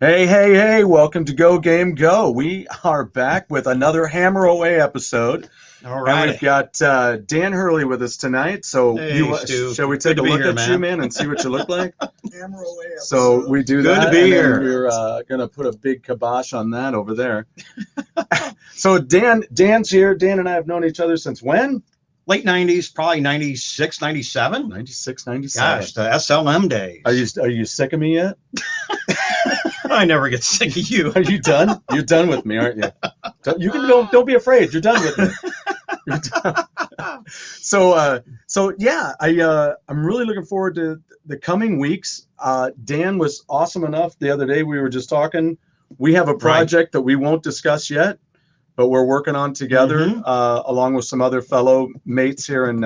Hey, hey, hey, welcome to Go Game Go. We are back with another Hammer Away episode. All And right. we've got Dan Hurley with us tonight. So Hey, Stu. shall we Good take to a be look here, at you, man. man, and see what you look like? Hammer away So episode. we do Good to that, be and here. then we're going to put a big kibosh on that over there. So Dan's here. Dan and I have known each other since when? Late 90s, probably 96, 97. 96, 97. Gosh, the SLM days. Are you sick of me yet? I never get sick of you. Are you done? You're done with me, aren't you? Don't be afraid. You're done with me. You're done. So yeah, I'm really looking forward to the coming weeks. Dan was awesome enough the other day. We were just talking. We have a project that we won't discuss yet, but we're working on together along with some other fellow mates here in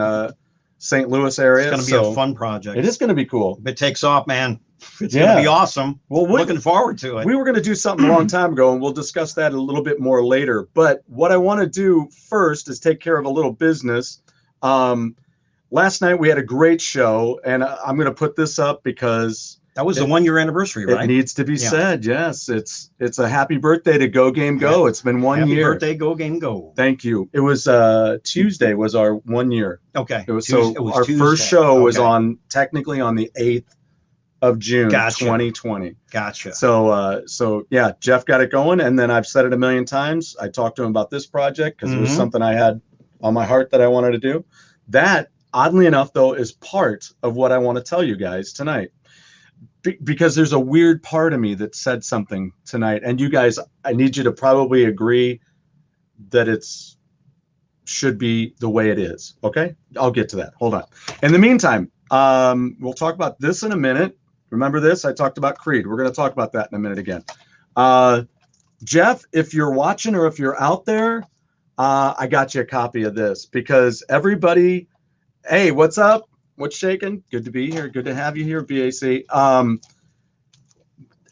St. Louis area. It's going to be a fun project. It is going to be cool. If it takes off, man, it's going to be awesome. Well, looking forward to it. We were going to do something a long time ago, and we'll discuss that a little bit more later. But what I want to do first is take care of a little business. Last night we had a great show, and I'm going to put this up because that was the 1 year anniversary, right? It needs to be said. Yes, it's a happy birthday to Go Game Go. It's been 1 year. Happy birthday, Go Game Go. Thank you. It was Tuesday was our 1 year. Okay. It was our first show was technically on the 8th of June, 2020. Gotcha. So yeah, Jeff got it going, and then I've said it a million times. I talked to him about this project because it was something I had on my heart that I wanted to do. That, oddly enough, though, is part of what I want to tell you guys tonight. Because there's a weird part of me that said something tonight, and you guys, I need you to probably agree that it's should be the way it is. Okay, I'll get to that. Hold on. In the meantime, we'll talk about this in a minute. Remember this? I talked about Creed. We're going to talk about that in a minute again. Jeff, if you're watching or if you're out there, I got you a copy of this because everybody, hey, what's up? What's shaking? Good to be here. Good to have you here, BAC.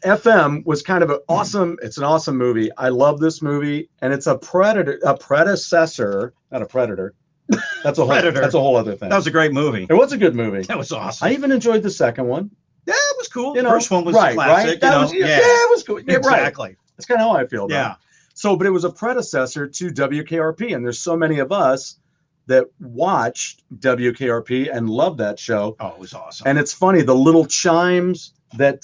FM was kind of an awesome, it's an awesome movie. I love this movie, and it's a predecessor, not a predator. That's a whole other thing. That was a great movie. It was a good movie. That was awesome. I even enjoyed the second one. Yeah, it was cool. You know, first one was classic. Right? It was cool. Yeah, exactly. Right. That's kind of how I feel about it. Yeah. So, but it was a predecessor to WKRP, and there's so many of us that watched WKRP and loved that show. Oh, it was awesome. And it's funny, the little chimes that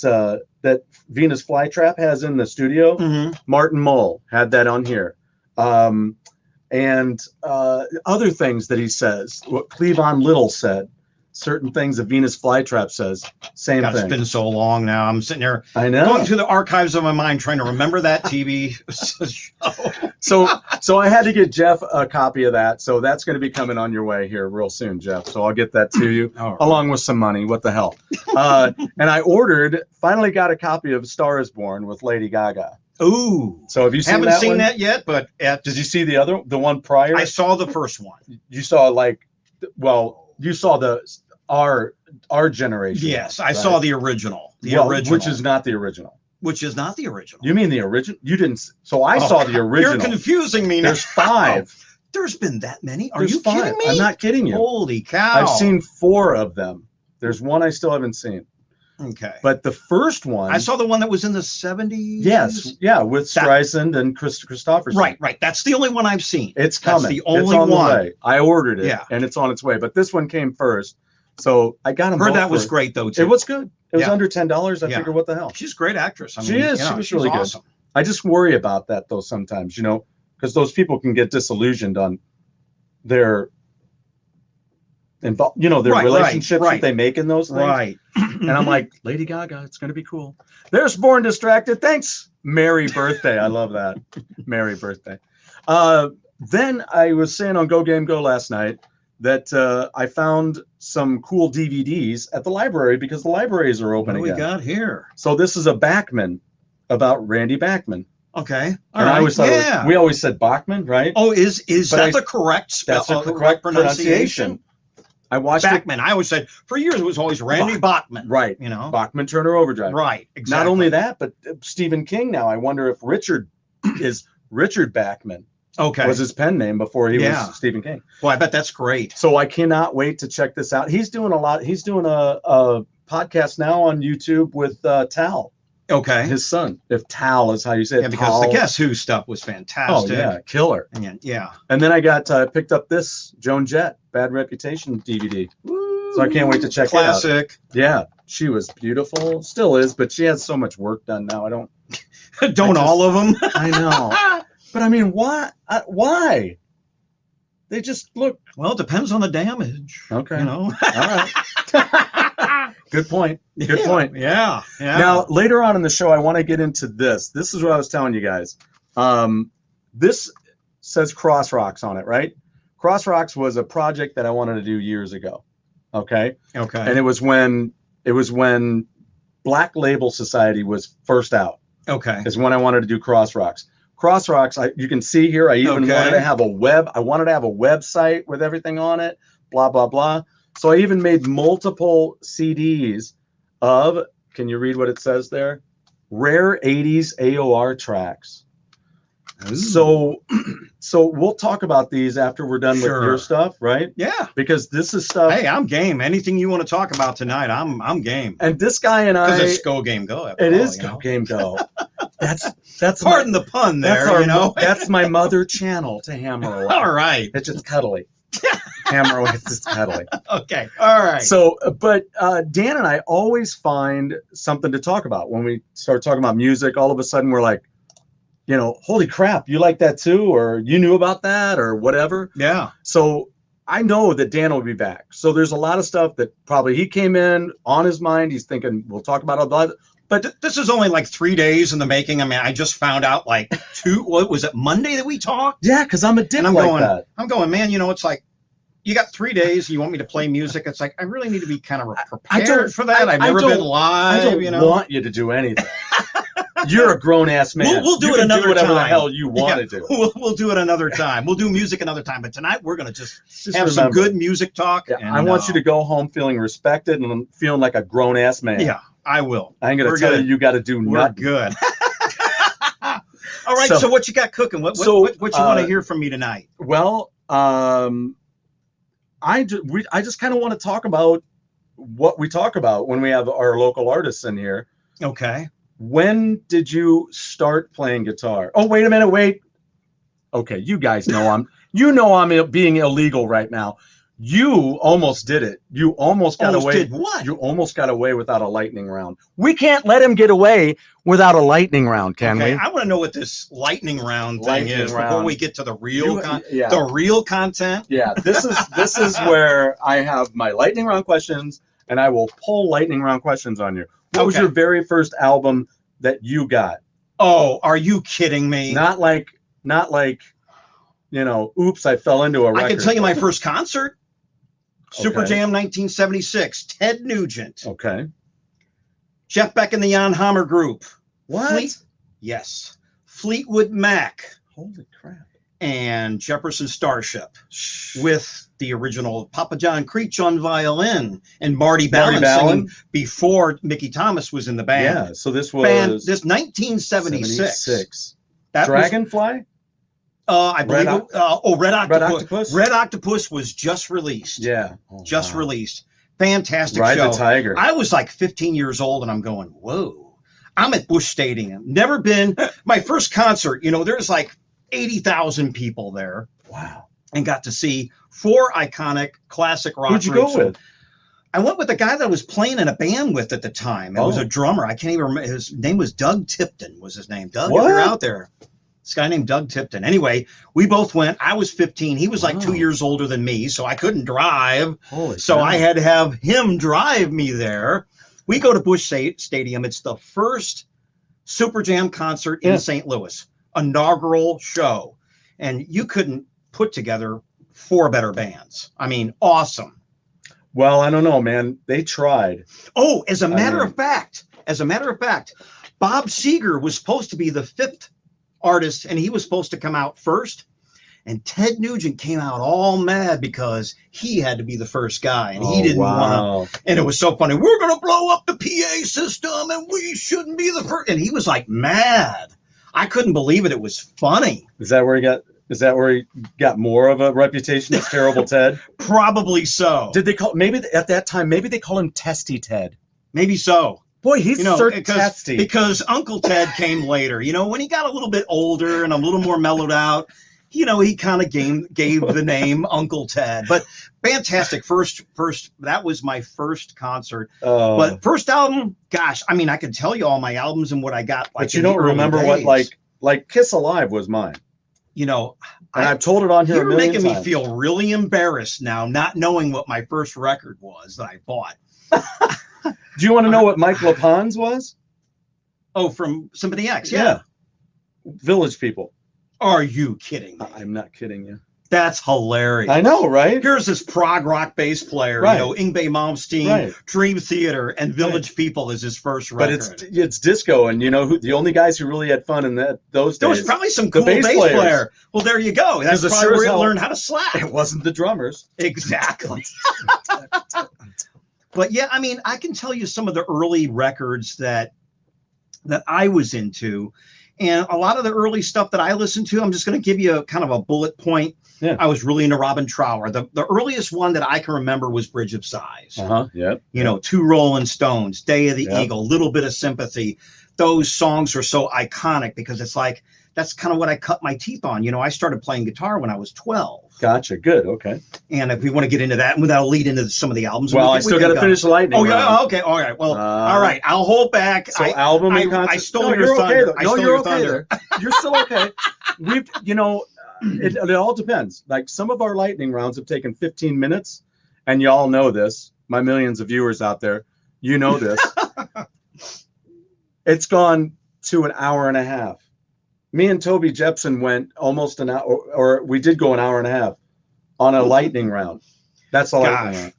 that Venus Flytrap has in the studio, Martin Mull had that on here. And other things that he says, what Cleavon Little said, certain things that Venus Flytrap says, same thing. It's been so long now. I'm sitting there going through the archives of my mind trying to remember that TV show. So I had to get Jeff a copy of that. So that's going to be coming on your way here real soon, Jeff. So I'll get that to you along with some money. What the hell? And I finally got a copy of Star is Born with Lady Gaga. Ooh. So have you seen Haven't seen that yet, but did you see the one prior? I saw the first one. You saw you saw our generation. Yes, I saw the original. Original. Which is not the original. Which is not the original. You mean the original? You didn't. So I saw the original. You're confusing me now. There's 5. There's been that many? Are There's you 5. kidding me? I'm not kidding you. Holy cow. I've seen 4 of them. There's one I still haven't seen. Okay. But the first one. I saw the one that was in the 70s. Yes. Yeah. With Streisand and Christopherson. Right. That's the only one I've seen. It's coming. That's the only one. The way. I ordered it and it's on its way. But this one came first. So I got him. Heard that was great though too. It was good. It was under $10. I figure, what the hell? She's a great actress. I mean, she is. She was really awesome. Good. I just worry about that though sometimes, because those people can get disillusioned on their relationships that they make in those things. Right. And I'm like, Lady Gaga, it's going to be cool. There's Born Distracted. Thanks. Merry birthday. I love that. Merry birthday. Then I was saying on Go Game Go last night that I found some cool DVDs at the library because the libraries are open again. What do we got here? So this is a Bachman about Randy Bachman. Okay. I always thought we always said Bachman, right? Oh, is that the correct spell? That's the correct pronunciation. I watched Bachman. I always said for years it was always Randy Bachman. Right. Bachman Turner Overdrive. Right. Exactly. Not only that, but Stephen King now. I wonder if Richard is Richard Bachman. Okay. Was his pen name before he was Stephen King. Well, I bet that's great. So I cannot wait to check this out. He's doing a lot. He's doing a podcast now on YouTube with Tal. Okay. His son, if Tal is how you say it. Yeah, because Tal. the Guess Who stuff was fantastic. Oh, yeah, killer. And yeah. And then I got picked up this Joan Jett, Bad Reputation DVD. Woo, so I can't wait to check classic. it out. Yeah, she was beautiful. Still is, but she has so much work done now. I don't. All of them? I know. But I mean, why? Why? They just look. Well, it depends on the damage. Okay. You know? All right. Good point. Good point. Yeah. Now, later on in the show, I want to get into this. This is what I was telling you guys. This says Cross Rocks on it, right? Cross Rocks was a project that I wanted to do years ago. Okay. And it was when Black Label Society was first out. Okay. Is when I wanted to do Cross Rocks. Cross Rocks, you can see here, I even wanted to have a website with everything on it, blah, blah, blah. So I even made multiple CDs of, can you read what it says there? Rare 80s AOR tracks. Ooh. So we'll talk about these after we're done with your stuff, right? Yeah. Because this is stuff. Hey, I'm game. Anything you want to talk about tonight, I'm game. And this guy and I. Because it's Go Game Go. It is Go Game Go. That's pardon the pun there. That's my mother channel to hammer away. All right. It's just cuddly. Hammer away. It's just cuddly. Okay. All right. So, but Dan and I always find something to talk about when we start talking about music. All of a sudden, we're like, holy crap, you like that too, or you knew about that, or whatever. Yeah. So I know that Dan will be back. So there's a lot of stuff that probably he came in on his mind. He's thinking we'll talk about all that. But this is only like 3 days in the making. I mean, I just found out like what was it, Monday that we talked? Yeah, because I'm a dick that. I'm going, man, it's like, you got 3 days. You want me to play music? It's like, I really need to be kind of prepared for that. I've never been live. I don't want you to do anything. You're a grown-ass man. We'll do it another time. Whatever the hell you want to do. We'll do it another time. We'll do music another time. But tonight, we're going to just have some good music talk. Yeah, I want you to go home feeling respected and feeling like a grown-ass man. Yeah, I will. I ain't going to tell you got to do nothing. We're good. All right, so what you got cooking? What you want to hear from me tonight? Well, I just kind of want to talk about what we talk about when we have our local artists in here. Okay. When did you start playing guitar? Oh, wait a minute, wait. Okay, you guys know I'm being illegal right now. You almost did it. You almost got away. Did what? You almost got away without a lightning round. We can't let him get away without a lightning round, can we? I want to know what this lightning round thing is before we get to the real content. Yeah, this is where I have my lightning round questions, and I will pull lightning round questions on you. What was your very first album that you got? Oh, are you kidding me? Not like, oops, I fell into a record. I can tell you my first concert. Super Jam 1976. Ted Nugent. Okay. Jeff Beck and the Jan Hammer Group. What? Yes. Fleetwood Mac. Holy crap. And Jefferson Starship with the original Papa John Creech on violin and Marty Ballin singing before Mickey Thomas was in the band. Yeah, so this was this 1976. Dragonfly? I believe Red Octopus. Red Octopus was just released. Yeah. Released. Fantastic Ride show. the Tiger. I was like 15 years old and I'm going, whoa. I'm at Busch Stadium. Never been. My first concert, there's like 80,000 people there. Wow. And got to see 4 iconic classic rock groups. Who'd you go with? I went with the guy that I was playing in a band with at the time. It was a drummer. I can't even remember. His name was Doug Tipton was his name. Doug, if you're out there. This guy named Doug Tipton. Anyway, we both went. I was 15. He was like 2 years older than me, so I couldn't drive. So I had to have him drive me there. We go to Busch Stadium. It's the first Super Jam concert in St. Louis. Inaugural show. And you couldn't put together 4 better bands. I mean, awesome. Well, I don't know, man. They tried. Oh, as a matter of fact, Bob Seger was supposed to be the 5th artist, and he was supposed to come out first. And Ted Nugent came out all mad because he had to be the first guy, and he didn't want to. And it was so funny. We're going to blow up the PA system, and we shouldn't be the first. And he was like mad. I couldn't believe it. It was funny. Is that where he got more of a reputation as Terrible Ted? Probably so. Did they call maybe at that time? Maybe they call him Testy Ted. Maybe so. Boy, he's testy. Because Uncle Ted came later. When he got a little bit older and a little more mellowed out, he kind of gave the name Uncle Ted. But fantastic. First, that was my first concert. But first album, gosh, I mean, I could tell you all my albums and what I got. But you don't remember what, like Kiss Alive was mine. And I've told it on here a million times. You're making me feel really embarrassed now, not knowing what my first record was that I bought. Do you want to know what Mike LaPon's was? Oh, from Symphony X, yeah. Village People. Are you kidding me? I'm not kidding you. That's hilarious. I know, right? Here's this prog rock bass player, Yngwie Malmsteen, Dream Theater, and Village People is his first record. But it's disco, and who the only guys who really had fun in those days. There was probably some cool bass player. Well, there you go. That's probably where you learned how to slap. It wasn't the drummers. Exactly. But yeah, I mean, I can tell you some of the early records that I was into, and a lot of the early stuff that I listened to. I'm just going to give you kind of a bullet point. Yeah. I was really into Robin Trower. The earliest one that I can remember was Bridge of Sighs. Two Rolling Stones, Day of the Eagle, Little Bit of Sympathy. Those songs are so iconic because it's like that's kind of what I cut my teeth on. I started playing guitar when I was 12. Gotcha. Good. Okay. And if we want to get into that, and that'll lead into some of the albums. Well, I still got to finish the lightning. Oh, yeah. Okay. All right. Well, all right. I'll hold back. So album and concert. I stole your thunder. Okay, you're okay there. You're still okay. It all depends. Like some of our lightning rounds have taken 15 minutes, and y'all know this. My millions of viewers out there, you know this. It's gone to an hour and a half. Me and Toby Jepson went almost an hour, or we did go an hour and a half on a lightning round. That's a lightning round.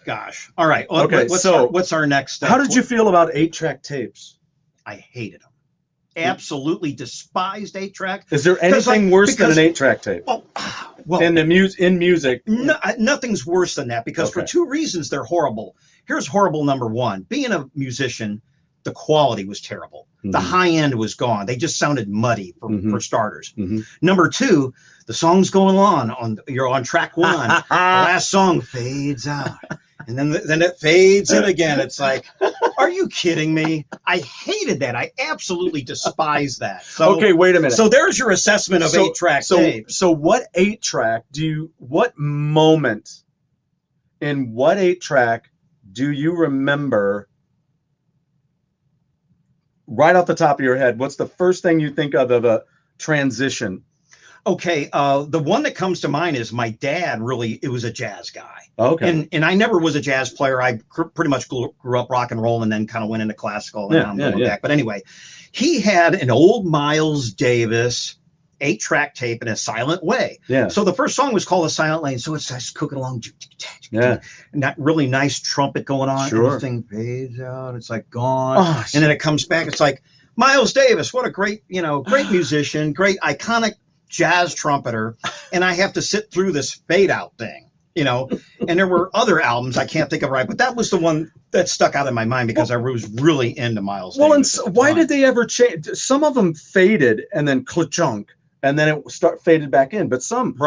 Gosh. All right. Well, okay. What's our next step? How did you feel about 8-track tapes? I hated them. Absolutely despised 8-track. Is there anything worse than an 8-track tape? Well, in music, nothing's worse than that because for two reasons they're horrible. Here's horrible number one: being a musician, the quality was terrible. Mm-hmm. The high end was gone. They just sounded muddy for starters. Mm-hmm. Number two, the song's going on. You're on track one. The last song fades out. And then it fades in again. It's like, are you kidding me? I hated that. I absolutely despise that. So, okay, wait a minute. So there's your assessment of 8-track tape. So what 8-track what moment in what 8-track do you remember right off the top of your head? What's the first thing you think of a transition? Okay, the one that comes to mind is my dad it was a jazz guy. Okay. And I never was a jazz player. I pretty much grew up rock and roll and then kind of went into classical. And I'm going back. But anyway, he had an old Miles Davis 8-track tape in a silent way. Yeah. So the first song was called A Silent Lane. So it's just cooking along. Yeah. And that really nice trumpet going on. Sure. Everything fades out. It's like gone. And then it comes back. It's like Miles Davis. What a great musician, great iconic jazz trumpeter. And I have to sit through this fade out thing. And there were other albums I can't think of but that was the one that stuck out in my mind because I was really into Miles Davis. And why did they ever change? Some of them faded and then ka-chunk, and then it faded back in. But some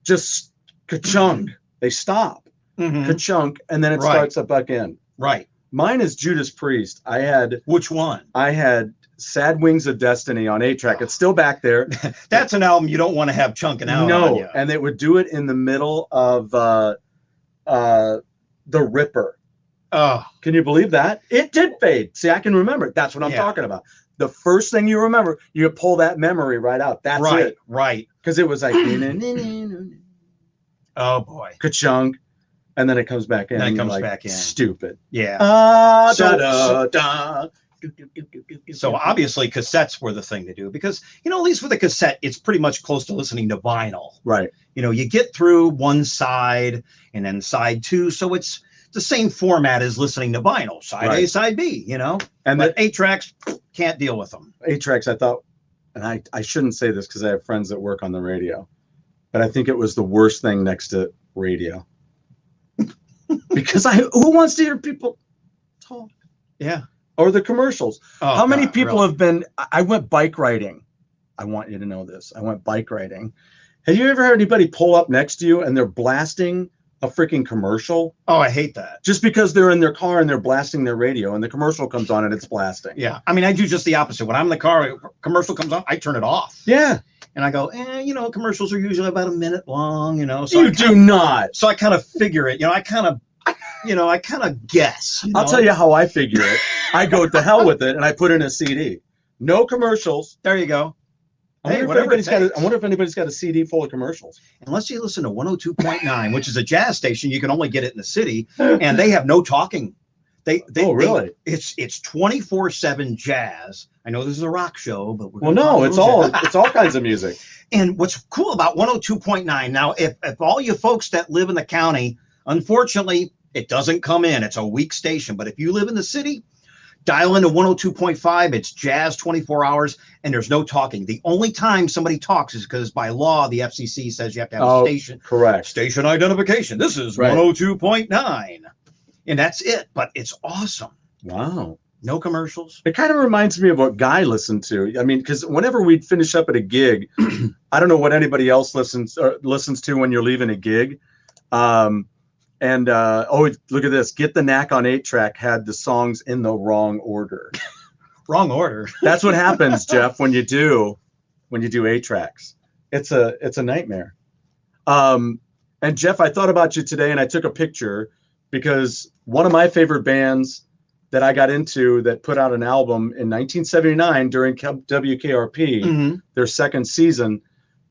just ka-chunk, they stop, ka-chunk, and then it starts up back in. Right. Mine is Judas Priest. I had which one? I had Sad Wings of Destiny on 8-track. It's still back there. That's an album you don't want to have chunking out. No, and they would do it in the middle of The Ripper. Oh, can you believe that? It did fade. See, I can remember it. That's what I'm talking about. The first thing you remember, you pull that memory right out. That's it. Right. Because it was like, oh boy, ka-chunk, and then it comes back in. Then it comes back in. Stupid. Yeah. So obviously cassettes were the thing to do because, at least with a cassette, it's pretty much close to listening to vinyl. Right. You get through one side and then side two. So it's the same format as listening to vinyl, side A, side B, And the 8-tracks, can't deal with them. 8-tracks, I thought, and I shouldn't say this because I have friends that work on the radio, but I think it was the worst thing next to radio. Because who wants to hear people talk? Yeah. Or the commercials. Oh, how many people have been? I went bike riding. I want you to know this. I went bike riding. Have you ever heard anybody pull up next to you and they're blasting a freaking commercial. Oh, I hate that. Just because they're in their car and they're blasting their radio and the commercial comes on and it's blasting. Yeah. I mean, I do just the opposite. When I'm in the car, commercial comes on, I turn it off. Yeah. And I go, you know, commercials are usually about a minute long, you know. So you do not. So I kind of figure it, you know, I kind of guess. You know? I'll tell you how I figure it. I go to hell with it and I put in a CD. No commercials. There you go. I wonder if anybody's got a CD full of commercials. Unless you listen to 102.9, which is a jazz station, you can only get it in the city, and they have no talking. Really? It's 24/7 jazz. I know this is a rock show, but it's all kinds of music. And what's cool about 102.9 now, if all you folks that live in the county, unfortunately, it doesn't come in. It's a weak station, but if you live in the city, dial into 102.5. It's jazz 24 hours, and there's no talking. The only time somebody talks is because by law, the FCC says you have to have a station. Correct. Station identification. This is 102.9. And that's it. But it's awesome. Wow. No commercials. It kind of reminds me of what Guy listened to. I mean, because whenever we'd finish up at a gig, I don't know what anybody else listens to when you're leaving a gig. Look at this. Get the Knack on 8-track had the songs in the wrong order. Wrong order. That's what happens, Jeff, when you do 8-tracks. It's a nightmare. And Jeff, I thought about you today and I took a picture because one of my favorite bands that I got into that put out an album in 1979 during WKRP, their second season.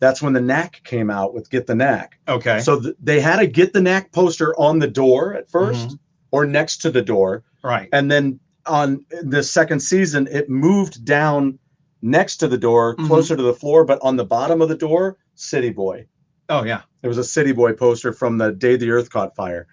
That's when the Knack came out with Get the Knack. Okay. So they had a Get the Knack poster on the door at first or next to the door. Right. And then on the second season, it moved down next to the door, closer to the floor, but on the bottom of the door, City Boy. Oh, yeah. There was a City Boy poster from the day the Earth caught fire.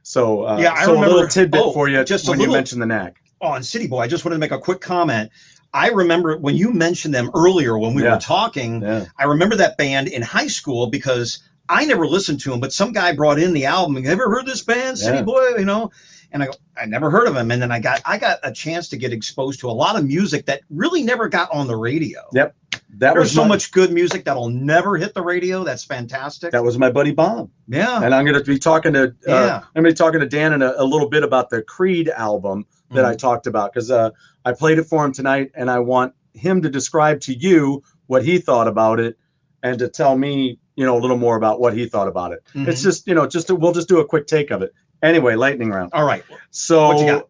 So, I remember a little tidbit for you just when you mentioned the Knack. On City Boy, I just wanted to make a quick comment. I remember when you mentioned them earlier when we were talking, I remember that band in high school because I never listened to them, but some guy brought in the album. Have you ever heard this band, City Boy? You know, and I go, I never heard of them. And then I got a chance to get exposed to a lot of music that really never got on the radio. Yep. There's so much good music that'll never hit the radio. That's fantastic. That was my buddy Bob. Yeah. And I'm going to be talking to Dan in a little bit about the Creed album that I talked about because I played it for him tonight, and I want him to describe to you what he thought about it and to tell me, a little more about what he thought about it. It's just, we'll just do a quick take of it. Anyway, lightning round. All right. So what you got?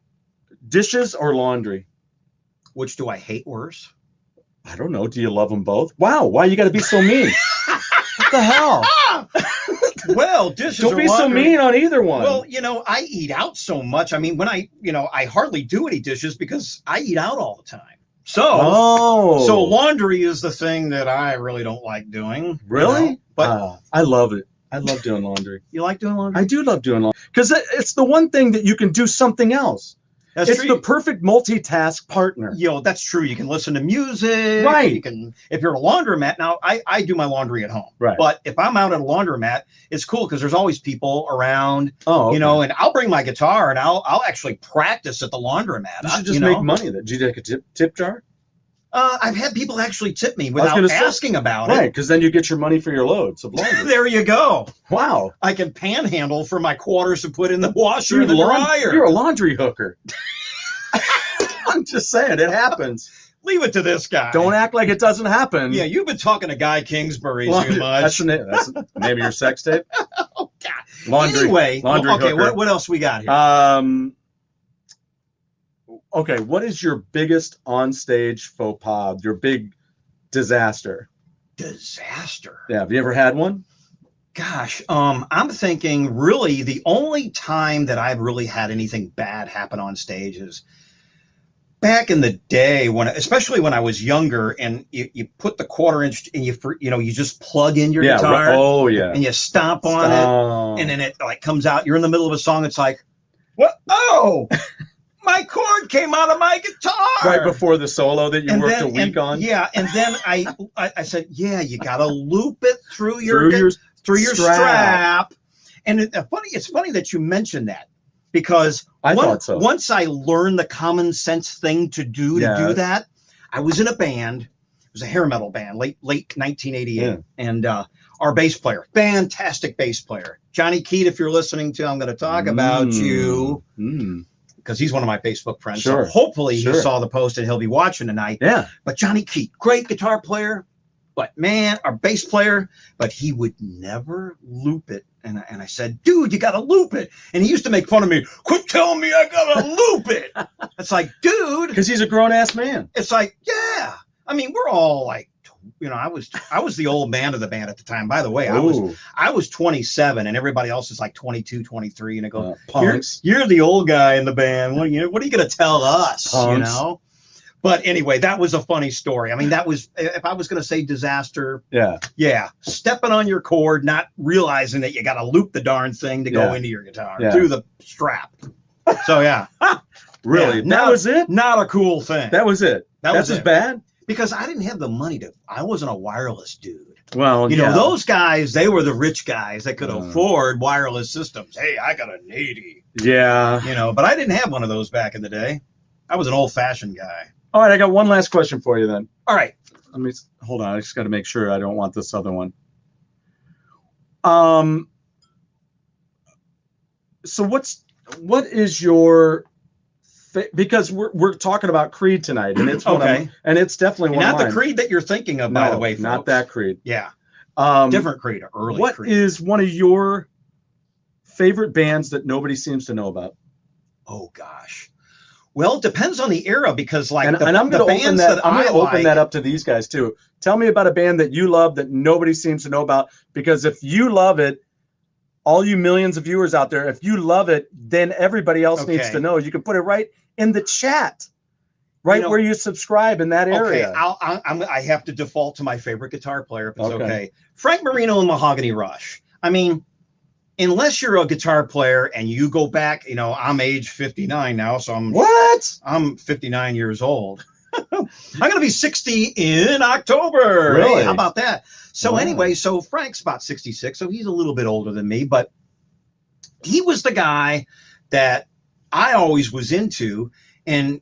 Dishes or laundry? Which do I hate worse? I don't know. Do you love them both? Wow. Why you got to be so mean? What the hell? Well, dishes. Don't be so mean on either one. Well, I eat out so much. I mean, when I hardly do any dishes because I eat out all the time. So laundry is the thing that I really don't like doing. Really? But I love it. I love doing laundry. You like doing laundry? I do love doing laundry because it's the one thing that you can do something else. It's the perfect multitask partner. That's true. You can listen to music. Right. You can, if you're at a laundromat. Now, I do my laundry at home. Right. But if I'm out at a laundromat, it's cool because there's always people around. Oh, okay. And I'll bring my guitar and I'll actually practice at the laundromat. You should just make money. Did you take a tip jar? I've had people actually tip me without asking about it. Right, because then you get your money for your loads of laundry. There you go. Wow. I can panhandle for my quarters to put in the washer and the dryer. You're a laundry hooker. I'm just saying, it happens. Leave it to this guy. Don't act like it doesn't happen. Yeah, you've been talking to Guy Kingsbury too much. That's the name of your sex tape? Oh, God. Laundry. Anyway, okay, what else we got here? Okay, what is your biggest on-stage faux pas, your big disaster? Disaster? Yeah, have you ever had one? Gosh, I'm thinking really the only time that I've really had anything bad happen on stage is back in the day especially when I was younger and you put the 1/4 inch and you just plug in your guitar. Oh yeah. And you stomp on it and then it like comes out. You're in the middle of a song. It's like, what? Oh, my chord came out of my guitar right before the solo that you worked a week on. Yeah, and then I said, yeah, you got to loop it through your strap. And it's funny that you mentioned that because once I learned the common sense thing to do that, I was in a band. It was a hair metal band, late 1988, and our bass player, fantastic bass player, Johnny Keat. If you're listening to, I'm going to talk about you because he's one of my Facebook friends. Sure. So hopefully he saw the post and he'll be watching tonight. Yeah. But Johnny Keat, great guitar player, but man, our bass player, but he would never loop it. And I said, dude, you got to loop it. And he used to make fun of me. Quit telling me I got to loop it. It's like, dude. Because he's a grown-ass man. It's like, yeah. I mean, we're all like, you know, I was the old man of the band at the time. By the way, I was 27 and everybody else is like 22, 23. And I go, you're the old guy in the band. What are you going to tell us? Punks. You know? But anyway, that was a funny story. I mean, that was, if I was going to say disaster. Yeah. Stepping on your cord, not realizing that you got to loop the darn thing to go into your guitar through the strap. So, yeah. Really? Yeah, that was it? Not a cool thing. That was it? That's as bad? Because I didn't have the money I wasn't a wireless dude. Well, you know, those guys, they were the rich guys that could afford wireless systems. Hey, I got an 80. Yeah. You know, but I didn't have one of those back in the day. I was an old fashioned guy. All right. I got one last question for you then. All right. Let me hold on. I just got to make sure I don't want this other one. So what is your, because we're talking about Creed tonight, and it's okay, and it's definitely not the Creed that you're thinking of, by the way, folks. Not that Creed. Yeah, different Creed, early. What Creed. is one of your favorite bands that nobody seems to know about? Oh gosh, well, it depends on the era because, like, and I'm going to open that. I'm going to open that up to these guys too. Tell me about a band that you love that nobody seems to know about, because if you love it, all you millions of viewers out there, if you love it, then everybody else needs to know. You can put it right in the chat, right where you subscribe in that area. Okay, I have to default to my favorite guitar player, if it's okay. Frank Marino and Mahogany Rush. I mean, unless you're a guitar player and you go back, you know, I'm age 59 now, so I'm 59 years old. I'm going to be 60 in October. Really? Hey, how about that? So anyway, so Frank's about 66, so he's a little bit older than me, but he was the guy that I always was into, and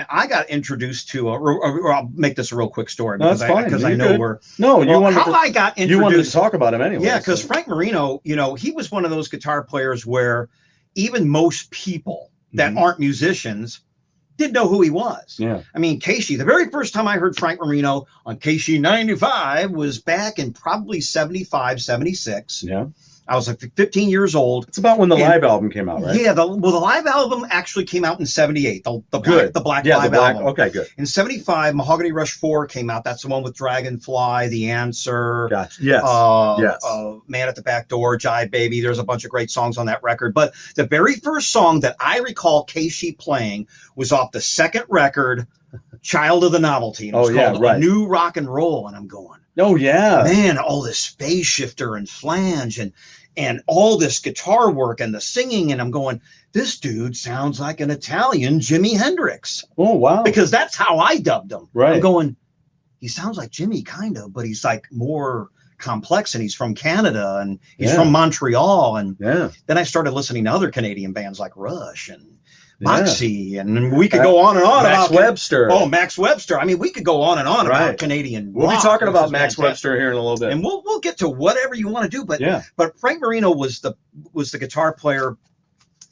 I got introduced to, or I'll make this a real quick story because I know we're I got introduced. You wanted to talk about him anyway. Yeah, because Frank Marino, you know, he was one of those guitar players where even most people that aren't musicians didn't know who he was. Yeah. I mean, Casey, the very first time I heard Frank Marino on Casey 95 was back in probably 75, 76. Yeah. I was like 15 years old. It's about when the live album came out, right? Yeah. The live album actually came out in 78. The Black live album. Okay, good. In 75, Mahogany Rush 4 came out. That's the one with Dragonfly, The Answer. Gotcha. Yes. Man at the Back Door, Jive Baby. There's a bunch of great songs on that record. But the very first song that I recall Casey playing was off the second record, Child of the Novelty. And it was called A New Rock and Roll. And I'm going, oh, yeah. Man, all this phase shifter and flange and all this guitar work and the singing. And I'm going, this dude sounds like an Italian Jimi Hendrix. Oh, wow. Because that's how I dubbed him. Right. I'm going, he sounds like Jimmy, kind of, but he's like more complex, and he's from Canada and he's from Montreal. And then I started listening to other Canadian bands like Rush and Moxie, and we could go on and on Max Webster. Oh, Max Webster. I mean, we could go on and on about Canadian We'll rock, be talking about Max Webster here in a little bit. And we'll get to whatever you want to do. But Frank Marino was the guitar player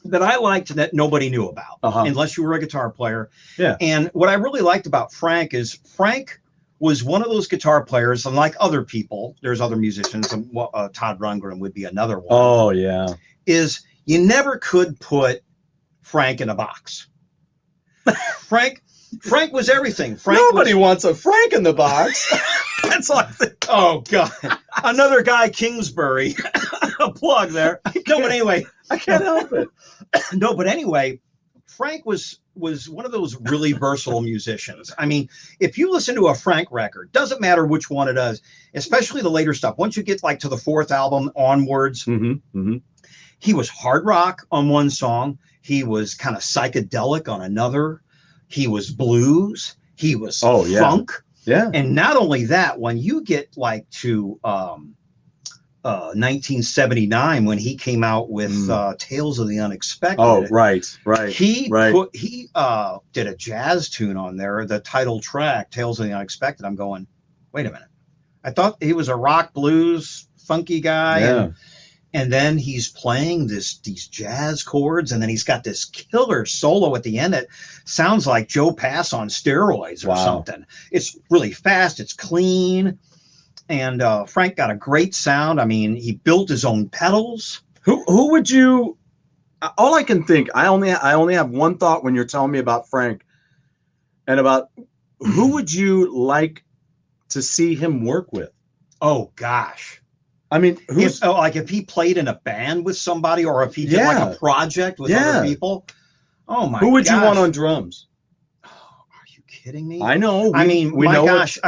that I liked that nobody knew about, unless you were a guitar player. Yeah. And what I really liked about Frank is Frank was one of those guitar players, unlike other people, there's other musicians, and Todd Rundgren would be another one. Oh, yeah. Is you never could put Frank in a box. Frank was everything. Nobody wants a Frank in the box. That's like, oh God, another guy, Kingsbury. A plug there. No, but anyway, I can't help it. No, but anyway, Frank was one of those really versatile musicians. I mean, if you listen to a Frank record, doesn't matter which one it is, especially the later stuff. Once you get like to the fourth album onwards, he was hard rock on one song. He was kind of psychedelic on another. He was blues. He was funk. Yeah. And not only that, when you get like to 1979, when he came out with Tales of the Unexpected. Oh, right. He did a jazz tune on there, the title track, Tales of the Unexpected. I'm going, wait a minute. I thought he was a rock blues funky guy. Yeah. And then he's playing these jazz chords, and then he's got this killer solo at the end that sounds like Joe Pass on steroids or something. It's really fast, it's clean, and Frank got a great sound. I mean, he built his own pedals. Who would you? All I can think, I only have one thought when you're telling me about Frank, and about who would you like to see him work with? Oh gosh. I mean, if he played in a band with somebody, or if he did like a project with other people. Oh my! Who would you want on drums? Oh, are you kidding me? I know. Because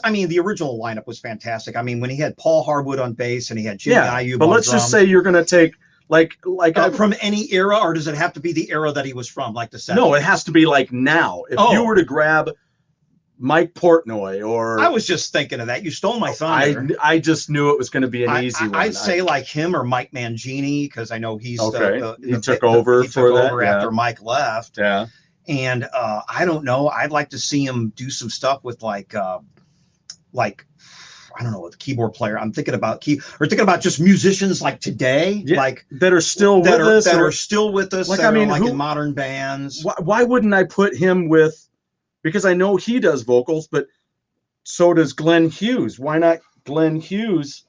the original lineup was fantastic. I mean, when he had Paul Harwood on bass and he had Jimmy Iube. But let's just say you're going to take like from any era, or does it have to be the era that he was from, like the 70s? No, it has to be like now. If you were to grab Mike Portnoy, or I was just thinking of that. You stole my thunder. I just knew it was going to be an easy one. I'd say like him or Mike Mangini, because I know he's he took over after Mike left. Yeah, and I don't know. I'd like to see him do some stuff with like I don't know, with the keyboard player. I'm thinking about just musicians like today, that are still with us. Like in modern bands. Why wouldn't I put him with? Because I know he does vocals, but so does Glenn Hughes. Why not Glenn Hughes?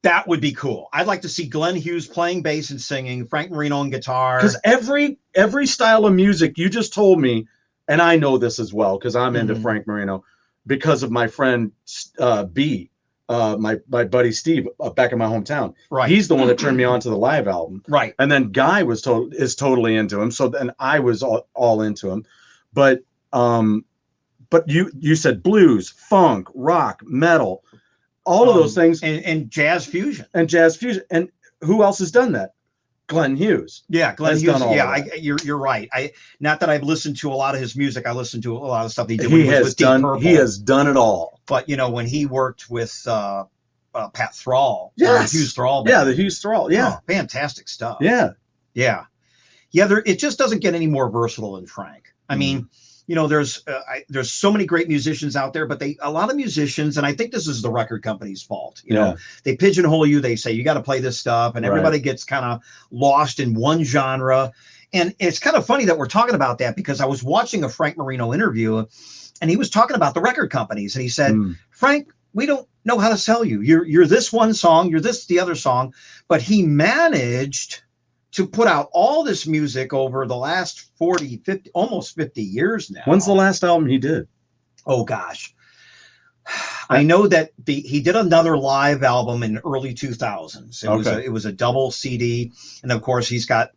That would be cool. I'd like to see Glenn Hughes playing bass and singing, Frank Marino on guitar. Because every style of music you just told me, and I know this as well because I'm into Frank Marino because of my friend B, my buddy Steve back in my hometown. Right. He's the one that turned me on to the live album. Right. And then Guy is totally into him. So then I was all into him. But you said blues, funk, rock, metal, all of those things, and jazz fusion. And who else has done that? Glenn Hughes. Yeah, Glenn Hughes. Yeah, you're right. Not that I've listened to a lot of his music. I listened to a lot of stuff he did. He has done it all. But when he worked with Pat Thrall, yes, Hughes Thrall, the Hughes Thrall, fantastic stuff. Yeah. It just doesn't get any more versatile than Frank. I mean. There's so many great musicians out there, but a lot of musicians, and I think this is the record company's fault. They pigeonhole you. They say you got to play this stuff, and everybody gets kind of lost in one genre. And it's kind of funny that we're talking about that, because I was watching a Frank Marino interview, and he was talking about the record companies, and he said, Frank, we don't know how to sell you. You're this one song, you're the other song, but he managed to put out all this music over the last 40, 50, almost 50 years now. When's the last album he did? Oh, gosh. I know that he did another live album in early 2000s. It was a double CD. And, of course, he's got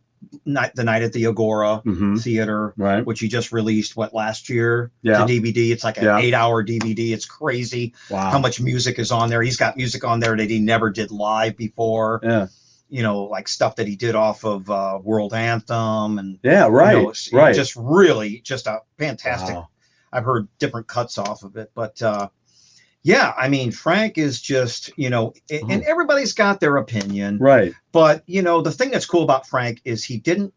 the Night at the Agora Theater, which he just released, last year? Yeah. The DVD. It's like an 8-hour DVD. It's crazy how much music is on there. He's got music on there that he never did live before. Yeah. Like stuff that he did off of World Anthem and just a fantastic. Wow. I've heard different cuts off of it, but Frank is just and everybody's got their opinion, right? But the thing that's cool about Frank is he did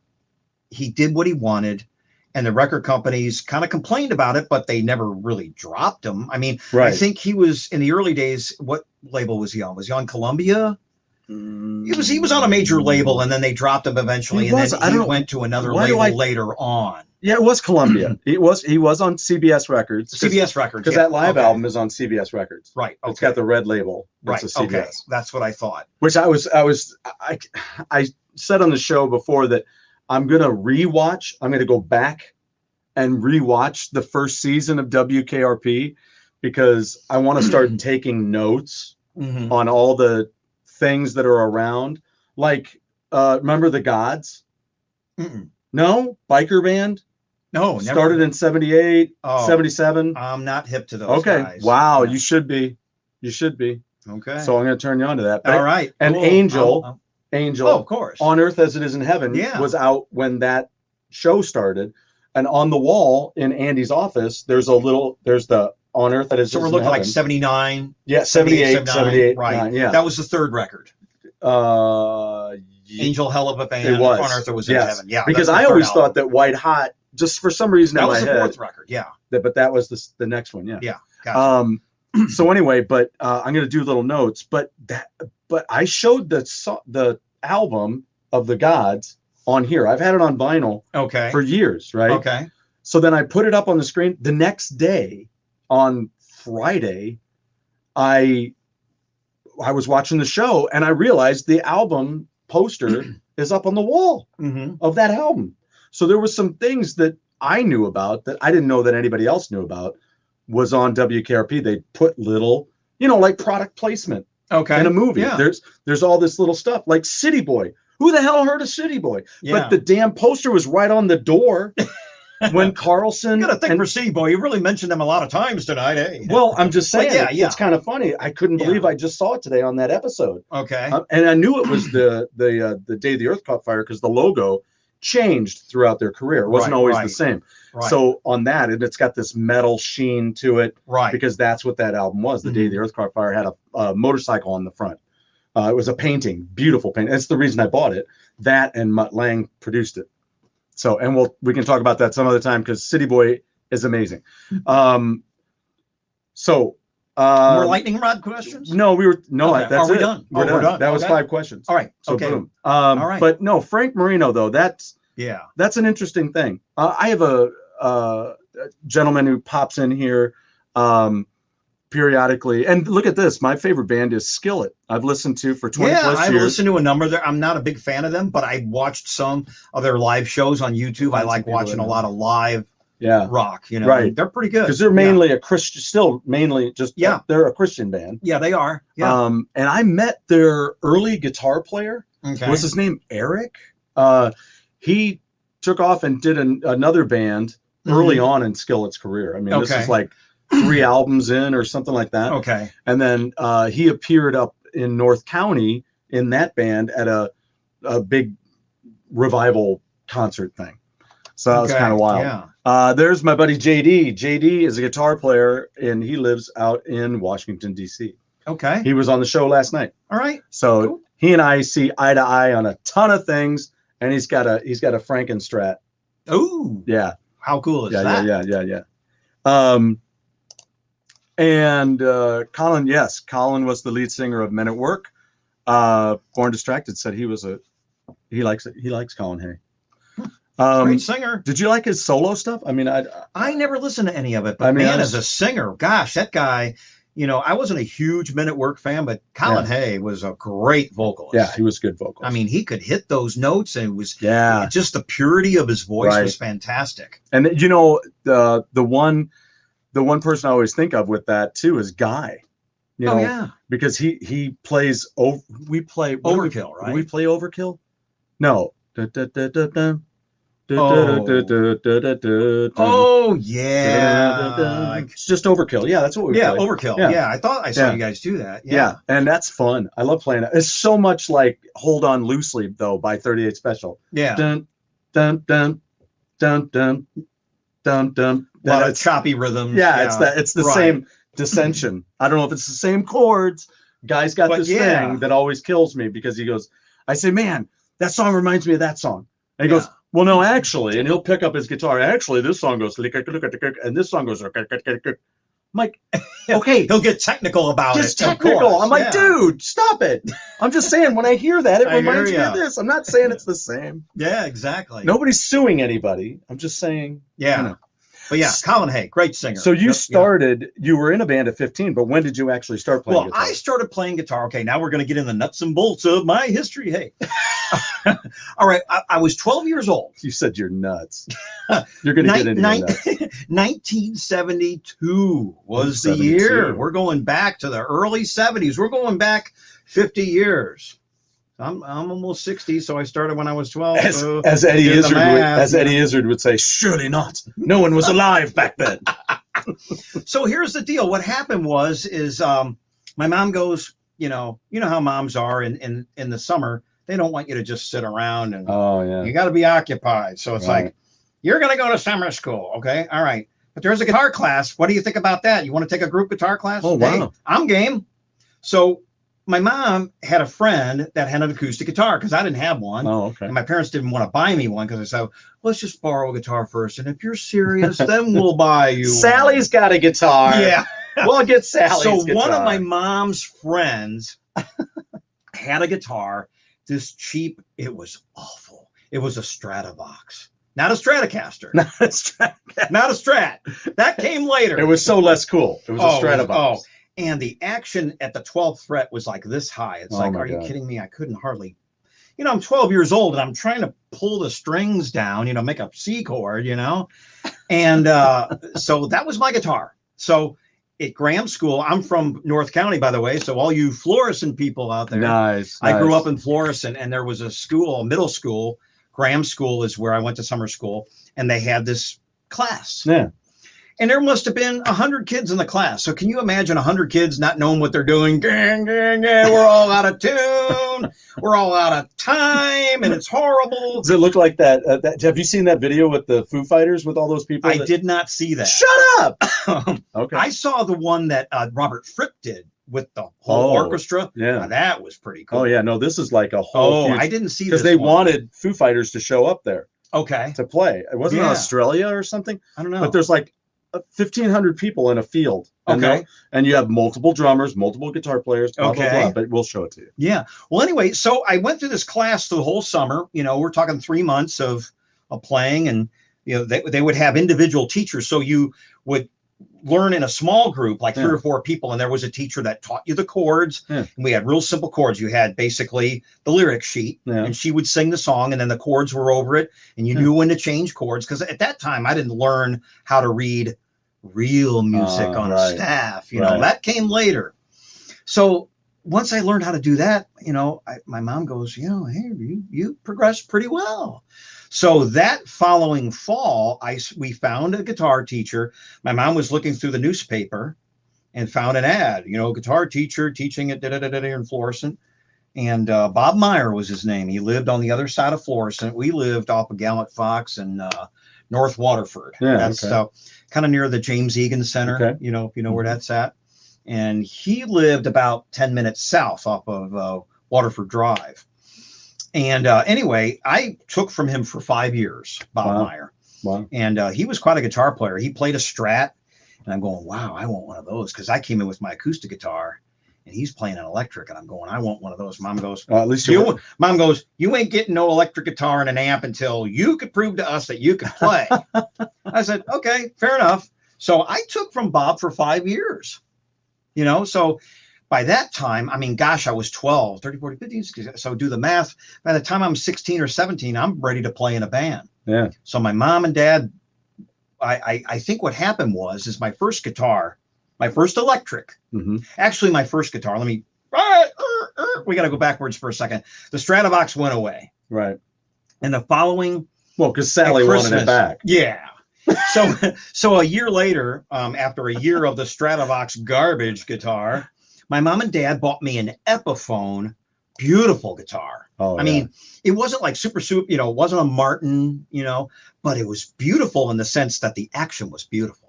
what he wanted, and the record companies kind of complained about it, but they never really dropped him. I mean, I think he was in the early days. What label was he on? Was he on Columbia? He was on a major label, and then they dropped him eventually, and then he went to another label later on. Yeah, it was Columbia. He was on CBS Records. CBS Records, because that live album is on CBS Records. Right. Okay. It's got the red label. Right. It's a CBS. Okay. That's what I thought. Which I said on the show before that I'm gonna rewatch. I'm gonna go back and rewatch the first season of WKRP, because I want to start taking notes on all the things that are around, like remember the Gods? No, biker band. No, started in 78, 77. I'm not hip to those guys. Wow, you should be. Okay, so I'm going to turn you on to that. All right. And cool. Angel, of course, On Earth as It Is in Heaven was out when that show started, and on the wall in Andy's office there's the On Earth That Is in Heaven. So we're looking like 79. Yeah, 78, right. Yeah, that was the third record. Angel, Hell of a Band. It was. On Earth Was in Heaven. Yeah, because I always thought that White Hot, just for some reason that in was my the head, fourth record. Yeah, but that was the next one. Yeah. Yeah. Gotcha. So anyway, but I'm going to do little notes. But I showed the album of the Gods on here. I've had it on vinyl for years, right? Okay. So then I put it up on the screen. The next day, on Friday, I was watching the show and I realized the album poster is up on the wall of that album. So there was some things that I knew about that I didn't know that anybody else knew about was on WKRP. They put little, like product placement in a movie. Yeah. There's all this little stuff like City Boy. Who the hell heard of City Boy? Yeah. But the damn poster was right on the door. When Carlson, you got to think for City Boy. You really mentioned them a lot of times tonight, eh? Well, I'm just saying, yeah, it's kind of funny. I couldn't believe I just saw it today on that episode. Okay, and I knew it was the day the Earth caught fire because the logo changed throughout their career. It wasn't always the same. Right. So on that, and it's got this metal sheen to it, right? Because that's what that album was. The day the Earth caught fire had a motorcycle on the front. It was a painting, beautiful painting. That's the reason I bought it. That and Mutt Lange produced it. So, and we can talk about that some other time because City Boy is amazing. More lightning rod questions? No, that's Are we it. done? We're done. That was 5 questions. All right. So boom. All right. But no, Frank Marino though, that's an interesting thing. I have a gentleman who pops in here periodically, and look at this. My favorite band is Skillet. I've listened to for 20 plus years. I've listened to a number there. I'm not a big fan of them, but I watched some of their live shows on YouTube. I like watching a lot of live rock. Right? They're pretty good because they're mainly a Christian. Still, mainly just they're a Christian band. Yeah, they are. Yeah. And I met their early guitar player. Okay. What's his name? Eric. He took off and did another band early on in Skillet's career. I mean, this is like 3 albums in or something like that. Okay. And then he appeared up in North County in that band at a big revival concert thing. So that was kind of wild. Yeah. There's my buddy JD. JD is a guitar player and he lives out in Washington, D.C. Okay. He was on the show last night. All right. So he and I see eye to eye on a ton of things, and he's got a Frankenstrat. Oh. Yeah. How cool is that? Yeah. And Colin was the lead singer of Men at Work. Born Distracted said he likes Colin Hay. Great singer. Did you like his solo stuff? I mean, I never listened to any of it, but as a singer, gosh, that guy, I wasn't a huge Men at Work fan, but Colin Hay was a great vocalist. Yeah, he was a good vocalist. I mean, he could hit those notes, and it was just the purity of his voice was fantastic. And the one person I always think of with that too is Guy. Because he plays we play Overkill, right? Do we play Overkill? No. Oh yeah, it's just Overkill. Yeah, that's what we play. Overkill. Yeah, I thought I saw you guys do that. Yeah, and that's fun. I love playing it. It's so much like Hold On Loosely though by 38 Special. Yeah. Dun dun dun dun dun dun dun. A lot of choppy rhythms. Yeah, it's the same dissension. I don't know if it's the same chords. Guy's got this thing that always kills me because he goes, I say, man, that song reminds me of that song. And he goes, well, no, actually, and he'll pick up his guitar. Actually, this song goes, and this song goes, I'm like, okay. He'll get technical about it. Just technical. I'm like, dude, stop it. I'm just saying, when I hear that, it reminds me of this. I'm not saying it's the same. Yeah, exactly. Nobody's suing anybody. I'm just saying. Yeah. But yeah, Colin Hay, great singer. So you you were in a band at 15, but when did you actually start playing guitar? I started playing guitar. Okay, now we're going to get in the nuts and bolts of my history. Hey. All right, I was 12 years old. You said you're nuts. You're going to get into nuts. 1972 was the year. We're going back to the early 70s. We're going back 50 years. I'm almost 60, so I started when I was 12. As Eddie Izzard would say, surely not. No one was alive back then. So here's the deal. What happened was my mom goes, you know how moms are in the summer. They don't want you to just sit around and you got to be occupied. So it's like, you're going to go to summer school. Okay. All right. But there's a guitar class. What do you think about that? You want to take a group guitar class? Oh, wow. Hey, I'm game. So my mom had a friend that had an acoustic guitar because I didn't have one. Oh, okay. And my parents didn't want to buy me one because I said, let's just borrow a guitar first. And if you're serious, then we'll buy you Sally's got a guitar. Yeah. We'll get Sally's So guitar. one of my mom's friends had a guitar, this cheap, it was awful. It was a Stratovox, not a Stratocaster. Not a Strat. Not a Strat. That came later. It was so less cool. It was a Stratovox. And the action at the 12th fret was like this high. It's like, are you kidding me? I couldn't hardly, I'm 12 years old and I'm trying to pull the strings down, make a C chord, And so that was my guitar. So at Graham School, I'm from North County, by the way. So all you Florissant people out there. Nice. I grew up in Florissant, and there was a school, a middle school. Graham School is where I went to summer school, and they had this class. Yeah. And there must have been 100 kids in the class. So can you imagine 100 kids not knowing what they're doing? Gang, gang, gang. We're all out of tune. We're all out of time, and it's horrible. Does it look like that? Have you seen that video with the Foo Fighters with all those people? I did not see that. Shut up! Okay. I saw the one that Robert Fripp did with the whole orchestra. Yeah. Now, that was pretty cool. Oh, yeah. No, this is like a whole I didn't see this because they wanted Foo Fighters to show up there. Okay. To play. It wasn't in Australia or something. I don't know. But there's like 1,500 people in a field. And you have multiple drummers, multiple guitar players, blah, blah, blah, but we'll show it to you. Yeah. Well, anyway, so I went through this class the whole summer. We're talking 3 months of playing, and they would have individual teachers. So you would learn in a small group, like 3 or 4 people, and there was a teacher that taught you the chords. And we had real simple chords. You had basically the lyric sheet, and she would sing the song, and then the chords were over it, and you knew when to change chords. Because at that time, I didn't learn how to read real music on a staff. That came later. So once I learned how to do that, my mom goes, hey, you progressed pretty well. So that following fall, we found a guitar teacher. My mom was looking through the newspaper and found an ad, guitar teacher teaching at in Florissant. And Bob Meyer was his name. He lived on the other side of Florissant. We lived off of Gallant Fox and North Waterford. That's kind of near the James Egan Center, if you know where that's at. And he lived about 10 minutes south off of Waterford Drive. And anyway, I took from him for 5 years, Bob Meyer. Wow. And he was quite a guitar player. He played a Strat. And I'm going, wow, I want one of those. Because I came in with my acoustic guitar. And he's playing an electric, and I'm going, I want one of those. Mom goes, at least Mom goes, you ain't getting no electric guitar and an amp until you could prove to us that you could play. I said, okay, fair enough. So I took from Bob for 5 years, so by that time, I was 12, 30, 40, 50. So do the math. By the time I'm 16 or 17, I'm ready to play in a band. Yeah. So my mom and dad, I think what happened is my first guitar, my first electric, actually my first guitar, we got to go backwards for a second. The Stratovox went away. Right. And the following. Well, because Sally wanted it back. Yeah. So a year later, after a year of the Stratovox garbage guitar, my mom and dad bought me an Epiphone, beautiful guitar. I mean, it wasn't like super, it wasn't a Martin, but it was beautiful in the sense that the action was beautiful.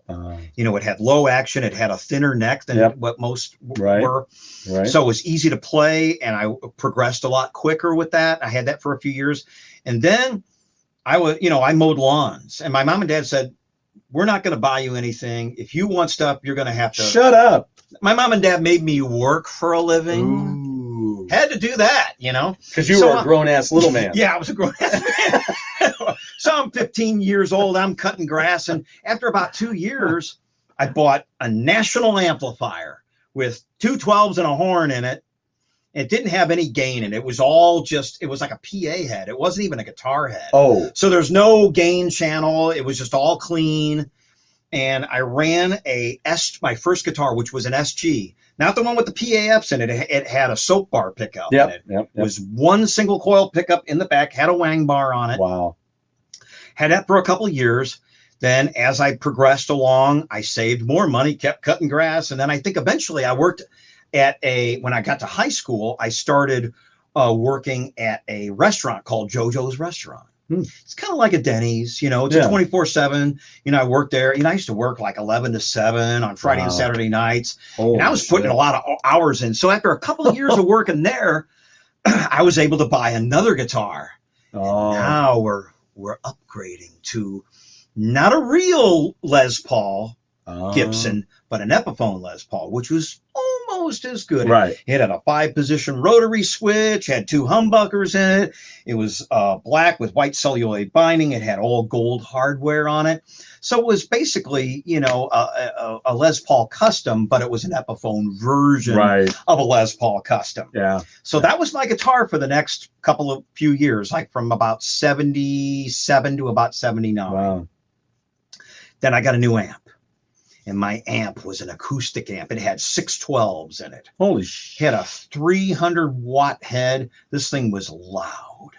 It had low action. It had a thinner neck than what most were. Right. So it was easy to play, and I progressed a lot quicker with that. I had that for a few years. And then I mowed lawns, and my mom and dad said, we're not going to buy you anything. If you want stuff, you're going to have to. Shut up. My mom and dad made me work for a living. Ooh. Had to do that, Because you were a grown-ass little man. Yeah, I was a grown-ass man. So I'm 15 years old. I'm cutting grass. And after about 2 years, I bought a National amplifier with 2 12s and a horn in it. It didn't have any gain in it. It was all it was like a PA head. It wasn't even a guitar head. Oh. So there's no gain channel. It was just all clean. And I ran my first guitar, which was an SG, not the one with the PAFs in it. It had a soap bar pickup in it. It was one single coil pickup in the back, had a wang bar on it. Wow. Had that for a couple of years. Then as I progressed along, I saved more money, kept cutting grass. And then I think eventually I worked when I got to high school, I started working at a restaurant called JoJo's Restaurant. It's kind of like a Denny's, it's a 24/7. I worked there. I used to work like 11 to 7 on Friday and Saturday nights. And I was putting a lot of hours in. So after a couple of years of working there, I was able to buy another guitar. Oh. And now we're upgrading to not a real Les Paul Gibson, but an Epiphone Les Paul, which was almost as good. Right. It had a 5-position rotary switch, had 2 humbuckers in it. It was black with white celluloid binding. It had all gold hardware on it. So it was basically, you know, a Les Paul custom, but it was an Epiphone version of a Les Paul custom. Yeah. So that was my guitar for the next few years, like from about 77 to about 79. Wow. Then I got a new amp. And my amp was an acoustic amp. It had 612s in it. Holy shit. It had a 300-watt head. This thing was loud.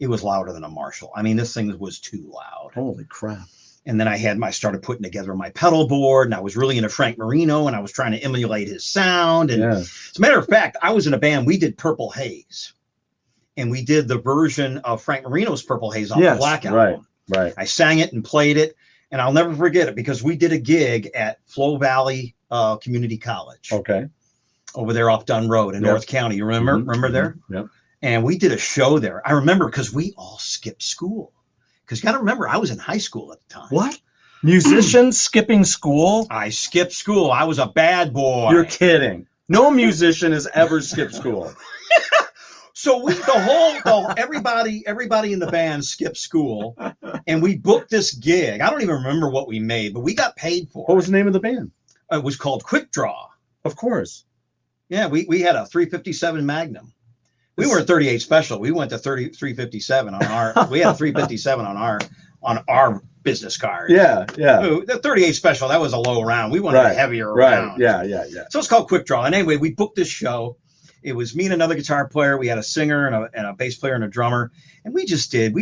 It was louder than a Marshall. I mean, this thing was too loud. Holy crap. And then I started putting together my pedal board, and I was really into Frank Marino, and I was trying to emulate his sound. And as a matter of fact, I was in a band. We did Purple Haze. And we did the version of Frank Marino's Purple Haze off the Black album. Right. I sang it and played it. And I'll never forget it because we did a gig at Flow Valley Community College. Okay. Over there off Dunn Road in North County. You remember? Remember there? Yep. And we did a show there. I remember because we all skipped school. Because you got to remember, I was in high school at the time. What? Musicians skipping school? I skipped school. I was a bad boy. You're kidding. No musician has ever skipped school. So everybody in the band skipped school, and we booked this gig. I don't even remember what we made, but we got paid for it. What was the name of the band? It was called Quick Draw. Of course. Yeah, we had a 357 Magnum. We weren't 38 Special. We went to 357 on our. We had a 357 on our business card. Yeah. The 38 Special, that was a low round. We wanted a heavier round. Yeah. So it's called Quick Draw. And anyway, we booked this show. It was me and another guitar player. We had a singer and a bass player and a drummer. And we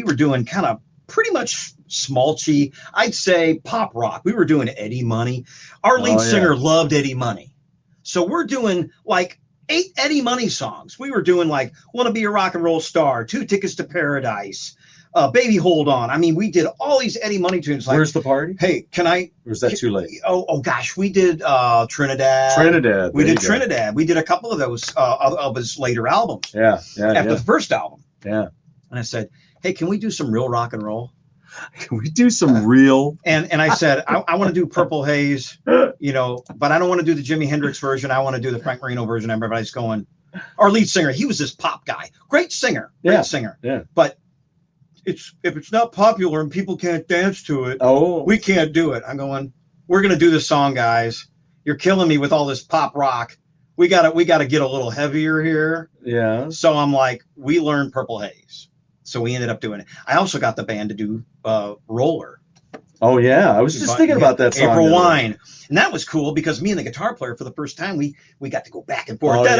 were doing kind of pretty much smulchy, I'd say pop rock. We were doing Eddie Money. Our lead singer loved Eddie Money. So we're doing like 8 Eddie Money songs. We were doing like Wanna Be a Rock and Roll Star, 2 Tickets to Paradise, Baby Hold On. I mean, we did all these Eddie Money tunes. Like, where's the party? Hey, can I? Or is that too late? Oh gosh, we did Trinidad. We did Trinidad. We did a couple of those of his later albums. After the first album. Yeah. And I said, hey, can we do some real rock and roll? Can we do some real? And I said, I want to do Purple Haze, you know, but I don't want to do the Jimi Hendrix version. I want to do the Frank Marino version. Everybody's going. Our lead singer, he was this pop guy, great singer, singer. Yeah. But if it's not popular and people can't dance to it, we can't do it. I'm going, we're going to do this song, guys. You're killing me with all this pop rock. We gotta get a little heavier here. Yeah. So I'm like, we learned Purple Haze. So we ended up doing it. I also got the band to do Roller. Oh yeah, I was just thinking about that song. April Wine, and that was cool because me and the guitar player for the first time we got to go back and forth. I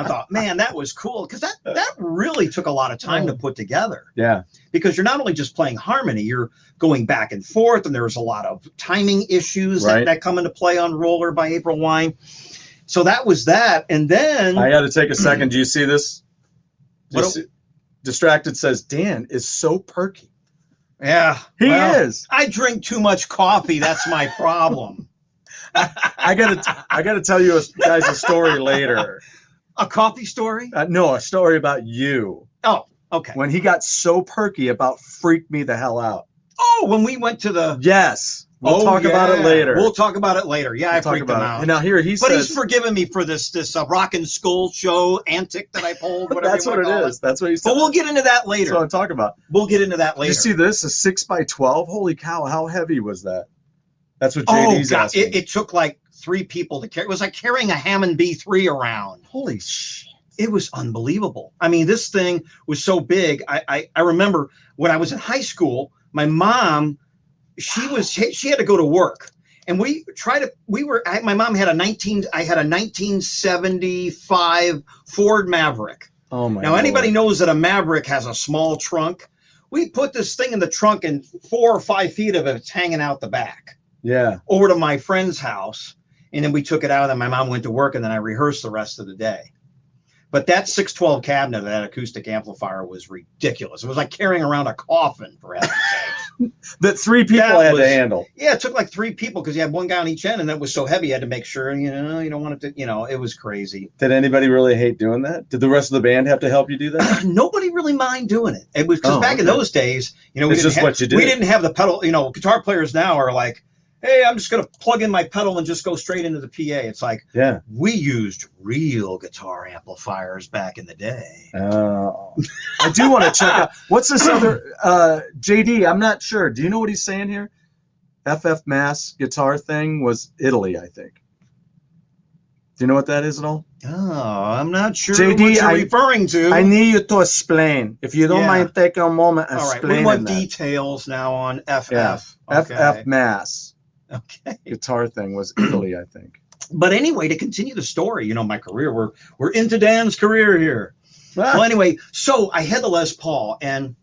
thought, man, that was cool because that really took a lot of time to put together. Yeah, because you're not only just playing harmony, you're going back and forth, and there's a lot of timing issues that come into play on Roller by April Wine. So that was that, and then I got to take a second. Do you see this? Distracted says Dan is so perky. Yeah, he is. I drink too much coffee. That's my problem. I gotta tell you guys a story later. A coffee story? No, a story about you. Oh, okay. When he got so perky, about freaked me the hell out. Oh, when we went to the We'll talk about it later. We'll talk about it later. Yeah, I freaked him out. And now here he says, but he's forgiven me for this rock and skull show antic that I pulled. That's what it is. That's what he said. But we'll get into that later. That's what I'm talking about. We'll get into that later. You see this? A 6x12? Holy cow! How heavy was that? That's what JD's asking. It took like 3 people to carry. It was like carrying a Hammond B3 around. Holy shit! It was unbelievable. I mean, this thing was so big. I remember when I was in high school, my mom. She had to go to work, and my mom had a 1975 Ford Maverick. Oh my! Now anybody knows that a Maverick has a small trunk. We put this thing in the trunk, and 4 or 5 feet of it's hanging out the back. Yeah. Over to my friend's house, and then we took it out, and then my mom went to work, and then I rehearsed the rest of the day. But that 612 cabinet, that acoustic amplifier, was ridiculous. It was like carrying around a coffin, for heaven's sakes. That 3 people had to handle. Yeah, it took like 3 people because you had one guy on each end, and that was so heavy you had to make sure, you don't want it to, it was crazy. Did anybody really hate doing that? Did the rest of the band have to help you do that? Nobody really mind doing it. It was because back in those days, we didn't have the pedal. Guitar players now are like, hey, I'm just going to plug in my pedal and just go straight into the PA. It's like, yeah, we used real guitar amplifiers back in the day. I do want to check out. What's this other JD? I'm not sure. Do you know what he's saying here? FF Mass guitar thing was Italy, I think. Do you know what that is at all? Oh, I'm not sure JD, what you're referring to. I need you to explain. If you don't mind taking a moment and explaining that. We want details now on FF. Yeah. Okay. FF Mass. Okay. Guitar thing was Italy, I think. But anyway, to continue the story, my career, we're into Dan's career here. Well, anyway, so I had the Les Paul, and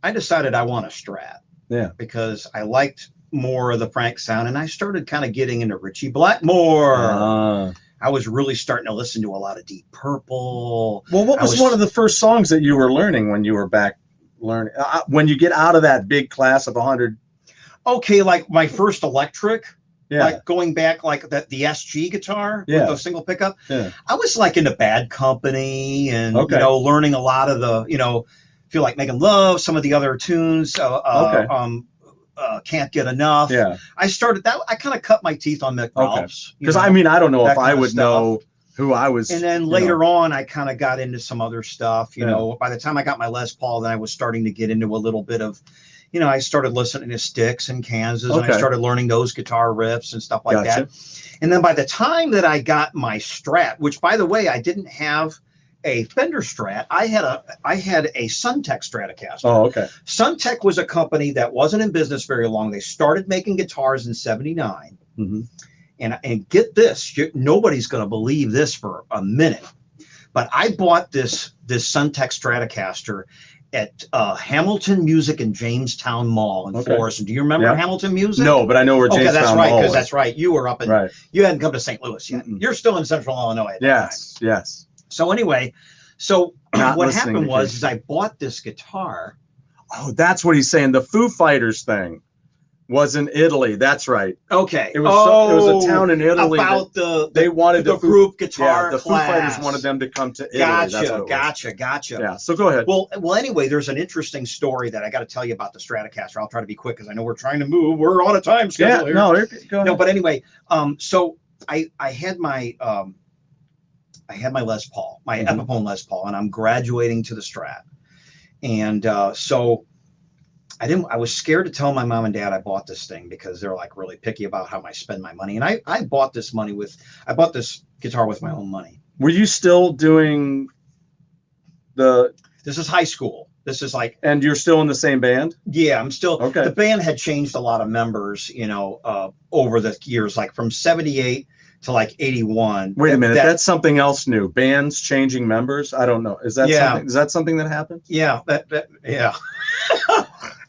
I decided I want a Strat. Yeah. Because I liked more of the Frank sound, and I started kind of getting into Ritchie Blackmore. I was really starting to listen to a lot of Deep Purple. Well, what was one of the first songs that you were learning when you were back learning? When you get out of that big class of 100? Okay, like my first electric. Yeah. Like going back like the SG guitar with the single pickup. Yeah. I was like into Bad Company and, learning a lot of the, Feel Like Making Love, some of the other tunes. Can't Get Enough. Yeah. I started that. I kind of cut my teeth on Mick Ralphs. Because I mean, I don't know if I would know who I was. And then later on, I kind of got into some other stuff. By the time I got my Les Paul, then I was starting to get into a little bit of, I started listening to Styx and Kansas, and I started learning those guitar riffs and stuff like that. And then by the time that I got my Strat, which by the way, I didn't have a Fender Strat, I had a Suntech Stratocaster. Oh, okay. Suntech was a company that wasn't in business very long. They started making guitars in '79. Mm-hmm. And get this, nobody's going to believe this for a minute, but I bought this Suntech Stratocaster at Hamilton Music in Jamestown Mall in Florissant. Do you remember Hamilton Music? No, but I know where Jamestown that's Mall right, because is. that's right. You were up in, you hadn't come to St. Louis yet. Mm-mm. You're still in Central Illinois at that time. Yes. So anyway, what happened was I bought this guitar. Oh, that's what he's saying. The Foo Fighters thing was in Italy. That's right. Okay. It was a town in Italy. About they wanted the group guitar the class. Foo Fighters wanted them to come to Italy. Gotcha. Yeah. So go ahead. Well. Anyway, there's an interesting story that I got to tell you about the Stratocaster. I'll try to be quick because I know we're trying to move. We're on a time schedule here. Go ahead. No, but anyway, so I had my Les Paul, my Epiphone Les Paul, and I'm graduating to the Strat. And so I was scared to tell my mom and dad I bought this thing because they're like really picky about how I spend my money. And I bought this guitar with my own money. Were you still doing this is high school. This is like, and you're still in the same band? Yeah, I'm still. Okay. The band had changed a lot of members, over the years, like from '78 to like 81. Wait a minute, that's something else new. Bands changing members? I don't know. Is that something that happened? Yeah, yeah.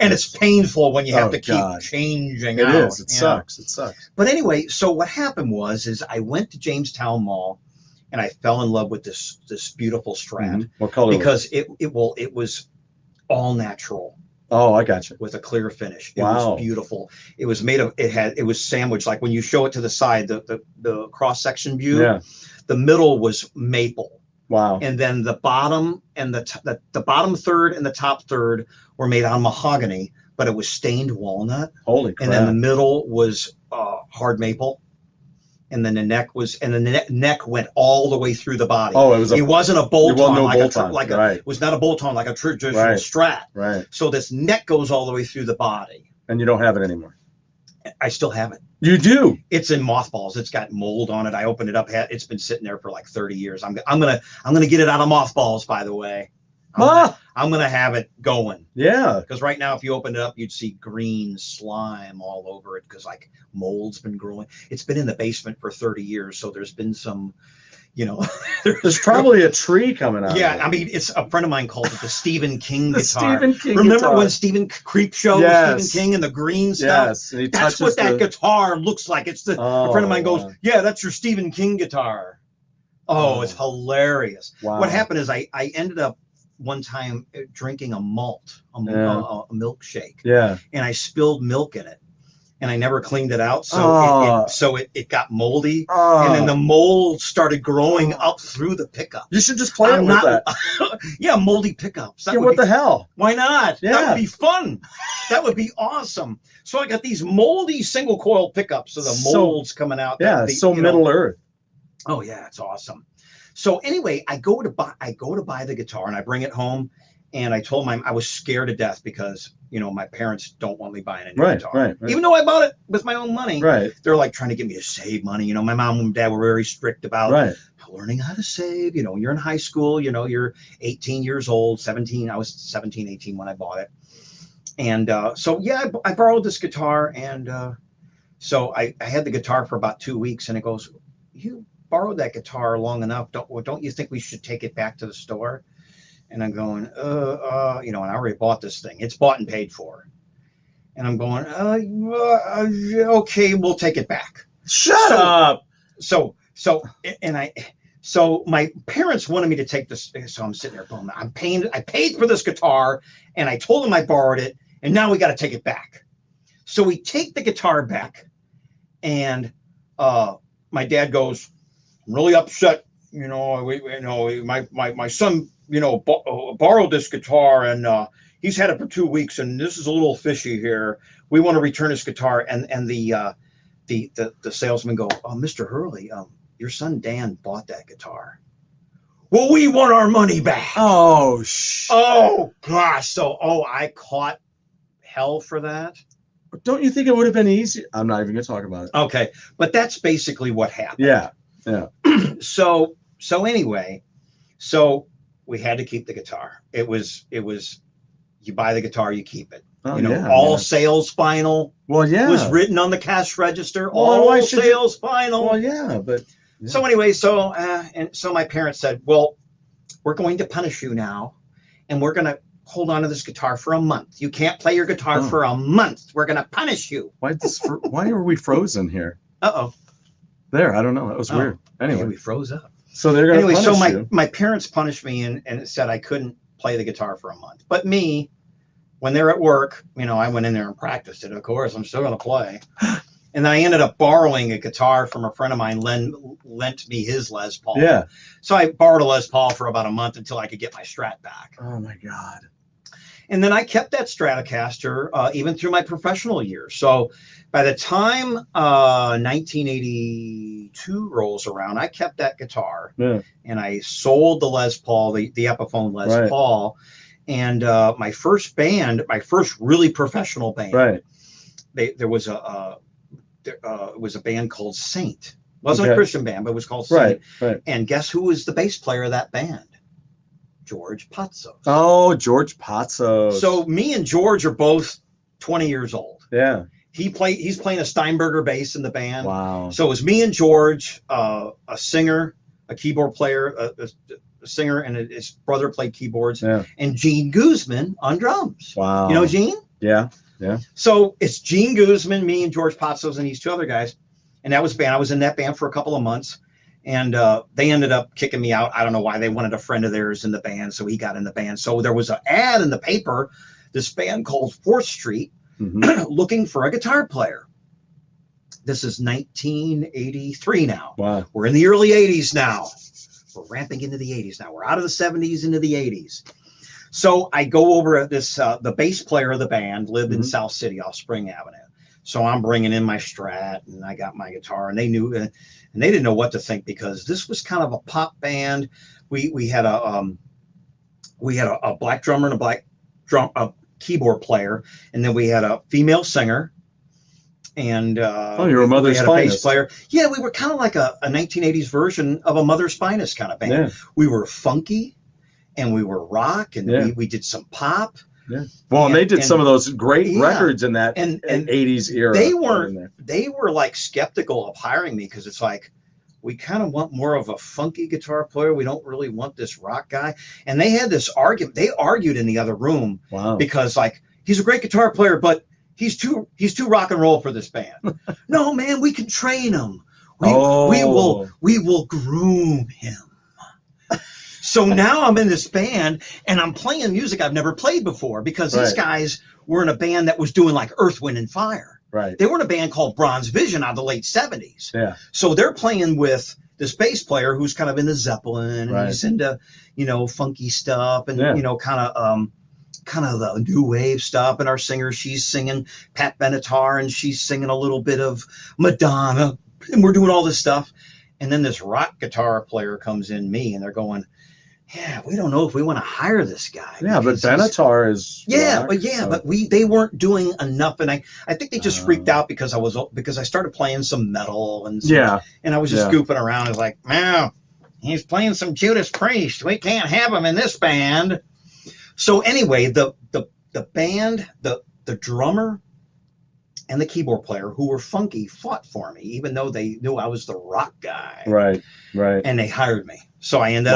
And it's painful when you have to keep changing. It is. It sucks. It sucks. But anyway, so what happened was I went to Jamestown Mall, and I fell in love with this beautiful Strat. Mm-hmm. What color? Because it was all natural. Oh, I got you. With a clear finish. It was beautiful. It was made of, it was sandwiched. Like when you show it to the side, the cross-section view, the middle was maple. Wow. And then the bottom and the bottom third and the top third were made out of mahogany, but it was stained walnut. Holy crap. And then the middle was hard maple. And then the neck went all the way through the body. Oh, it wasn't a bolt-on it was not a bolt-on like a traditional Strat. Right. So this neck goes all the way through the body. And you don't have it anymore. I still have it. You do? It's in mothballs. It's got mold on it. I opened it up. It's been sitting there for like 30 years. I'm gonna get it out of mothballs. By the way, I'm gonna have it going. Yeah. Because right now, if you open it up, you'd see green slime all over it because like mold's been growing. It's been in the basement for 30 years, so there's been some. There's probably a tree coming out. Yeah, I mean, it's a friend of mine called it the Stephen King guitar. Stephen King Remember guitar. when Stephen Creepshow was Stephen King and the green stuff? Yes, and that's what that guitar looks like. It's a friend of mine goes, yeah, that's your Stephen King guitar. Oh, it's hilarious. Wow. What happened is I ended up one time drinking a milkshake. Yeah. And I spilled milk in it. and I never cleaned it out. So it got moldy, and then the mold started growing up through the pickup. You should just play it with that. Yeah, moldy pickups. What the hell? Why not? Yeah. That would be fun. That would be awesome. So I got these moldy single coil pickups, so the molds coming out. Yeah, Middle Earth. Oh yeah, it's awesome. So anyway, I go to buy the guitar, and I bring it home, and I told I was scared to death because my parents don't want me buying a new guitar. Right. Even though I bought it with my own money. Right. They're like trying to get me to save money. My mom and dad were very strict about learning how to save. You're in high school, you're 18 years old, 17. I was 17, 18 when I bought it. And so yeah, I borrowed this guitar, and so I had the guitar for about 2 weeks, and it goes, "You borrowed that guitar long enough. Don't you think we should take it back to the store?" And I'm going, and I already bought this thing. It's bought and paid for. And I'm going, okay, we'll take it back. Shut up. So my parents wanted me to take this. So I'm sitting there going, I paid for this guitar, and I told them I borrowed it, and now we got to take it back. So we take the guitar back, and my dad goes, "I'm really upset. My son, borrowed this guitar, and he's had it for 2 weeks, and this is a little fishy here. We want to return his guitar." And the salesman go, "Oh, Mr. Hurley, your son Dan bought that guitar." "Well, we want our money back." Oh gosh. So I caught hell for that. Don't you think it would have been easy? I'm not even going to talk about it. Okay, but that's basically what happened. Yeah. So anyway, so we had to keep the guitar. It was you buy the guitar, you keep it. Sales final. Well, yeah, was written on the cash register. All sales final. Well, yeah, but yeah. So anyway, so my parents said, "Well, we're going to punish you now, and we're going to hold on to this guitar for a month. You can't play your guitar for a month. We're going to punish you." Why are we frozen here? There, I don't know. That was weird. Anyway, we froze up. So they're going to punish you. My parents punished me, and it said I couldn't play the guitar for a month. But me, when they're at work, I went in there and practiced it. Of course, I'm still going to play. And then I ended up borrowing a guitar from a friend of mine, lent me his Les Paul. Yeah. So I borrowed a Les Paul for about a month until I could get my Strat back. Oh my God. And then I kept that Stratocaster even through my professional years. So by the time 1982 rolls around, I kept that guitar, and I sold the Les Paul, the Epiphone Les Paul, and my first really professional band. There was it was a band called Saint. It wasn't a Christian band, but it was called Saint. Right. And guess who was the bass player of that band? George Patzos. Oh, George Patzos. So me and George are both 20 years old. Yeah. He's playing a Steinberger bass in the band. Wow. So it was me and George, a singer, a keyboard player, a singer, and his brother played keyboards, and Gene Guzman on drums. Wow. You know Gene? Yeah. So it's Gene Guzman, me, and George Patzos, and these two other guys. And that was band. I was in that band for a couple of months. And they ended up kicking me out. I don't know why. They wanted a friend of theirs in the band, so he got in the band. So there was an ad in the paper, this band called 4th Street, looking for a guitar player. This is 1983 now. Wow. We're in the early 80s now. We're ramping into the 80s now. We're out of the 70s into the 80s. So I go over at this, the bass player of the band lived in South City off Spring Avenue. So I'm bringing in my Strat, and I got my guitar, and they knew, and they didn't know what to think, because this was kind of a pop band. We had a black drummer and a keyboard player, and then we had a female singer, and you're a Mother's Finest bass player. Yeah, we were kind of like a 1980s version of a Mother's Finest kind of band. Yeah. We were funky, and we were rock, and we did some pop. Yeah. Well, and they did some of those great records in that and 80s era. They were like skeptical of hiring me, because it's like, we kind of want more of a funky guitar player. We don't really want this rock guy. And they had this argument. They argued in the other room. Wow. Because like, he's a great guitar player, but he's too rock and roll for this band. No, man, we can train him. We will groom him. So now I'm in this band, and I'm playing music I've never played before, because these guys were in a band that was doing like Earth, Wind, and Fire. Right. They were in a band called Bronze Vision out of the late 70s. Yeah. So they're playing with this bass player who's kind of into Zeppelin, and Right. he's into, you know, funky stuff, and Yeah. you know, kind of the new wave stuff. And our singer, she's singing Pat Benatar, and she's singing a little bit of Madonna, and we're doing all this stuff. And then this rock guitar player comes in, me, and they're going, yeah, we don't know if we want to hire this guy. Yeah, but Benatar is rock, but they weren't doing enough, and I think they just freaked out because I started playing some metal and and I was just goofing around. I was like, no, he's playing some Judas Priest. We can't have him in this band. So anyway, the band, the drummer and the keyboard player, who were funky, fought for me, even though they knew I was the rock guy. Right. And they hired me. So I ended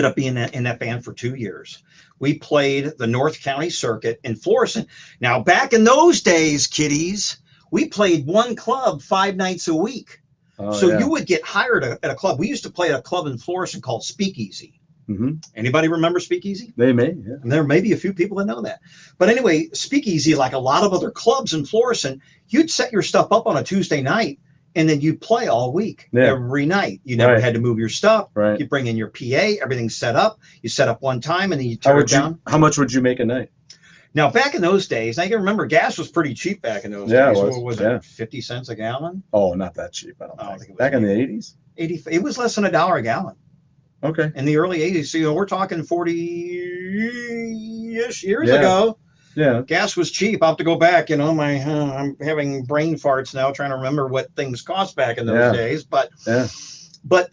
up being in that band for 2 years. We played the North County circuit in Florissant. Now, back in those days, kiddies, we played one club 5 nights a week. You would get hired at a club. We used to play at a club in Florissant called Speakeasy. Mm-hmm. Anybody remember Speakeasy? They may, yeah. And there may be a few people that know that. But anyway, Speakeasy, like a lot of other clubs in Florissant, you'd set your stuff up on a Tuesday night, and then you'd play all week, every night. You never had to move your stuff. Right. You bring in your PA, everything's set up. You set up one time, and then you tear it down. How much would you make a night? Now, back in those days, I can remember gas was pretty cheap back in those days. What was it, 50 cents a gallon? Oh, not that cheap, I don't think. It was back in the 80s? It was less than $1 a gallon. Okay. In the early 80s. So, we're talking 40-ish years ago. Yeah. Gas was cheap. I'll have to go back. I'm having brain farts now trying to remember what things cost back in those days. But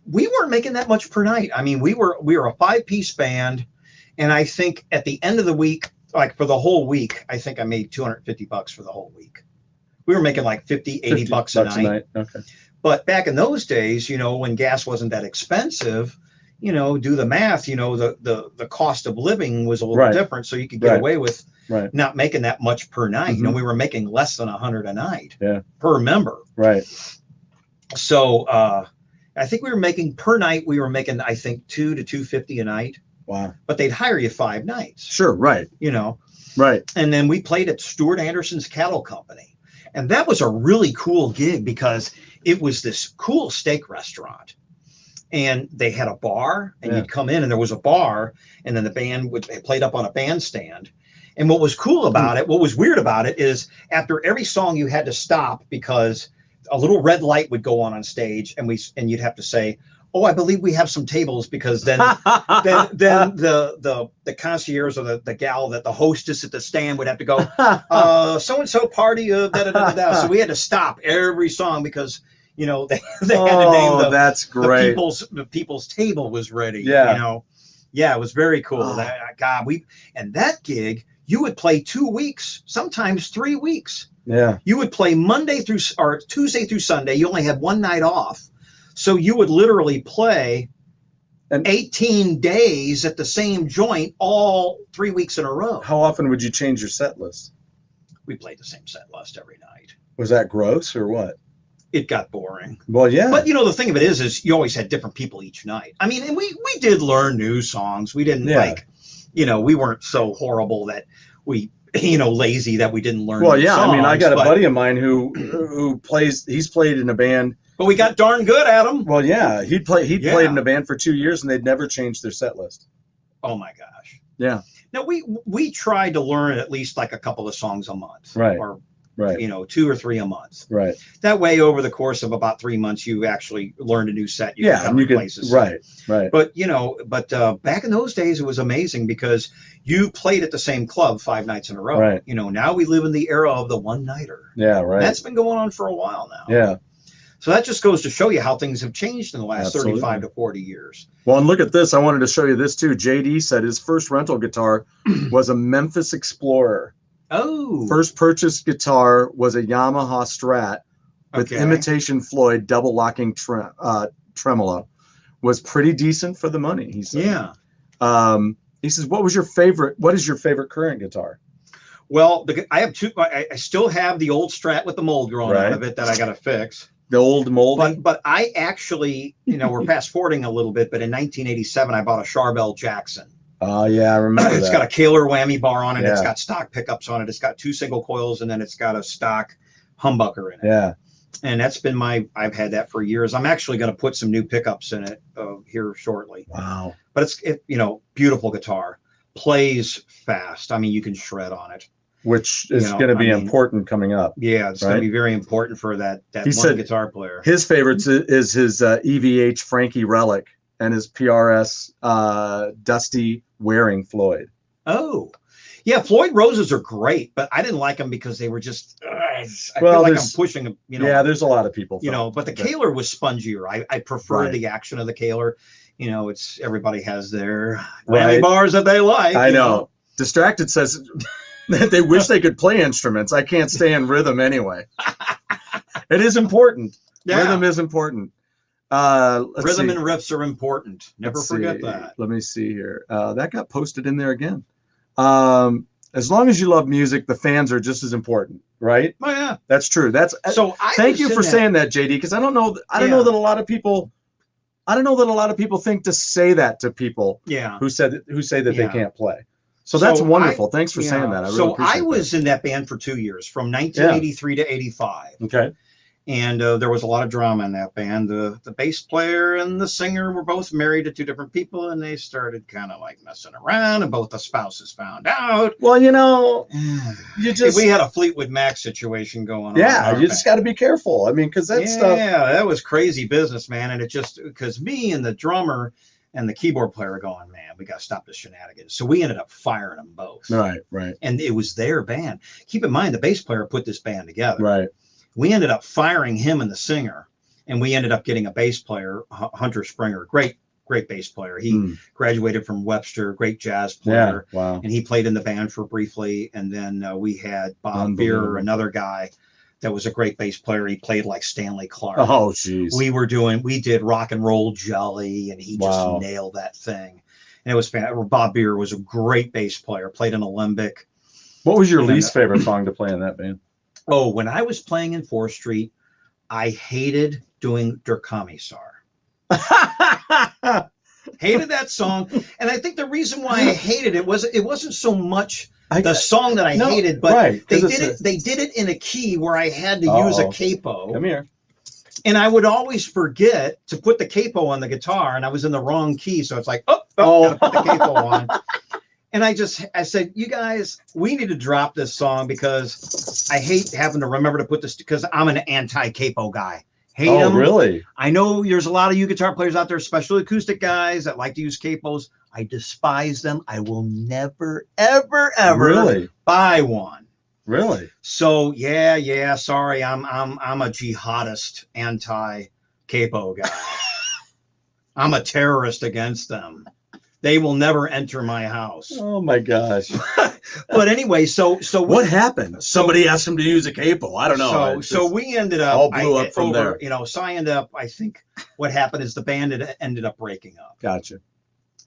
we weren't making that much per night. I mean, we were a 5-piece band, and I think at the end of the week, like for the whole week, I think I made $250 for the whole week. We were making like $80 a night. Okay. But back in those days, when gas wasn't that expensive, do the math, the cost of living was a little different. So you could get away with not making that much per night. Mm-hmm. We were making less than $100 a night per member. Right. So I think we were making per night, I think $200 to $250 a night. Wow. But they'd hire you 5 nights. Sure. Right. Right. And then we played at Stuart Anderson's Cattle Company. And that was a really cool gig because it was this cool steak restaurant. And they had a bar, and you'd come in, and there was a bar, and then the band played up on a bandstand. And what was cool about it, what was weird about it, is after every song you had to stop because a little red light would go on stage, and you'd have to say, "Oh, I believe we have some tables," because then the concierge or the gal, that the hostess at the stand would have to go, so and so party of da da da da. So we had to stop every song because they had to name that's great. The people's table was ready. Yeah. It was very cool. And that gig, you would play 2 weeks, sometimes 3 weeks. Yeah. You would play Tuesday through Sunday. You only had one night off. So you would literally play 18 days at the same joint all 3 weeks in a row. How often would you change your set list? We played the same set list every night. Was that gross or what? It got boring. Well, yeah. But the thing of it is you always had different people each night. I mean, and we did learn new songs. We didn't we weren't so horrible that we, lazy that we didn't learn. Well, yeah. Songs, I mean, I got a buddy of mine who plays. He's played in a band. But we got darn good at them. Well, yeah. He'd played in a band for 2 years, and they'd never changed their set list. Oh my gosh. Yeah. Now we tried to learn at least like a couple of songs a month. Right. Or 2 or 3 a month. Right. That way, over the course of about 3 months, you actually learned a new set. And you could places. Right. But back in those days, it was amazing because you played at the same club 5 nights in a row. Right. Now we live in the era of the one-nighter. Yeah. Right. That's been going on for a while now. Yeah. So that just goes to show you how things have changed in the last 35 to 40 years. Well, and look at this. I wanted to show you this too. JD said his first rental guitar was a Memphis Explorer. Oh. First purchased guitar was a Yamaha Strat with imitation Floyd double locking tremolo. Was pretty decent for the money, he said. Yeah. He says, what is your favorite current guitar? Well, I have 2. I still have the old Strat with the mold growing out of it that I got to fix. The old mold. But I actually, we're fast forwarding a little bit, but in 1987, I bought a Charbel Jackson. Oh yeah, I remember It's that. got a Kaler whammy bar on it. Yeah. It's got stock pickups on it. It's got 2 single coils, and then it's got a stock humbucker in it. Yeah. And that's been I've had that for years. I'm actually going to put some new pickups in it here shortly. Wow. But beautiful guitar. Plays fast. I mean, you can shred on it. Which is going to be important coming up. Yeah, it's going to be very important for that he said guitar player. His favorites is his EVH Frankie Relic and his PRS Dusty Waring Floyd. Oh, yeah, Floyd Roses are great, but I didn't like them because they were just. I well, feel like I'm pushing. Yeah, there's a lot of people. But the Kaler was spongier. I prefer the action of the Kaler. It's everybody has their whammy bars that they like. I know. Distracted says that they wish they could play instruments. I can't stay in rhythm anyway. It is important. Yeah. Rhythm is important. Rhythm and riffs are important. Never forget that. Let me see here. That got posted in there again. As long as you love music, the fans are just as important, right? Oh yeah, that's true. That's so. Thank you for saying that, JD, because I don't know that a lot of people. I don't know that a lot of people think to say that to people. Yeah. Who say that they can't play. So that's wonderful. Thanks for saying that. I really appreciate I was in that band for 2 years, from 1983 to 85. Okay. And there was a lot of drama in that band. The bass player and the singer were both married to 2 different people, and they started kind of like messing around, and both the spouses found out. Well, we had a Fleetwood Mac situation going on. Yeah, you just got to be careful. I mean, because that stuff. Yeah, that was crazy business, man. And it just, because me and the drummer and the keyboard player are going, man, we got to stop the shenanigans. So we ended up firing them both. Right. And it was their band. Keep in mind, the bass player put this band together. Right. We ended up firing him and the singer, and we ended up getting a bass player, Hunter Springer, great bass player. He graduated from Webster, great jazz player. Yeah, wow. And he played in the band for briefly. And then we had Bob Beer, another guy that was a great bass player. He played like Stanley Clarke. Oh, geez. We did Rock and Roll Jelly, and he just nailed that thing. And it was fantastic. Bob Beer was a great bass player, played in Alembic. What was your least favorite song to play in that band? Oh, when I was playing in 4th Street, I hated doing Der Kommissar. Hated that song. And I think the reason why I hated it wasn't so much the song that I hated, but they did it in a key where I had to use a capo. Come here. And I would always forget to put the capo on the guitar, and I was in the wrong key. So it's like, gotta put the capo on. And I said, you guys, we need to drop this song because I hate having to remember to put this, because I'm an anti-capo guy. Hate them. Really? I know there's a lot of you guitar players out there, especially acoustic guys, that like to use capos. I despise them. I will never, ever, ever buy one. Really? So yeah. Sorry, I'm a jihadist, anti-capo guy. I'm a terrorist against them. They will never enter my house. Oh my gosh! But anyway, so what happened? Somebody asked him to use a capo. I don't know. So we ended up all blew up from there. So I ended up. I think what happened is the band ended up breaking up. Gotcha.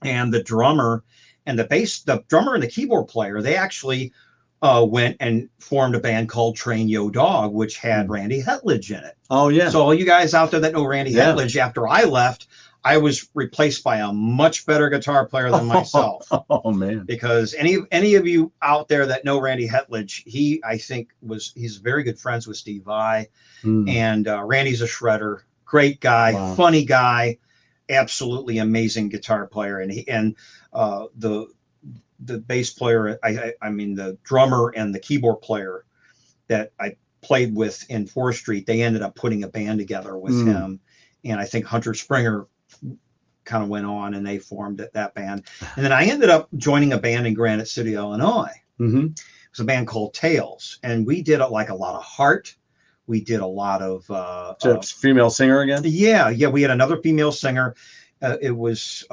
And the drummer and the drummer and the keyboard player, they actually went and formed a band called Train Yo Dog, which had Randy Hetledge in it. Oh yeah. So all you guys out there that know Randy Hetledge, after I left, I was replaced by a much better guitar player than myself. Oh man! Because any of you out there that know Randy Hetledge, he's very good friends with Steve Vai, and Randy's a shredder, great guy, funny guy, absolutely amazing guitar player, and the bass player, I mean the drummer and the keyboard player that I played with in 4th Street, they ended up putting a band together with him, and I think Hunter Springer kind of went on and they formed that band. And then I ended up joining a band in Granite City, Illinois. Mm-hmm. It was a band called Tails. And we did like a lot of Heart. We did a lot of female singer again? Yeah. We had another female singer. It was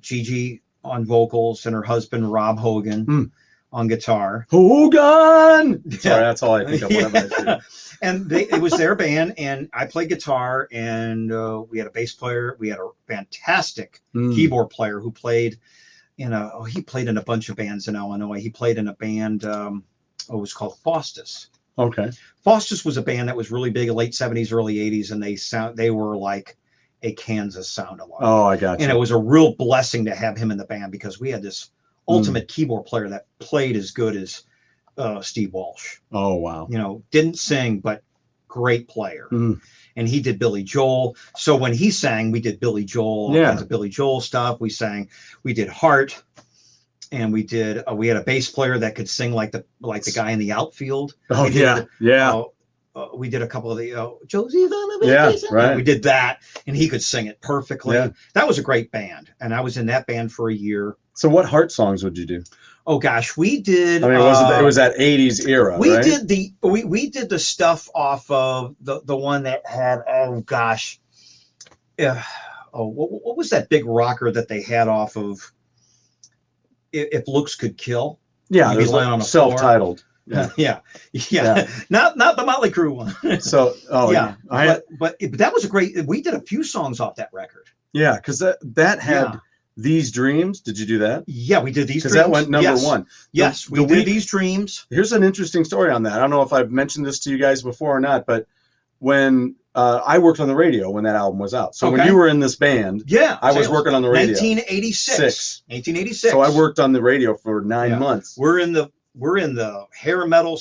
Gigi on vocals and her husband, Rob Hogan, on guitar. Hogan! Sorry, that's all I think of whenever I see it. And it was their band, and I played guitar, and we had a bass player. We had a fantastic keyboard player who played he played in a bunch of bands in Illinois. He played in a band, it was called Faustus. Okay. Faustus was a band that was really big in late 70s, early 80s, and they were like a Kansas sound alike. Oh, I got you. And it was a real blessing to have him in the band because we had this ultimate keyboard player that played as good as Steve Walsh. Oh, wow. You know, didn't sing, but great player. And he did Billy Joel. So when he sang, we did Billy Joel, all kinds of Billy Joel stuff. We did Heart. And we did. We had a bass player that could sing like the guy in the outfield. Oh, We did a couple of the Josie's on the bass. Yeah, right. We did that, and he could sing it perfectly. Yeah. That was a great band, and I was in that band for a year. So, what Heart songs would you do? Oh gosh, we did. I mean, it was that '80s era. We right? did we did the stuff off of the one that had what was that big rocker that they had off of? If Looks Could Kill. Yeah, there's like self-titled. Yeah. Not the Motley Crue one. So, but that was a great. We did a few songs off that record. Yeah, because that had These Dreams. Did you do that? Yeah, we did These Dreams. Because that went number one. Yes, we did These Dreams. Here's an interesting story on that. I don't know if I've mentioned this to you guys before or not, but when I worked on the radio when that album was out. So when you were in this band, I was working on the radio. 1986. So I worked on the radio for 9 months. We're in the hair metal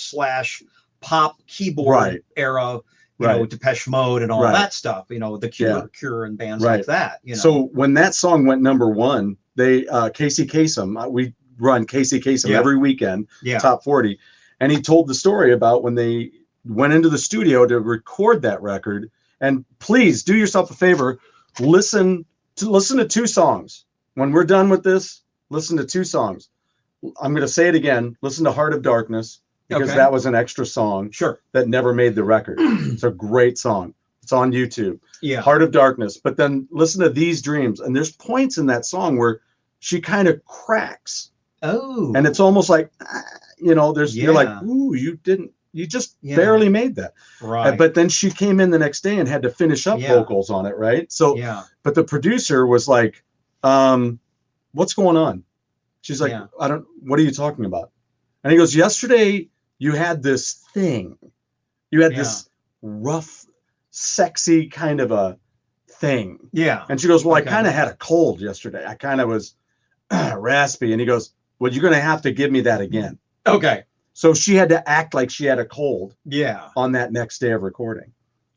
/ pop keyboard era. You know, Depeche Mode and all that stuff. You know, the Cure and bands like that. You know. So when that song went number one, they Casey Kasem, we run Casey Kasem every weekend, Top 40, and he told the story about when they went into the studio to record that record. And please do yourself a favor, listen to 2 songs. When we're done with this, listen to 2 songs. I'm going to say it again. Listen to Heart of Darkness, because that was an extra song that never made the record. It's a great song. It's on YouTube. Yeah. Heart of Darkness. But then listen to These Dreams. And there's points in that song where she kind of cracks. Oh. And it's almost like, you're like, ooh, you just barely made that. Right. But then she came in the next day and had to finish up vocals on it, right? So, but the producer was like, what's going on? She's like, what are you talking about? And he goes, yesterday you had this thing. You had this rough, sexy kind of a thing. Yeah. And she goes, well, I kind of had a cold yesterday. I kind of was raspy. And he goes, well, you're going to have to give me that again. Okay. So she had to act like she had a cold on that next day of recording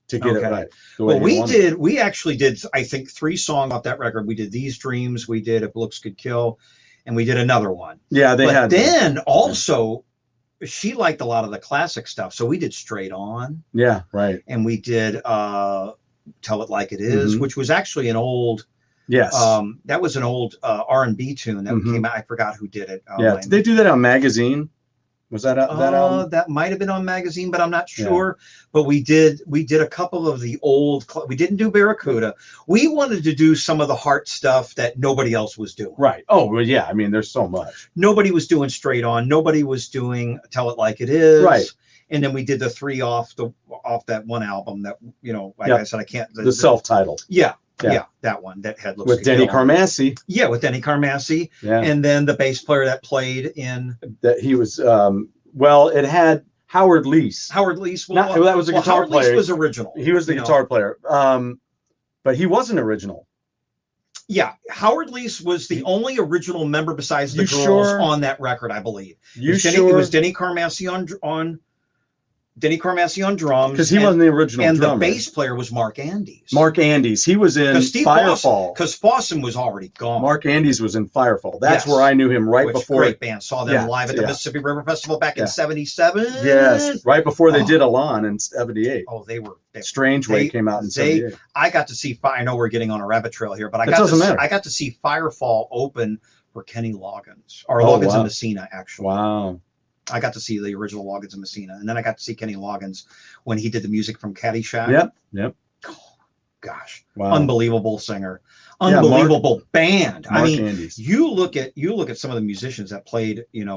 to get it right. Well, we actually did, I think, 3 songs off that record. We did These Dreams, we did If Looks Could Kill, and we did another one. Yeah, but then also, she liked a lot of the classic stuff. So we did Straight On. Yeah, right. And we did Tell It Like It Is, which was actually an old... Yes. That was an old R&B tune that came out. I forgot who did it. Did they do that on Magazine? Was that that album? That might have been on Magazine, but I'm not sure. But we did a couple of the old. We didn't do Barracuda. We wanted to do some of the Heart stuff that nobody else was doing. Right. Oh, well, yeah. I mean, there's so much. Nobody was doing Straight On. Nobody was doing Tell It Like It Is. Right. And then we did the 3 off that one album that I said I can't. The self-titled. Yeah, that one that had Looks with Denny Carmassi. Yeah, with Denny Carmassi. Yeah. And then the bass player that played in that he was it had Howard Leese. Howard Leese. That was a guitar Howard player. Leese was original. He was the guitar player. But he wasn't original. Yeah, Howard Leese was the only original member besides the girls on that record, I believe. It was Denny Carmassi on Denny Carmassi on drums. Because he wasn't the original drummer. And the bass player was Mark Andes. Mark Andes. He was in Firefall. Because Fossen was already gone. Mark Andes was in Firefall. That's where I knew him before. Great band. Saw them live at the Mississippi River Festival back in 77. Yes, right before they did Elan in 78. Oh, they were... Strange Way came out in 78. I got to see... I know we're getting on a rabbit trail here, but I got to see Firefall open for Kenny Loggins. Or Loggins and Messina, actually. Wow. I got to see the original Loggins and Messina, and then I got to see Kenny Loggins when he did the music from Caddyshack. Yep. Oh, gosh, wow. Unbelievable singer, unbelievable band. Mark Andes. you look at some of the musicians that played, in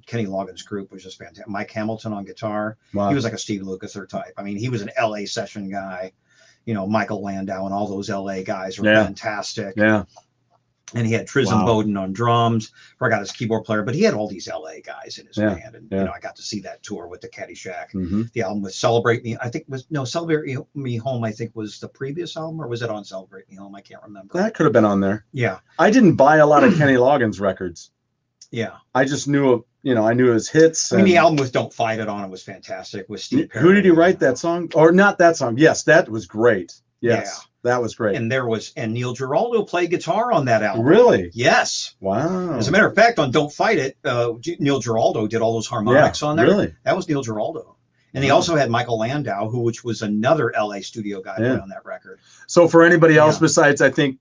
Kenny Loggins' group, was just fantastic. Mike Hamilton on guitar. Wow. He was like a Steve Lukather type. I mean, he was an LA session guy. Michael Landau and all those LA guys were fantastic. Yeah. And he had Trism Bowden on drums. Forgot his keyboard player, but he had all these LA guys in his band. And you know, I got to see that tour with the Caddyshack. The album with Celebrate Me, I think Celebrate Me Home, I think was the previous album, or was it on Celebrate Me Home? I can't remember. That could have been on there. Yeah. I didn't buy a lot of Kenny Loggins records. Yeah. I just knew, you know, I knew his hits. I mean, the album with Don't Fight It on it was fantastic with Steve Perry. Who did he write that song? Or not that song. Yes, that was great. Yes. That was great. And Neil Giraldo played guitar on that album. Really? Yes. Wow. As a matter of fact, on Don't Fight It, Neil Giraldo did all those harmonics on there. Really? That was Neil Giraldo. And he also had Michael Landau, which was another LA studio guy on that record. So for anybody else besides, I think.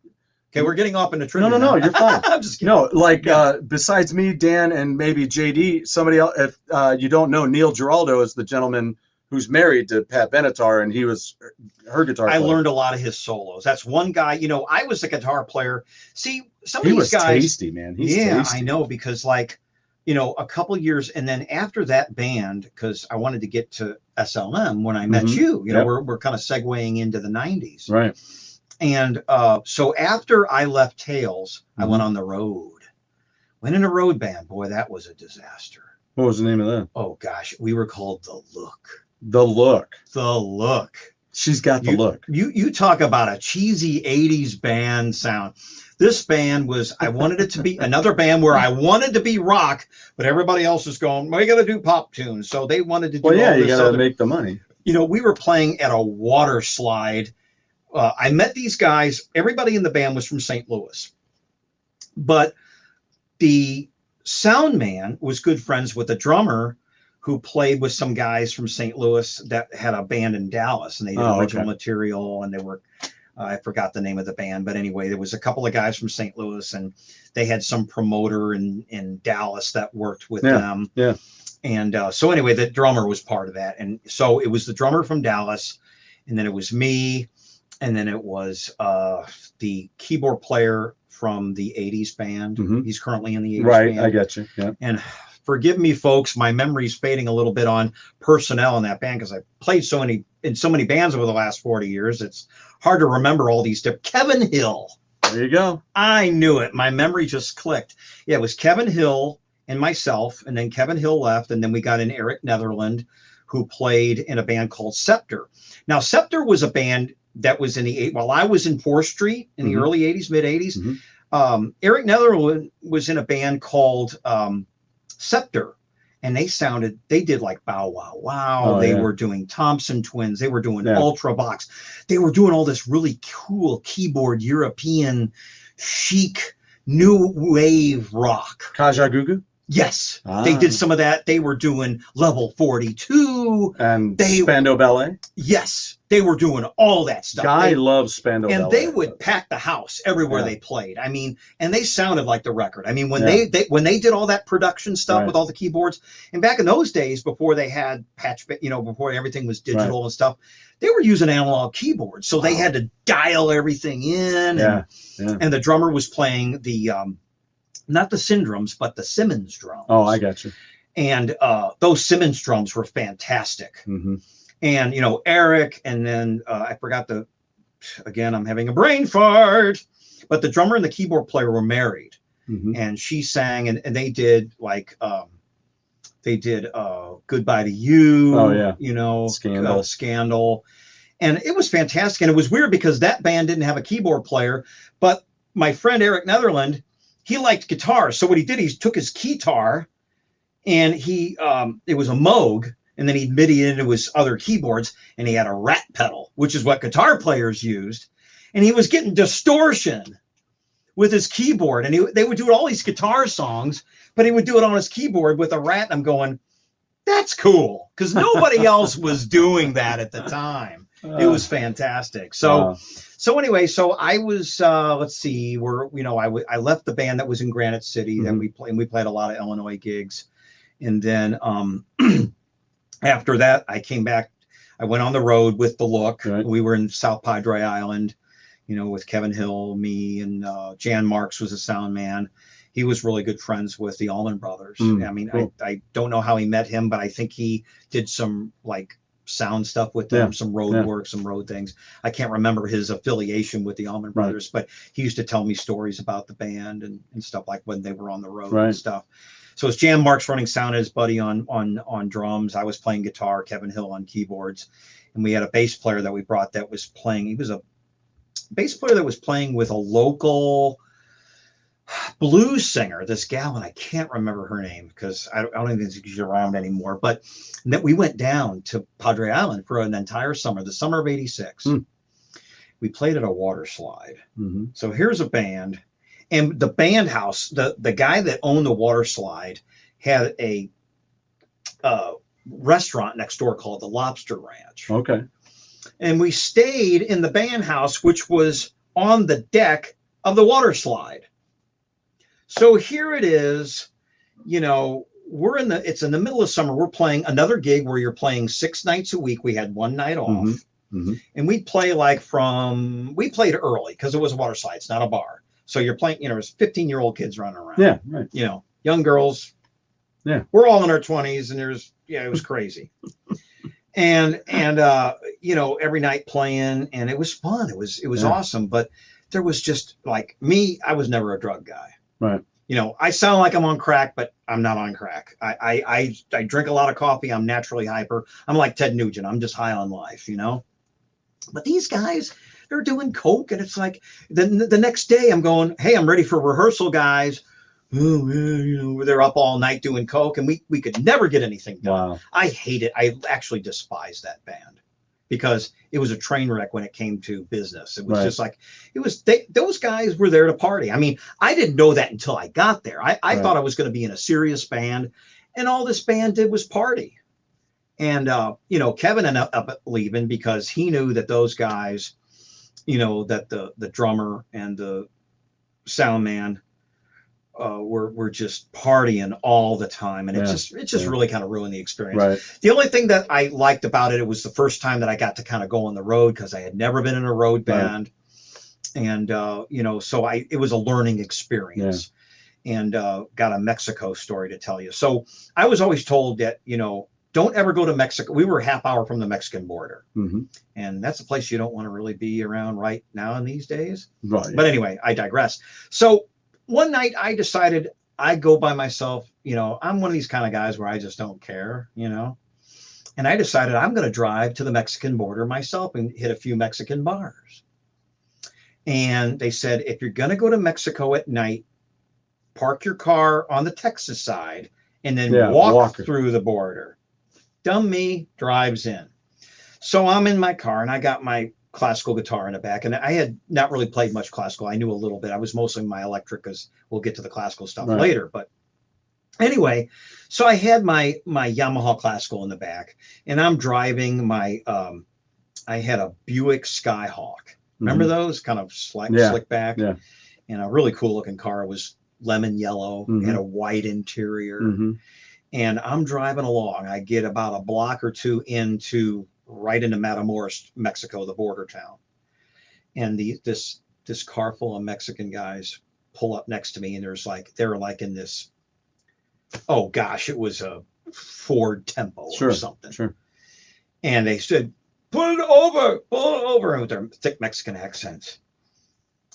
Okay, we're getting off into trivia. No, you're fine. I'm just kidding. No, like besides me, Dan, and maybe JD, somebody else, if you don't know, Neil Giraldo is the gentleman who's married to Pat Benatar, and he was her guitar player. I learned a lot of his solos. That's one guy, you know, I was a guitar player. See, some of these guys. He was tasty, man. He's tasty. I know, because like, you know, a couple years, and then after that band, because I wanted to get to SLM when I met you, you know, we're kind of segueing into the 90s. Right. And so after I left Tails, I went on the road. Went in a road band. Boy, that was a disaster. What was the name of that? Oh, gosh. We were called The Look. The Look. The Look. She's got the look. You talk about a cheesy 80s band sound. This band was, I wanted it to be another band where I wanted to be rock, but everybody else was going, well, you got to do pop tunes. So they wanted to do all this. You got to make the money. You know, we were playing at a water slide. I met these guys. Everybody in the band was from St. Louis. But the sound man was good friends with the drummer who played with some guys from St. Louis that had a band in Dallas, and they did original material, and they were, I forgot the name of the band, but anyway, there was a couple of guys from St. Louis, and they had some promoter in Dallas that worked with them. Yeah. And so anyway, the drummer was part of that. And so it was the drummer from Dallas, and then it was me, and then it was the keyboard player from the 80s band. He's currently in the 80s band. I get you. Yeah. And forgive me, folks, my memory's fading a little bit on personnel in that band because I played in so many bands over the last 40 years. It's hard to remember all these different. Kevin Hill. There you go. I knew it. My memory just clicked. Yeah, it was Kevin Hill and myself, and then Kevin Hill left, and then we got in Eric Netherland, who played in a band called Scepter. Now, Scepter was a band that was in the while I was in 4th Street in the early 80s, mid 80s. Eric Netherland was in a band called Scepter, and they did like Bow Wow Wow. They were doing Thompson Twins. They were doing Ultravox. They were doing all this really cool keyboard, European, chic, new wave rock. Kajagoogoo? Yes, they did some of that. They were doing Level 42. And Spandau Ballet? Yes, they were doing all that stuff. Guy loves Spandau Ballet. And they would pack the house everywhere they played. I mean, and they sounded like the record. I mean, when they did all that production stuff with all the keyboards, and back in those days before they had before everything was digital and stuff, they were using analog keyboards. So they had to dial everything in. And the drummer was playing the not the Syndromes, but the Simmons drums. Oh, I got you. And those Simmons drums were fantastic. And, you know, Eric, and then I forgot again, I'm having a brain fart, but the drummer and the keyboard player were married. And she sang, and they did like, Goodbye to You. Oh, yeah. You know, Scandal. Scandal. And it was fantastic. And it was weird because that band didn't have a keyboard player, but my friend Eric Netherland, he liked guitar. So what he did, he took his keytar and it was a Moog, and then he MIDI it into his other keyboards, and he had a rat pedal, which is what guitar players used. And he was getting distortion with his keyboard. And they would do all these guitar songs, but he would do it on his keyboard with a rat. And I'm going, that's cool. Because nobody else was doing that at the time. It was fantastic. So anyway, so I was, let's see, I left the band that was in Granite City. Then we played a lot of Illinois gigs. And then after that, I came back. I went on the road with The Look. Right. We were in South Padre Island, you know, with Kevin Hill, me, and Jan Marks was a sound man. He was really good friends with the Allman Brothers. I mean, cool. I don't know how he met him, but I think he did some like sound stuff with them, some road work, some road things. I can't remember his affiliation with the Allman Brothers, but he used to tell me stories about the band and stuff, like when they were on the road and stuff. So it's Jam Mark's running sound, his buddy on drums. I was playing guitar, Kevin Hill on keyboards, and we had a bass player that we brought that was playing. He was a bass player that was playing with a local blues singer, this gal, and I can't remember her name because I don't even think she's around anymore. But that we went down to Padre Island for an entire summer, the summer of '86. We played at a water slide. So here's a band. And the band house, the guy that owned the water slide had a restaurant next door called the Lobster Ranch. Okay. And we stayed in the band house, which was on the deck of the water slide. So here it is, you know, it's in the middle of summer. We're playing another gig where you're playing 6 nights a week. We had 1 night off. And we'd play we played early because it was a water slide. It's not a bar. So you're playing, you know, there's 15-year-old kids running around. Yeah, right. You know, young girls. Yeah. We're all in our 20s, and it was crazy. and you know, every night playing, and it was fun. It was awesome. But there was just like me, I was never a drug guy. Right. You know, I sound like I'm on crack, but I'm not on crack. I drink a lot of coffee. I'm naturally hyper. I'm like Ted Nugent. I'm just high on life, you know. But these guys, they're doing coke, and it's like the next day I'm going, hey, I'm ready for rehearsal, guys. Oh, man, you know, they're up all night doing coke, and we could never get anything done. Wow. I hate it. I actually despise that band because it was a train wreck when it came to business. It was just like, those guys were there to party. I mean, I didn't know that until I got there. I thought I was going to be in a serious band, and all this band did was party. And, you know, Kevin ended up leaving because he knew that those guys, you know, that the drummer and the sound man were just partying all the time. And it just really kind of ruined the experience. Right. The only thing that I liked about it was the first time that I got to kind of go on the road because I had never been in a road band. And, you know, so it was a learning experience. And got a Mexico story to tell you. So I was always told that, you know, don't ever go to Mexico. We were a half hour from the Mexican border. And that's a place you don't want to really be around right now in these days. Right. But anyway, I digress. So one night I decided I'd go by myself. You know, I'm one of these kind of guys where I just don't care, you know. And I decided I'm going to drive to the Mexican border myself and hit a few Mexican bars. And they said, if you're going to go to Mexico at night, park your car on the Texas side and then walk through the border. Dumb me drives in. So I'm in my car and I got my classical guitar in the back, and I had not really played much classical. I knew a little bit. I was mostly my electric because we'll get to the classical stuff later. But anyway, so I had my Yamaha classical in the back, and I'm driving my I had a Buick Skyhawk. Remember those? Kind of slick back. Yeah. And a really cool looking car. It was lemon yellow, had a white interior. And I'm driving along. I get about a block or two right into Matamoros, Mexico, the border town. And this car full of Mexican guys pull up next to me, and they're like in this, oh gosh, it was a Ford Tempo or something. Sure. And they said, pull it over with their thick Mexican accents.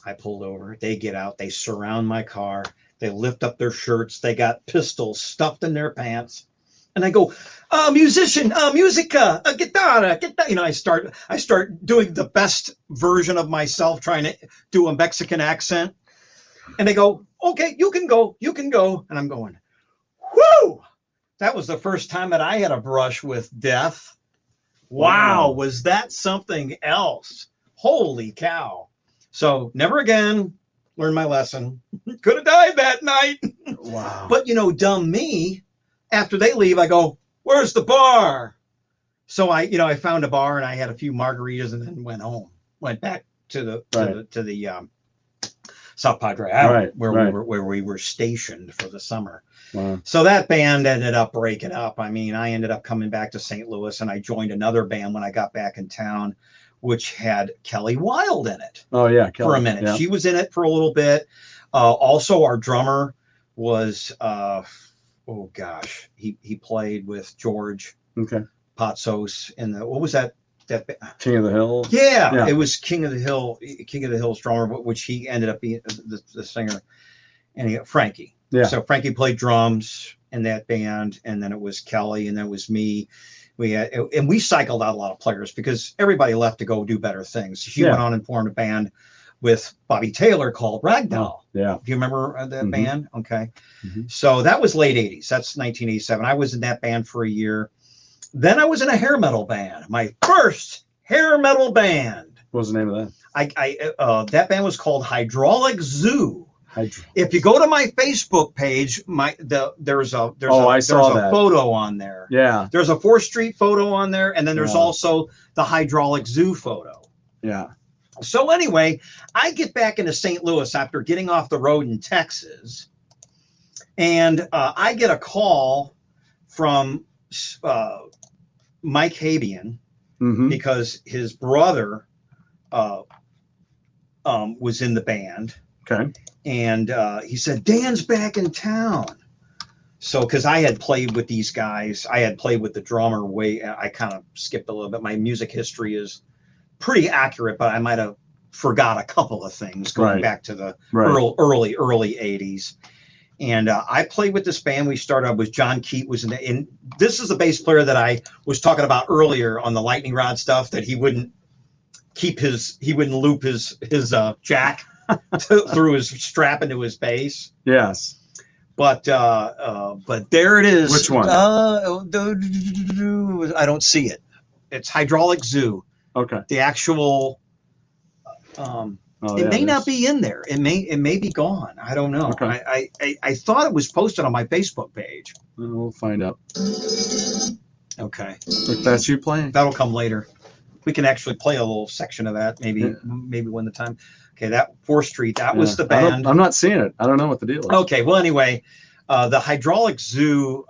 I pulled over. They get out. They surround my car. They lift up their shirts. They got pistols stuffed in their pants. And I go, musician, musica, guitar. You know, I start doing the best version of myself, trying to do a Mexican accent. And they go, okay, you can go. And I'm going, whoo! That was the first time that I had a brush with death. Wow, was that something else? Holy cow. So never again. Learned my lesson. Could have died that night. Wow. But, you know, dumb me, after they leave, I go, where's the bar? So I found a bar and I had a few margaritas and then went home. Went back to the South Padre Island where we were stationed for the summer. Wow. So that band ended up breaking up. I mean, I ended up coming back to St. Louis, and I joined another band when I got back in town, which had Kelly Wilde in it. Oh yeah, Kelly. For a minute. Yeah. She was in it for a little bit. Also, our drummer was he played with George. Okay. Patsos in the, what was that? That King of the Hill. Yeah, it was King of the Hill's drummer, which he ended up being the singer, and Frankie. Yeah. So Frankie played drums in that band, and then it was Kelly, and then it was me. And we cycled out a lot of players because everybody left to go do better things. He went on and formed a band with Bobby Taylor called Ragdoll. Yeah. Do you remember that band? Okay. So that was late 80s. That's 1987. I was in that band for a year. Then I was in a hair metal band. My first hair metal band. What was the name of that? That band was called Hydraulic Zoo. If you go to my Facebook page, there's a photo on there. Yeah. There's a 4th Street photo on there, and then there's also the Hydraulic Zoo photo. Yeah. So anyway, I get back into St. Louis after getting off the road in Texas, and I get a call from Mike Habian because his brother was in the band. Okay. And he said, Dan's back in town. So, because I had played with these guys, I had played with the drummer I kind of skipped a little bit. My music history is pretty accurate, but I might have forgot a couple of things going back to the early 80s. And I played with this band. We started up with John Keat was in this is the bass player that I was talking about earlier on the lightning rod stuff, that he wouldn't loop his jack through his strap into his bass. Yes. But there it is. Which one? I don't see it. It's Hydraulic Zoo. Okay. The actual it may not be in there. It may be gone. I don't know. Okay. I thought it was posted on my Facebook page. We'll find out. Okay. If that's you playing. That'll come later. We can actually play a little section of that maybe when the time. Okay, that 4th Street, that was the band. I'm not seeing it. I don't know what the deal is. Okay, well, anyway, the Hydraulic Zoo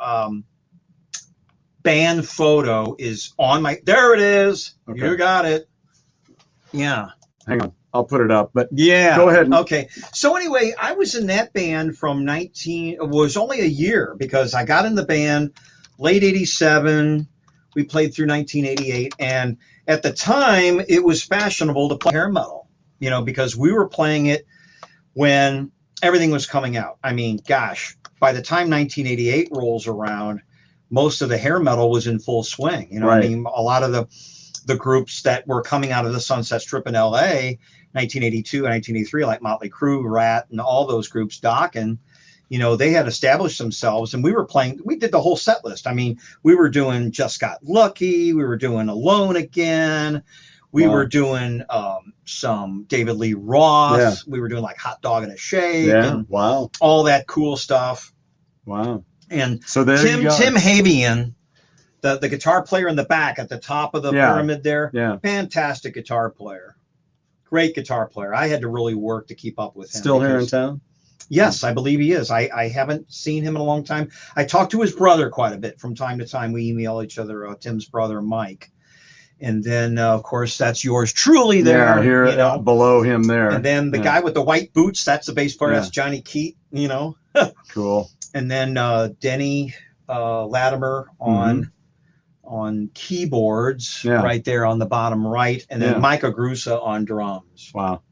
band photo is on my... There it is. Okay. You got it. Yeah. Hang on. I'll put it up. But yeah. Go ahead. Okay. So anyway, I was in that band from it was only a year because I got in the band late 87. We played through 1988. And at the time, it was fashionable to play hair metal. You know, because we were playing it when everything was coming out. I mean, gosh, by the time 1988 rolls around, most of the hair metal was in full swing. You know, I mean, a lot of the groups that were coming out of the Sunset Strip in LA, 1982 and 1983, like Motley Crue, Rat, and all those groups, Dokken, you know, they had established themselves, and we did the whole set list. I mean, we were doing Just Got Lucky, we were doing Alone Again. We were doing some David Lee Roth. Yeah. We were doing like Hot Dog in a Shake. Yeah. And all that cool stuff. Wow. And so there Tim Habian, the guitar player in the back at the top of the pyramid there. Yeah. Fantastic guitar player. Great guitar player. I had to really work to keep up with him. Still here in town? Yes, I believe he is. I haven't seen him in a long time. I talked to his brother quite a bit from time to time. We email each other, Tim's brother, Mike. And then, of course, that's yours truly there. Yeah, here below him there. And then the guy with the white boots, that's the bass player. That's Johnny Keat, you know. Cool. And then Denny Latimer on keyboards right there on the bottom right. And then Micah Grusa on drums. Wow.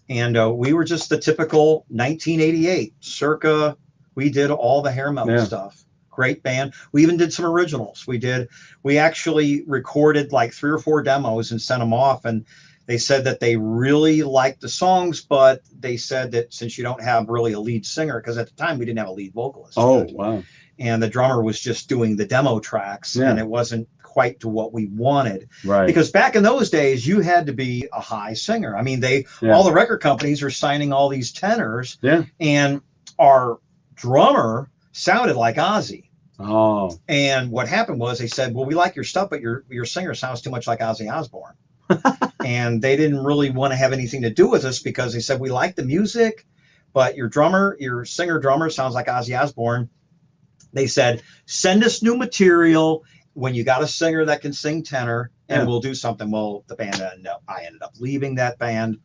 And we were just the typical 1988 circa. We did all the hair metal stuff. Great band. We even did some originals. We actually recorded like 3 or 4 demos and sent them off. And they said that they really liked the songs, but they said that since you don't have really a lead singer, because at the time we didn't have a lead vocalist. Oh, wow. And the drummer was just doing the demo tracks and it wasn't quite to what we wanted. Right. Because back in those days, you had to be a high singer. I mean, all the record companies are signing all these tenors. Yeah. And our drummer sounded like Ozzy. Oh. And what happened was they said, well, we like your stuff, but your singer sounds too much like Ozzy Osbourne. And they didn't really want to have anything to do with us because they said, we like the music, but your singer drummer sounds like Ozzy Osbourne. They said, send us new material when you got a singer that can sing tenor and we'll do something. Well, the band, I ended up leaving that band.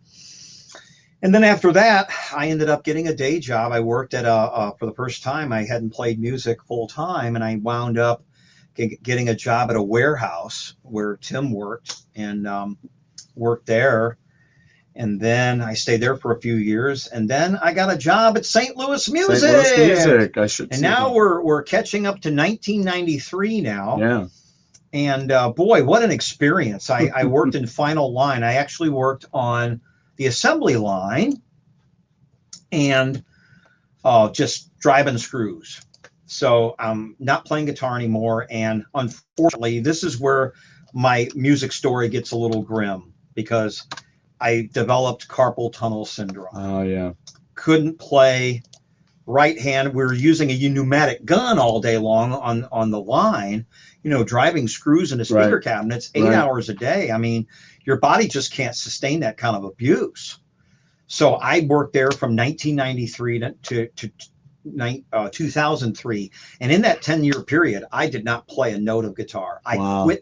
And then after that, I ended up getting a day job. I worked at for the first time, I hadn't played music full time, and I wound up getting a job at a warehouse where Tim worked, and worked there. And then I stayed there for a few years, and then I got a job at St. Louis Music. St. Louis Music, I should. And now we're catching up to 1993 now. Yeah. And boy, what an experience! I worked in final line. I actually worked on the assembly line, and just driving screws. So I'm not playing guitar anymore. And unfortunately, this is where my music story gets a little grim, because I developed carpal tunnel syndrome. Oh, yeah. Couldn't play right hand. We were using a pneumatic gun all day long on the line, driving screws into speaker cabinets 8 hours a day. I mean, your body just can't sustain that kind of abuse. So I worked there from 1993 to 2003. And in that 10-year period, I did not play a note of guitar. I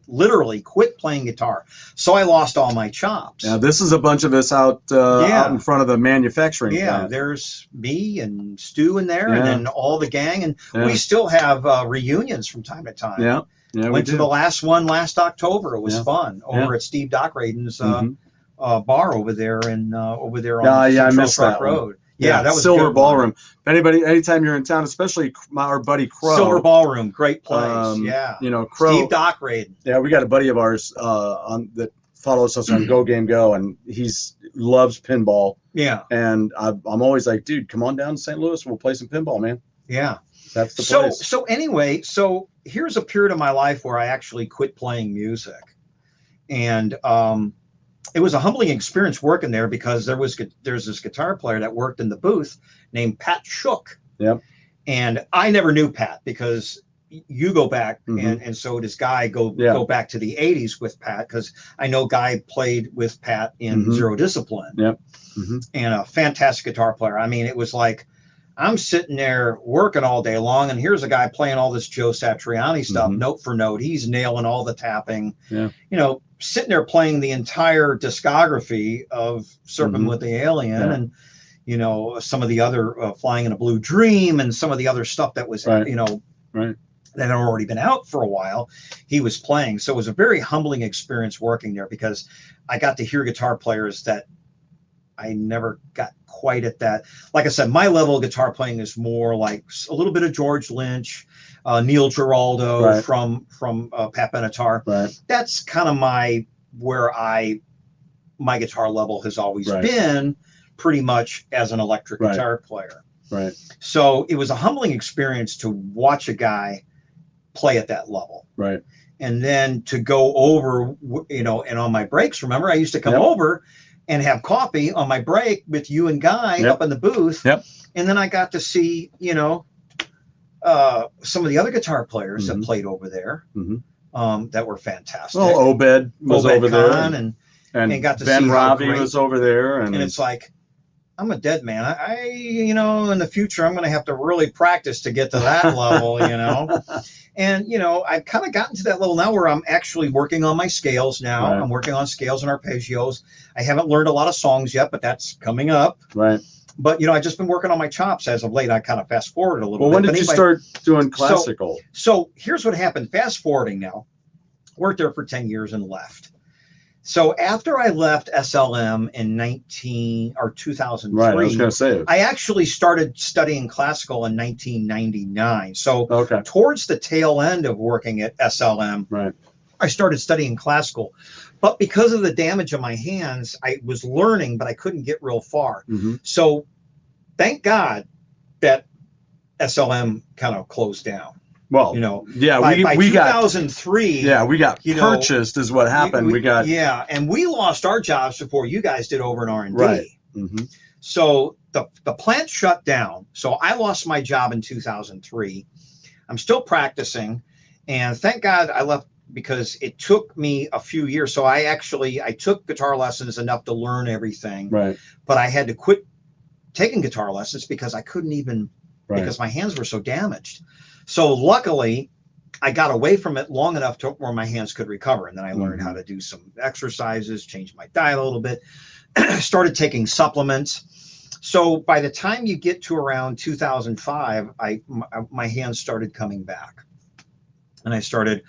literally quit playing guitar. So I lost all my chops. Yeah, this is a bunch of us out in front of the manufacturing plant. There's me and Stu in there, and then all the gang. And we still have reunions from time to time. Yeah. Went to the last one last October. It was fun over at Steve Dockraden's bar over there on Central Truck Road. Yeah, that was Silver Ballroom. If anytime you're in town, especially our buddy Crow. Silver Ballroom, great place. Crow. Steve Dockraden. Yeah, we got a buddy of ours that follows us on Go Game Go, and loves pinball. Yeah. And I'm always like, dude, come on down to St. Louis. We'll play some pinball, man. Yeah. That's the place. So anyway, here's a period of my life where I actually quit playing music. And it was a humbling experience working there, because there's this guitar player that worked in the booth named Pat Shook. Yep. And I never knew Pat, because you go back, and so does Guy go back to the 80s with Pat, because I know Guy played with Pat in Zero Discipline. Yep. And a fantastic guitar player. I mean, it was like, I'm sitting there working all day long, and here's a guy playing all this Joe Satriani stuff, note for note. He's nailing all the tapping. Yeah. Sitting there playing the entire discography of Serpent with the Alien, and some of the other Flying in a Blue Dream, and some of the other stuff that was that had already been out for a while. He was playing, so it was a very humbling experience working there, because I got to hear guitar players that I never got quite at that. Like I said, my level of guitar playing is more like a little bit of George Lynch, Neil Giraldo from Pat Benatar. Right. That's kind of my guitar level has always been, pretty much as an electric guitar player. Right. So it was a humbling experience to watch a guy play at that level. Right. And then to go over, and on my breaks, remember, I used to come over and have coffee on my break with you and Guy up in the booth. Yep. And then I got to see, some of the other guitar players that played over there that were fantastic. Well, Obed was over there. And got to Ben see Robbie was over there. And it's like, I'm a dead man. I in the future, I'm going to have to really practice to get to that level, And, I've kind of gotten to that level now where I'm actually working on my scales now. Right. I'm working on scales and arpeggios. I haven't learned a lot of songs yet, but that's coming up. Right. But, I've just been working on my chops as of late. I kind of fast forwarded a little bit. Well, when did you start doing classical? So here's what happened. Fast forwarding now. Worked there for 10 years and left. So after I left SLM in 2003, right, I was going to say, I actually started studying classical in 1999. So towards the tail end of working at SLM, I started studying classical. But because of the damage on my hands, I was learning, but I couldn't get real far. So thank God that SLM kind of closed down. Well, by 2003, we got purchased is what happened. And we lost our jobs before you guys did over in R&D. Right. So the plant shut down. So I lost my job in 2003. I'm still practicing, and thank God I left, because it took me a few years. So I took guitar lessons enough to learn everything. Right. But I had to quit taking guitar lessons because I couldn't even, because my hands were so damaged. So luckily, I got away from it long enough to where my hands could recover. And then I learned how to do some exercises, change my diet a little bit, started taking supplements. So by the time you get to around 2005, my hands started coming back. And I started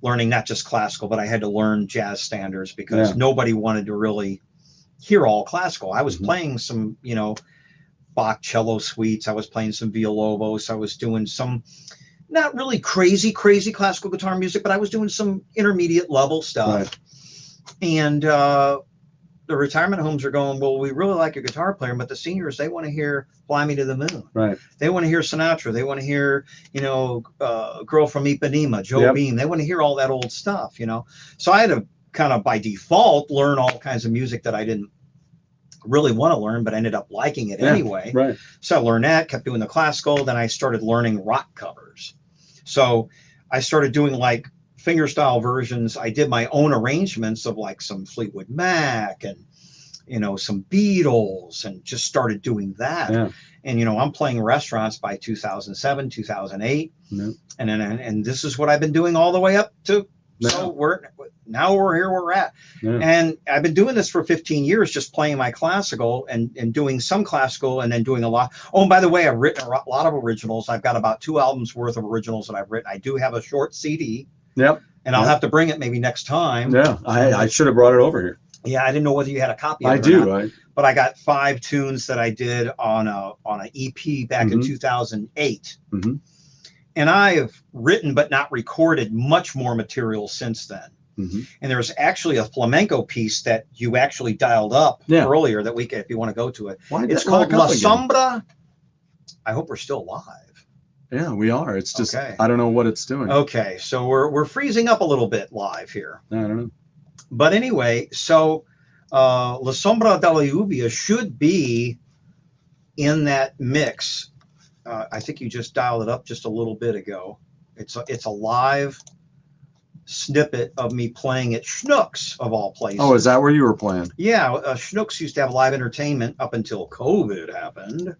learning not just classical, but I had to learn jazz standards because nobody wanted to really hear all classical. I was playing some, you know, Bach cello suites. I was playing some Villalobos. I was doing some not really crazy classical guitar music, but I was doing some intermediate level stuff. Right. And the retirement homes are going, well, we really like a guitar player, but the seniors, they want to hear Fly Me to the Moon. Right. They want to hear Sinatra. They want to hear, you know, Girl from Ipanema, Joe Beam. They want to hear all that old stuff, you know. So I had to kind of by default learn all kinds of music that I didn't really want to learn, but ended up liking it anyway. Right. So I learned that, kept doing the classical. Then I started learning rock covers. So I started doing like fingerstyle versions. I did my own arrangements of like some Fleetwood Mac and, you know, some Beatles, and just started doing that. Yeah. And, you know, I'm playing restaurants by 2007, 2008. Yeah. And this is what I've been doing all the way up to. So we're here where we're at. Yeah. And I've been doing this for 15 years, just playing my classical and doing some classical and then doing a lot. Oh, and by the way, I've written a lot of originals. I've got about 2 albums worth of originals that I've written. I do have a short CD. Yep. And I'll have to bring it maybe next time. Yeah. I should have brought it over here. Yeah. I didn't know whether you had a copy of it. I do. But I got 5 tunes that I did on an EP back in 2008. Mm-hmm. And I have written but not recorded much more material since then. Mm-hmm. And there's actually a flamenco piece that you actually dialed up earlier that week if you want to go to it. It's called La Sombra. I hope we're still live. Yeah, we are. It's just I don't know what it's doing. Okay, so we're freezing up a little bit live here. I don't know. But anyway, so La Sombra della Lluvia should be in that mix. I think you just dialed it up just a little bit ago. It's a live snippet of me playing at Schnucks of all places. Oh, is that where you were playing? Yeah, Schnucks used to have live entertainment up until COVID happened.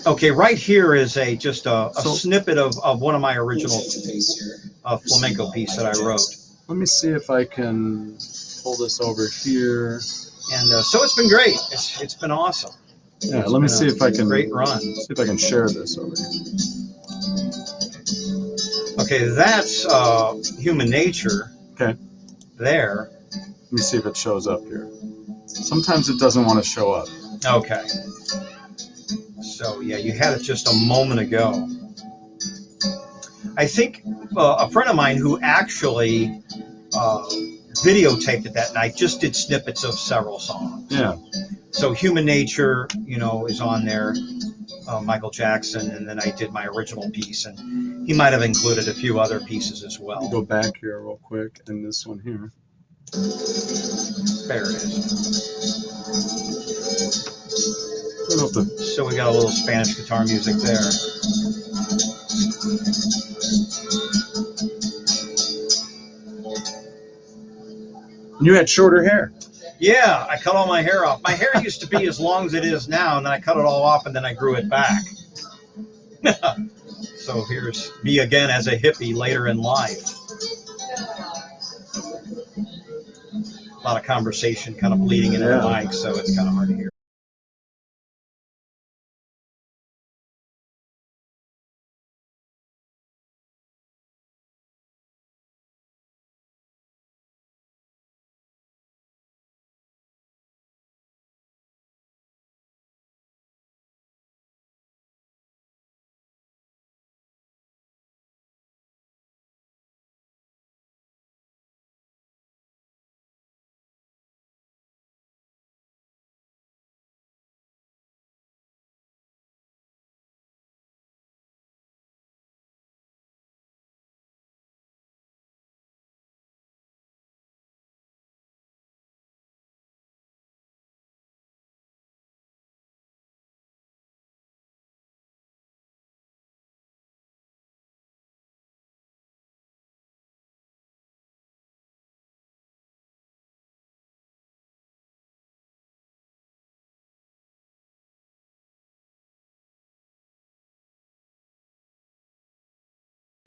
Okay, right here is just a snippet of one of my original flamenco piece that I wrote. Let me see if I can pull this over here. And so it's been great. It's been awesome. Yeah, let me see if I can. Great run. See if I can share this over here. Okay, that's Human Nature. Okay. There. Let me see if it shows up here. Sometimes it doesn't want to show up. Okay. So yeah, you had it just a moment ago. I think a friend of mine who actually videotaped it that night just did snippets of several songs. Yeah. So Human Nature, you know, is on there, Michael Jackson, and then I did my original piece, and he might have included a few other pieces as well. Go back here real quick, and this one here. There it is. I don't know if the... So we got a little Spanish guitar music there. You had shorter hair. Yeah, I cut all my hair off. My hair used to be as long as it is now, and then I cut it all off, and then I grew it back. So here's me again as a hippie later in life. A lot of conversation kind of bleeding into the mic, so it's kind of hard to hear.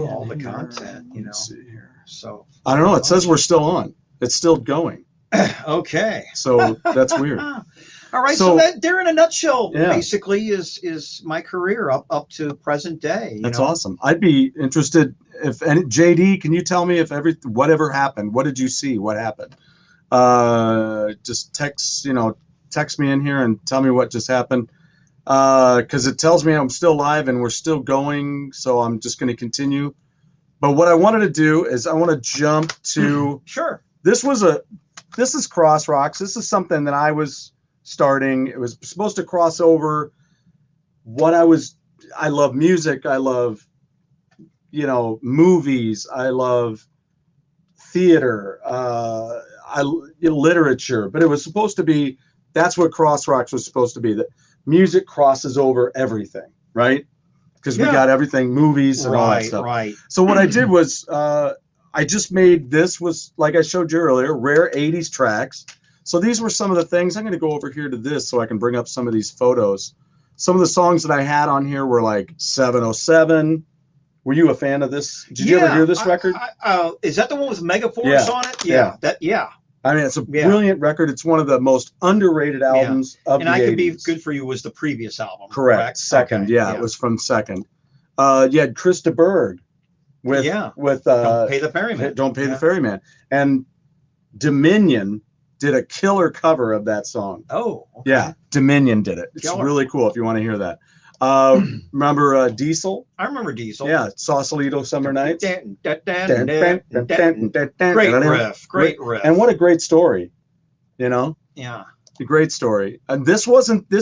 All the content, you know. Let's see here. So I don't know. It says we're still on. It's still going. Okay. So that's weird. All right, so that there in a nutshell, basically is my career up to present day. That's awesome. I'd be interested if any JD, can you tell me if whatever happened? What did you see? What happened? Just text me in here and tell me what just happened. Because it tells me I'm still live and we're still going, so I'm just going to continue. But what I wanted to do is I want to jump to sure. This is Cross Rocks. This is something that I was starting. It was supposed to cross over I love music. I love, movies. I love theater, literature, but it was supposed to be, that's what Cross Rocks was supposed to be. That music crosses over everything, right? Because we got everything, movies and all that stuff. Right. So what I did was, I just made, this was, like I showed you earlier, rare 80s tracks. So these were some of the things. I'm going to go over here to this so I can bring up some of these photos. Some of the songs that I had on here were like 707. Were you a fan of this? Did you ever hear this record? Is that the one with Megaforce on it? Yeah. I mean, it's a brilliant record. It's one of the most underrated albums of the 80s. And I Could Be Good For You was the previous album. Correct. Second. Okay. It was from second. You had Chris de Burgh with Don't Pay the Ferryman. Don't Pay the Ferryman. And Dominion did a killer cover of that song. Oh, okay. Yeah, Dominion did it. It's really cool if you want to hear that. Remember Diesel? I remember Diesel. Yeah, Sausalito Summer Nights. Great riff. And what a great story, Yeah. A great story. And this wasn't in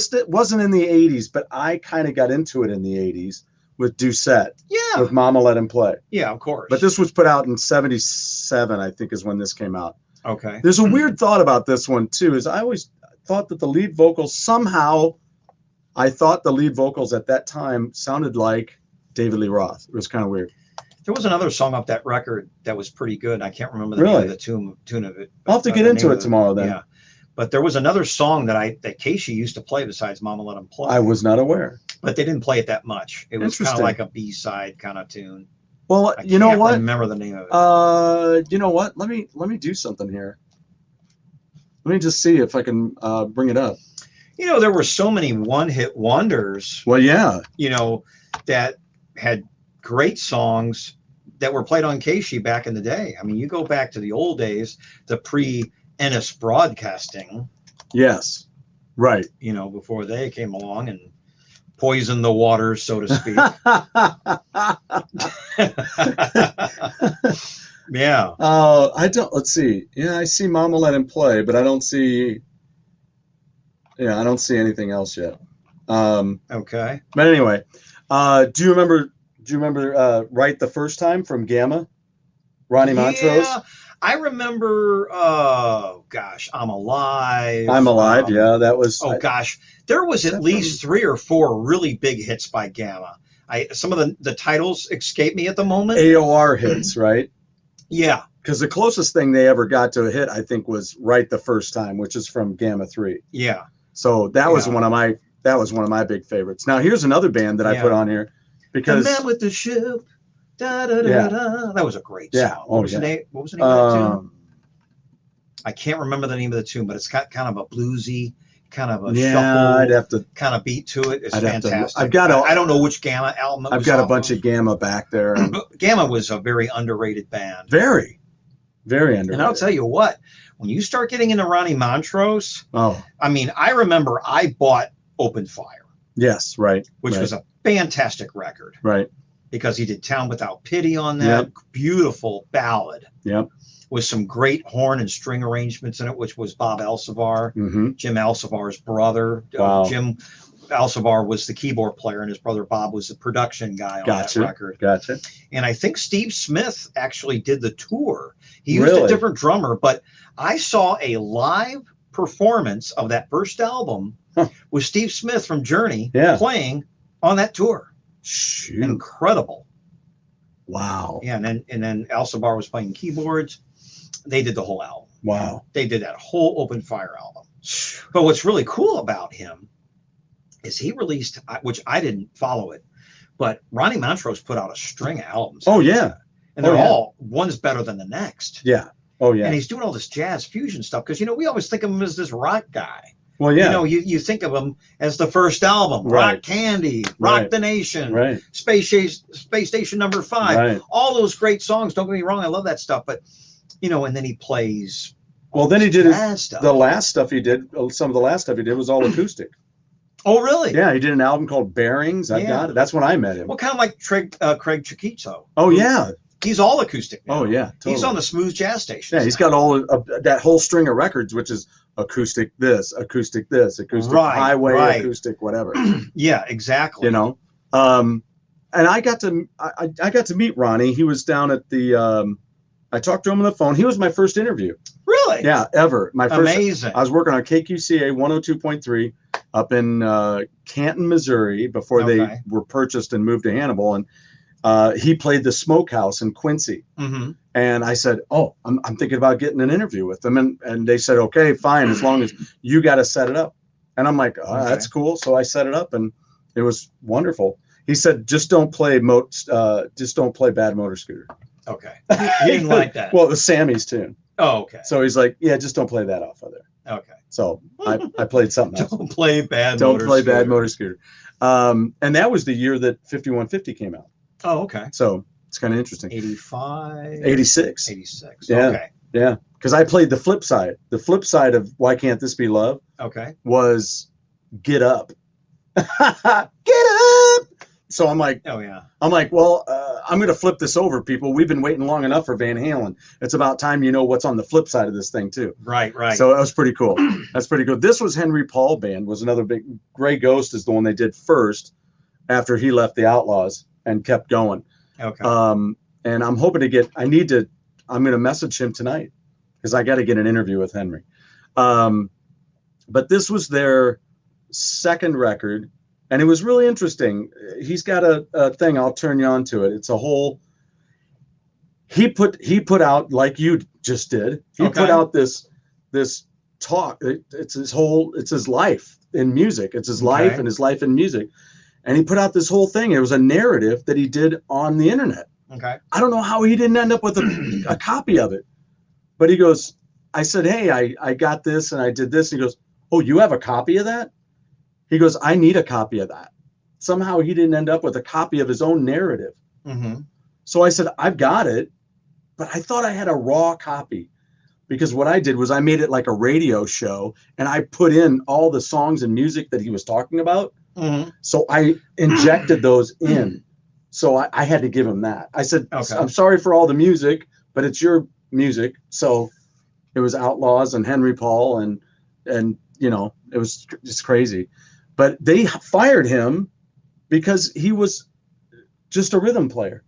the 80s, but I kind of got into it in the 80s with Doucette. Yeah. With Mama Let Him Play. Yeah, of course. But this was put out in 77, I think, is when this came out. Okay. There's a weird thought about this one, too, is I always thought that the lead vocals at that time sounded like David Lee Roth. It was kind of weird. There was another song off that record that was pretty good. I can't remember the name of the tune of it. I'll have to get into it tomorrow then. Yeah. But there was another song that Casey used to play besides Mama Let Him Play. I was not aware. But they didn't play it that much. It was kind of like a B-side kind of tune. Well, you know what? I can't remember the name of it. You know what? Let me do something here. Let me just see if I can bring it up. There were so many one-hit wonders. Well, yeah. That had great songs that were played on Casey back in the day. I mean, you go back to the old days, the pre-Ennis broadcasting. Yes. Right. Before they came along and poisoned the waters, so to speak. Yeah. Let's see. Yeah, I see Mama Let Him Play, but I don't see anything else yet. Okay. But anyway, do you remember Right the First Time from Gamma? Ronnie Montrose? Yeah, I remember, I'm Alive. I'm Alive, that was... There was at least 3 or 4 really big hits by Gamma. Some of the titles escape me at the moment. AOR hits, right? Yeah. Because the closest thing they ever got to a hit, I think, was Right the First Time, which is from Gamma 3. Yeah. So that was one of my big favorites. Now here's another band that I put on here because The Man with the Ship. Da, da, da, da. That was a great song. What was the name of that tune? I can't remember the name of the tune, but it's got kind of a bluesy, kind of a shuffle, I'd have to kind of beat to it. It's fantastic. I don't know which Gamma album. I've got a bunch of Gamma back there. And Gamma was a very underrated band. Very, very underrated. And I'll tell you what, when you start getting into Ronnie Montrose, I mean, I remember I bought Open Fire. Yes, right. Which was a fantastic record. Right. Because he did Town Without Pity on that. Yep. Beautiful ballad. Yep. With some great horn and string arrangements in it, which was Bob Alcivar, Jim Alcivar's brother. Wow. Jim Alcivar was the keyboard player, and his brother Bob was the production guy on that record. Gotcha. And I think Steve Smith actually did the tour. He used a different drummer, but I saw a live performance of that first album with Steve Smith from Journey playing on that tour. Shoot. Incredible. Wow. Yeah, and then Alcivar was playing keyboards. They did the whole album. Wow. They did that whole Open Fire album. But what's really cool about him is he released, which I didn't follow it, but Ronnie Montrose put out a string of albums. Oh, yeah. And they're all, one's better than the next. Yeah. Oh, yeah. And he's doing all this jazz fusion stuff because, we always think of him as this rock guy. Well, yeah. You know, you think of them as the first album, Right. Rock Candy, Rock the Nation, Right. Space Station Number 5, Right. all those great songs. Don't get me wrong, I love that stuff. But, you know, and then he plays. Well, then he did the last stuff he did. Some of the last stuff he did was all acoustic. Oh, really? Yeah, he did an album called Bearings. I got it. That's when I met him. Well, kind of like Craig Chiquito. Oh, yeah. He's all acoustic now. Oh, yeah. Totally. He's on the Smooth Jazz Station. Yeah, he's got all that whole string of records, which is acoustic this, acoustic highway, acoustic whatever. Yeah, exactly. You know, and I got to meet Ronnie. He was down at the. I talked to him on the phone. He was my first interview. Really? Yeah, ever. My first. Amazing. I was working on KQCA 102.3 up in Canton, Missouri, before they were purchased and moved to Hannibal, and he played the Smokehouse in Quincy. Mm-hmm. And I said, "Oh, I'm thinking about getting an interview with them," and they said, "Okay, fine, as long as you got to set it up." And I'm like, "Oh, that's cool." So I set it up, and it was wonderful. He said, "Just don't play Bad Motor Scooter." Okay. He didn't like that. Well, it was Sammy's tune. Oh, okay. So he's like, "Yeah, just don't play that off of there." Okay. So I played something else. Don't play Bad Motor Scooter. And that was the year that 5150 came out. Oh, okay. So it's kind of interesting. 85? 86. 86. Yeah. Okay. Yeah. Because I played the flip side. The flip side of Why Can't This Be Love? Okay. Was Get Up. Get up. So I'm like, oh, yeah. I'm like, well, I'm going to flip this over, people. We've been waiting long enough for Van Halen. It's about time you know what's on the flip side of this thing, too. Right, right. So that was pretty cool. That's pretty cool. This was Henry Paul Band, was another big. Grey Ghost is the one they did first after he left the Outlaws and kept going. Okay. And I'm hoping to get, I'm going to message him tonight because I got to get an interview with Henry. But this was their second record. And it was really interesting. He's got a thing. I'll turn you on to it. It's a whole. He put out, like you just did. He put out this talk. It's his life in music. It's his life and his life in music. And he put out this whole thing. It was a narrative that he did on the internet. Okay. I don't know how he didn't end up with a copy of it. But he goes, I said, "Hey, I got this and I did this." And he goes, "Oh, you have a copy of that?" He goes, "I need a copy of that." Somehow he didn't end up with a copy of his own narrative. Mm-hmm. So I said, "I've got it," but I thought I had a raw copy because what I did was I made it like a radio show and I put in all the songs and music that he was talking about. Mm-hmm. So I injected those in. So I had to give him that. I said, "I'm sorry for all the music, but it's your music." So it was Outlaws and Henry Paul and you know, it was just crazy. But they fired him because he was just a rhythm player.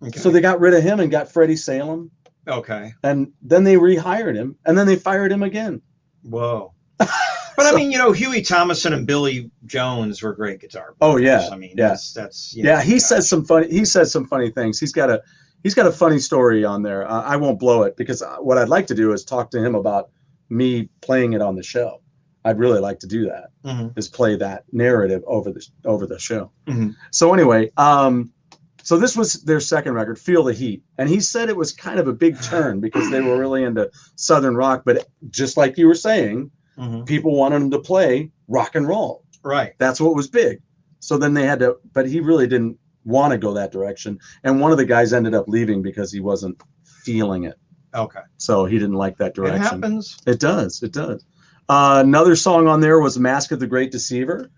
Okay. So they got rid of him and got Freddie Salem. Okay. And then they rehired him and then they fired him again. Whoa. But I mean, you know, Huey Thomason and Billy Jones were great guitar players. Oh yeah. I mean, yeah. that's you know, he says some funny things. He's got a funny story on there. I won't blow it because what I'd like to do is talk to him about me playing it on the show. I'd really like to do that. Mm-hmm. Is play that narrative over the show. Mm-hmm. So anyway, so this was their second record, Feel the Heat, and he said it was kind of a big turn because they were really into Southern rock, but just like you were saying, mm-hmm. people wanted them to play rock and roll. Right. That's what was big. So then they had to, but he really didn't want to go that direction, and one of the guys ended up leaving because he wasn't feeling it. Okay. So he didn't like that direction. It happens. It does. It does. Another song on there was Mask of the Great Deceiver.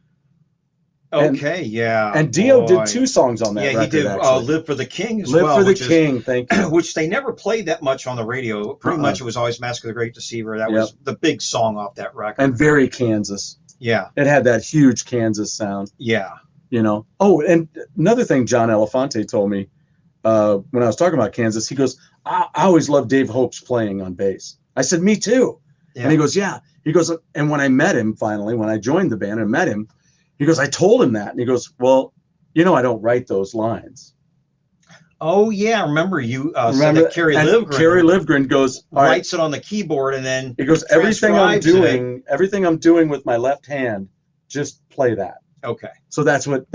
Okay, yeah. And Dio did two songs on that record. Yeah, he did Live for the King as well. Live for the King, thank you. Which they never played that much on the radio. Pretty much it was always Mask of the Great Deceiver. That was the big song off that record. And very Kansas. Yeah. It had that huge Kansas sound. Yeah. You know. Oh, and another thing John Elefante told me when I was talking about Kansas, he goes, I always loved Dave Hope's playing on bass. I said, "Me too." Yeah. And he goes, "Yeah." He goes, and when I met him finally, when I joined the band and met him, he goes, I told him that. And he goes, "Well, you know, I don't write those lines." Oh, yeah. Remember you said that Kerry Livgren goes, writes it on the keyboard and then he goes, everything I'm doing with my left hand, just play that. Okay. So that's what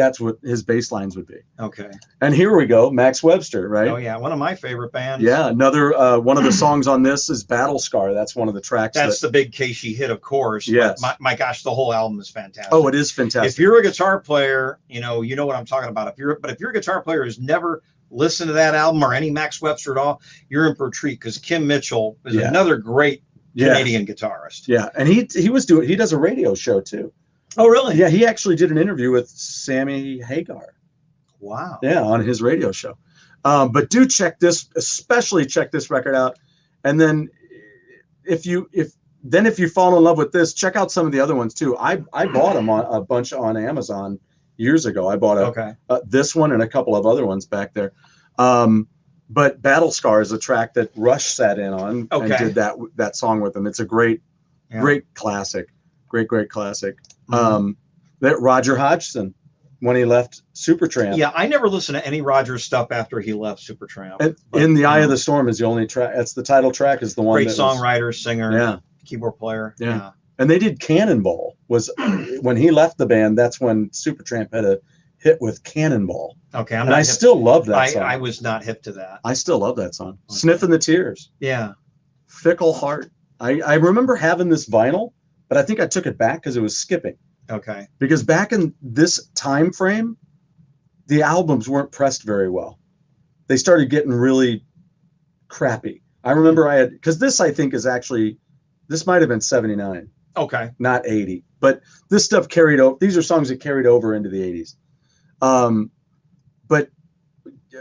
his bass lines would be. Okay. And here we go, Max Webster, right? Oh yeah, one of my favorite bands. Yeah, another one of the songs on this is Battle Scar. That's one of the tracks. That's the big Casey hit, of course. Yes. But my gosh, the whole album is fantastic. Oh, it is fantastic. If you're a guitar player, you know what I'm talking about. If you're a guitar player who's never listened to that album or any Max Webster at all, you're in for a treat, because Kim Mitchell is another great Canadian guitarist. Yeah, and he does a radio show too. Oh, really? Yeah, he actually did an interview with Sammy Hagar. Wow. Yeah, on his radio show. But do especially check this record out. And then if you fall in love with this, check out some of the other ones too. I bought them on a bunch on Amazon years ago. I bought this one and a couple of other ones back there. But Battle Scar is a track that Rush sat in on and did that song with him. It's a great classic. Great classic. That Roger Hodgson, when he left Supertramp. Yeah, I never listened to any Roger stuff after he left Supertramp. In the Eye of the Storm is the only track. That's the title track. Is the one. Great songwriter, singer, keyboard player. Yeah. And they did Cannonball. Was when he left the band. That's when Supertramp had a hit with Cannonball. Okay, I still love that song. I was not hip to that. I still love that song. Okay. Sniffing the Tears. Yeah. Fickle Heart. I remember having this vinyl, but I think I took it back because it was skipping. Okay. Because back in this time frame, the albums weren't pressed very well. They started getting really crappy. I remember because this, I think, this might have been 79. Okay. Not 80. But this stuff carried over. These are songs that carried over into the 80s.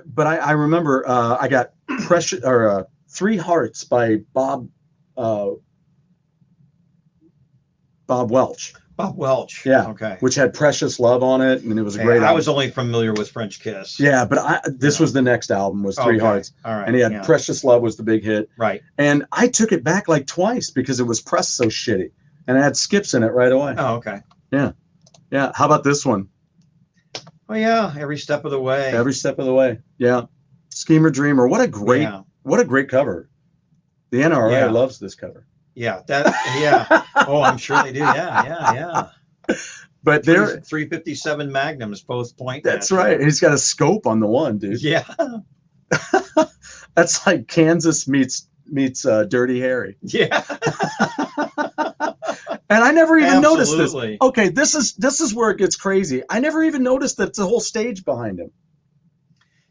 But I remember I got Three Hearts by Bob Welch. Bob Welch. Yeah. Okay. Which had Precious Love on it, and it was a great album. I was only familiar with French Kiss. Yeah, but this was the next album, was Three Hearts. All right. And he had Precious Love was the big hit. Right. And I took it back like twice because it was pressed so shitty. And it had skips in it right away. Oh, okay. Yeah. Yeah. How about this one? Oh yeah, Every Step of the Way. Every Step of the Way. Yeah. Schemer Dreamer. What a great cover. The NRA loves this cover. Yeah, Oh, I'm sure they do. Yeah. But they're 357 Magnums, both point. That's right. He's got a scope on the one, dude. Yeah. That's like Kansas meets Dirty Harry. Yeah. And I never even noticed this. Okay, this is where it gets crazy. I never even noticed that the whole stage behind him.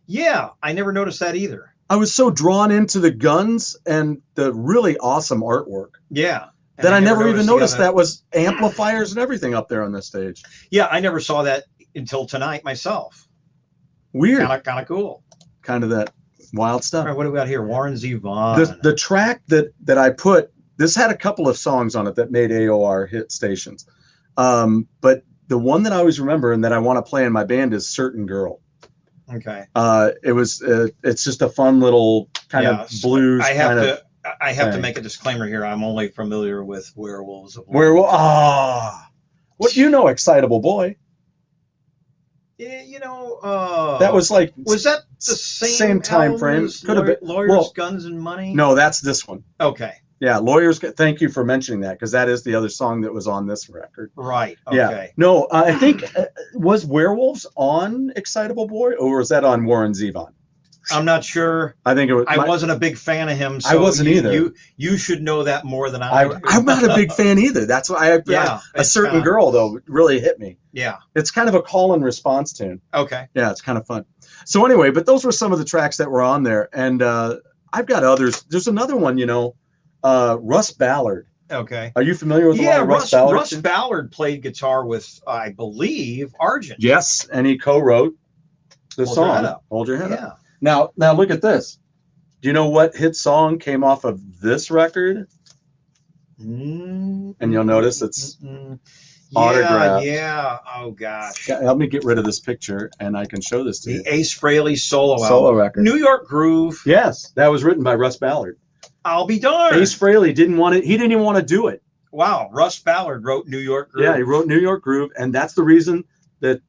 Yeah, I never noticed that either. I was so drawn into the guns and the really awesome artwork. Yeah. That I never even noticed that was amplifiers and everything up there on this stage. Yeah, I never saw that until tonight myself. Weird. Kind of cool. Kind of that wild stuff. All right, what do we got here? Warren Zevon. The track that I put, this had a couple of songs on it that made AOR hit stations. But the one that I always remember and that I want to play in my band is Certain Girl. Okay. It's just a fun little kind of blues. I have to make a disclaimer here. I'm only familiar with Werewolves of What do you know, Excitable Boy? Yeah, that was like, was that the same time frame? Could have been Lawyers, Guns, and Money. No, that's this one. Okay. Yeah, Lawyers. Thank you for mentioning that, because that is the other song that was on this record. Right. Okay. Yeah. No, I think was Werewolves on Excitable Boy, or was that on Warren Zevon? I'm not sure. I think it was. I wasn't a big fan of him. So I wasn't either. You should know that more than I do. I'm not a big fan either. That's why A Certain Girl though really hit me. Yeah. It's kind of a call and response tune. Okay. Yeah, it's kind of fun. So anyway, but those were some of the tracks that were on there, and I've got others. There's another one, Russ Ballard. Okay. Are you familiar with Russ Ballard? Russ Ballard played guitar with, I believe, Argent. Yes, and he co-wrote the song. Hold Your Head Up. Now look at this. Do you know what hit song came off of this record? And you'll notice it's autographed. Yeah. Oh gosh. Help me get rid of this picture, and I can show this to you. The Ace Frehley solo record. New York Groove. Yes, that was written by Russ Ballard. I'll be darned. Ace Frehley didn't want it. He didn't even want to do it. Wow. Russ Ballard wrote New York Groove. Yeah, he wrote New York Groove, and that's the reason that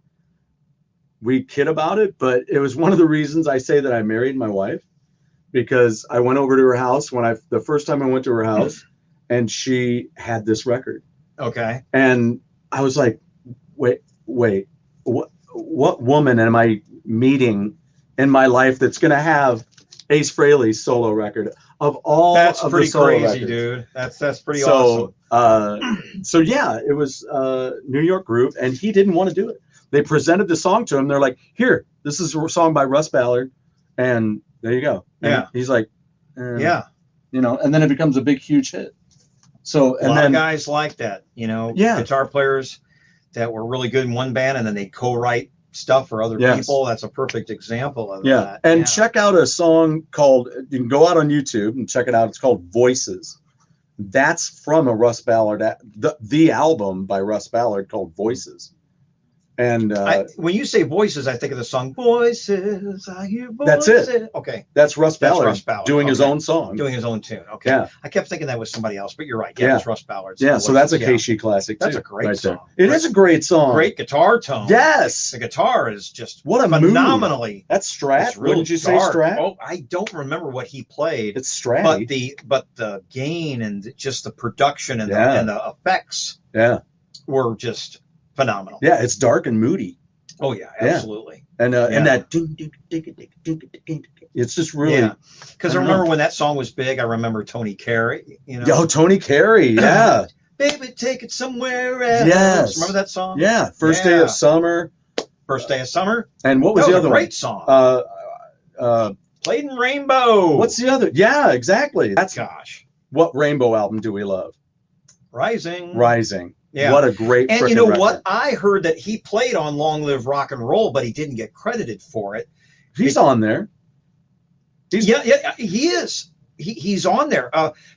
we kid about it, but it was one of the reasons I say that I married my wife, because I went over to her house the first time I went to her house, and she had this record. Okay. And I was like, wait, wait, what woman am I meeting in my life that's going to have Ace Frehley's solo record of all That's of pretty the solo crazy, records? dude. That's pretty awesome. So yeah, it was New York Groove, and he didn't want to do it. They presented the song to him. They're like, "Here, this is a song by Russ Ballard, and there you go." And yeah, he's like, yeah. you know, and then it becomes a big, huge hit. So, and a lot then of guys like that, you know, guitar players that were really good in one band, and then they co-write stuff for other people. That's a perfect example of that. And check out a song called, you can go out on YouTube and check it out. It's called Voices. That's from a Russ Ballard, the album by Russ Ballard called Voices. And when you say Voices, I think of the song Voices. I hear voices. That's it. Okay. That's Russ Ballard doing his own song. Doing his own tune. Okay. Yeah. I kept thinking that was somebody else, but you're right. Yeah, it's Russ Ballard. Yeah, so that's a KC classic too. That's a great song. It is a great song. Great guitar tone. Yes. The guitar is just phenomenally. Mood. That's Strat. Wouldn't you say Strat? Oh, I don't remember what he played. It's Strat. But the gain and just the production and the effects were just phenomenal. Yeah, it's dark and moody. Oh yeah, absolutely. And that it's just really because I remember when that song was big. I remember Tony Carey. You know, Tony Carey, baby, take it somewhere else. Yes, remember that song? Yeah, First Day of Summer. First Day of Summer. And what was the other great song? Played in Rainbow. What's the other? Yeah, exactly. That's what Rainbow album do we love? Rising. Yeah. What a great and you know record. what? I heard that he played on Long Live Rock and Roll, but he didn't get credited for it. He's on there. He is. He's on there.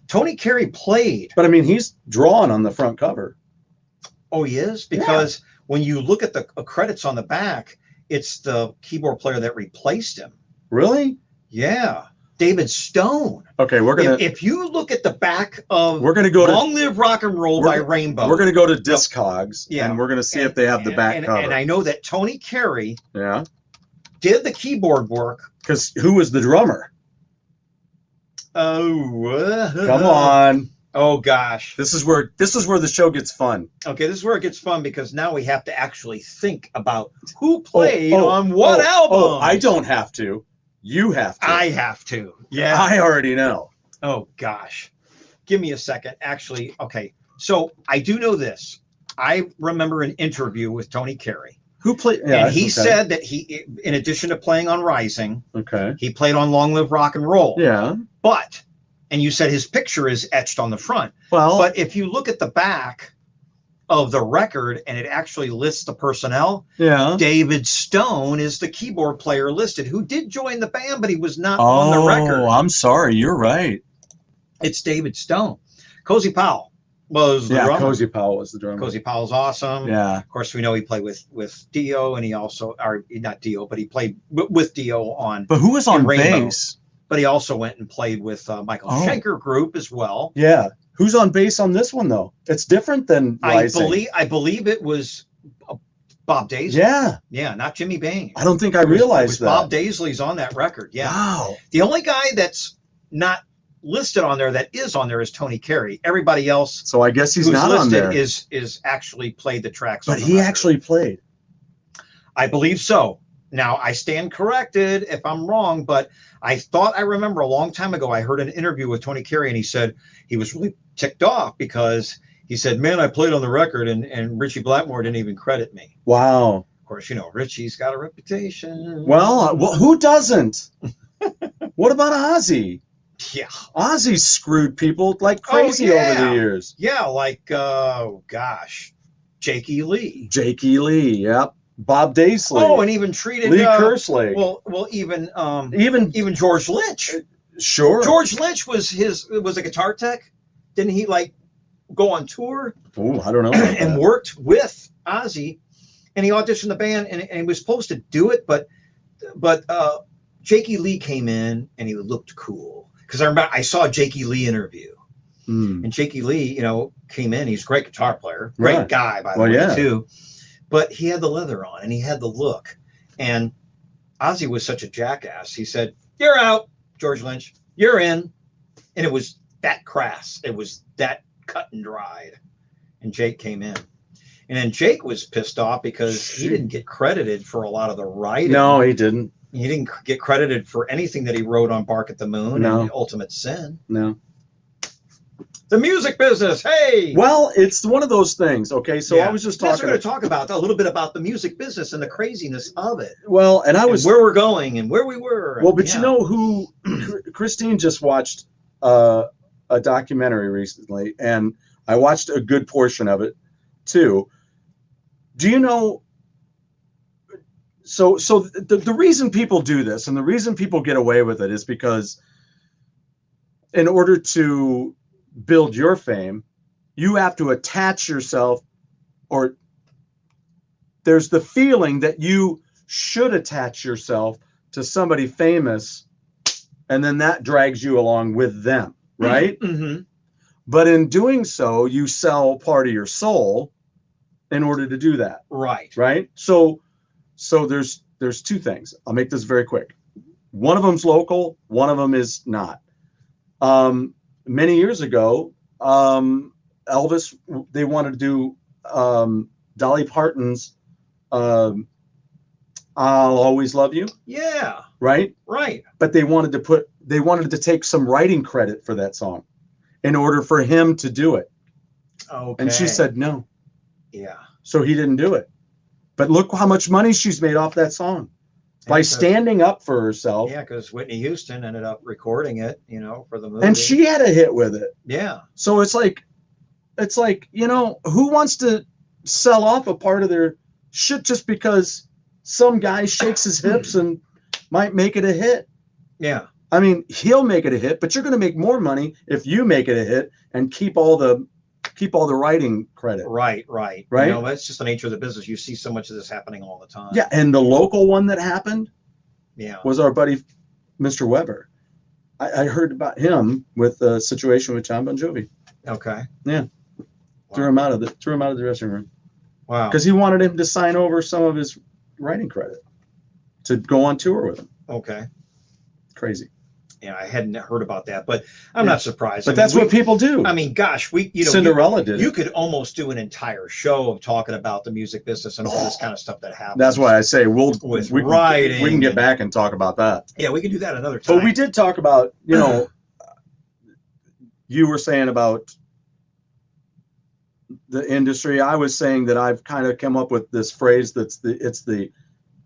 Tony Carey played. But I mean, he's drawn on the front cover. Oh, he is? Because when you look at the credits on the back, it's the keyboard player that replaced him. Really? Yeah. David Stone. Okay, we're gonna. If you look at the back of we're gonna go to Long Live Rock and Roll by Rainbow. We're gonna go to Discogs, and we're gonna see if they have the back cover. And I know that Tony Carey, did the keyboard work. Because who was the drummer? Oh, come on! Oh gosh, this is where the show gets fun. Okay, this is where it gets fun because now we have to actually think about who played on what album. Oh, I don't have to. You have to. I have to. Yeah. I already know. Oh, gosh. Give me a second. Actually, okay. So I do know this. I remember an interview with Tony Carey. Who played? Yeah, and he said that he, in addition to playing on Rising, he played on Long Live Rock and Roll. Yeah. But, and you said his picture is etched on the front. Well. But if you look at the back of the record and it actually lists the personnel, David Stone is the keyboard player listed who did join the band, but he was not on the record. Oh, I'm sorry, you're right. It's David Stone. Cozy Powell was the drummer. Cozy Powell was the drummer. Cozy Powell's awesome. Yeah. Of course, we know he played with Dio, and he also, or not Dio, but he played with Dio on. But who was on Rainbow. bass? But he also went and played with Michael Schenker Group as well. Yeah. Who's on bass on this one though? It's different than Rising. I believe it was Bob Daisley. Yeah. Yeah, not Jimmy Bain. I don't think I realized that. Bob Daisley's on that record. Yeah. Wow. The only guy that's not listed on there that is on there is Tony Carey. Everybody else, so I guess he's not listed on there. Is actually played the tracks. But he actually played. I believe so. Now I stand corrected if I'm wrong, but I thought I remember a long time ago I heard an interview with Tony Carey, and he said he was really ticked off because he said, "Man, I played on the record, and Richie Blackmore didn't even credit me." Wow. Of course, you know Richie's got a reputation. Well, who doesn't? What about Ozzy? Yeah, Ozzy screwed people like crazy over the years. Yeah, like Jakey Lee. Jakey Lee, yep. Bob Daisley. Oh, and even treated Lee Kerslake. Well, even George Lynch. Sure. George Lynch was a guitar tech. Didn't he like go on tour? Oh, I don't know. And worked with Ozzy, and he auditioned the band, and he was supposed to do it, but Jakey Lee came in and he looked cool because I remember I saw a Jakey Lee interview, and Jakey Lee, came in. He's a great guitar player, great guy by the way too. But he had the leather on and he had the look. And Ozzy was such a jackass. He said, "You're out, George Lynch. You're in." And it was that crass. It was that cut and dried. And Jake came in. And then Jake was pissed off because he didn't get credited for a lot of the writing. No, he didn't. He didn't get credited for anything that he wrote on Bark at the Moon and Ultimate Sin. No. The music business, hey! Well, it's one of those things, okay? So I was just talking... We're going to talk about a little bit about the music business and the craziness of it. Well, and where we're going and where we were. Well, but you know who... Christine just watched a documentary recently, and I watched a good portion of it, too. Do you know... So the reason people do this and the reason people get away with it is because in order to build your fame, you have to attach yourself, or there's the feeling that you should attach yourself to somebody famous, and then that drags you along with them, right? Mm-hmm. But in doing so, you sell part of your soul in order to do that. Right. So there's two things. I'll make this very quick. One of them's local, one of them is not. Many years ago, Elvis, they wanted to do Dolly Parton's I'll Always Love You. Yeah. Right? Right. But they wanted to take some writing credit for that song in order for him to do it. Okay. And she said no. Yeah. So he didn't do it. But look how much money she's made off that song by standing up for herself. Yeah, because Whitney Houston ended up recording it, for the movie. And she had a hit with it. Yeah. So it's like, who wants to sell off a part of their shit just because some guy shakes his hips and might make it a hit? Yeah. I mean, he'll make it a hit, but you're going to make more money if you make it a hit and keep all the writing credit. Right. That's just the nature of the business. You see so much of this happening all the time. Yeah, and the local one that happened was our buddy, Mr. Weber. I heard about him with the situation with John Bon Jovi. Okay. Yeah. Wow. Threw him out of the dressing room. Wow. Because he wanted him to sign over some of his writing credit to go on tour with him. Okay. Crazy. Yeah, I hadn't heard about that, but I'm not surprised. But that's what people do. I mean, gosh, Cinderella did it. You could almost do an entire show of talking about the music business and all this kind of stuff that happens. That's why I say we can get back and talk about that. Yeah, we can do that another time. But we did talk about, you were saying about the industry. I was saying that I've kind of come up with this phrase it's the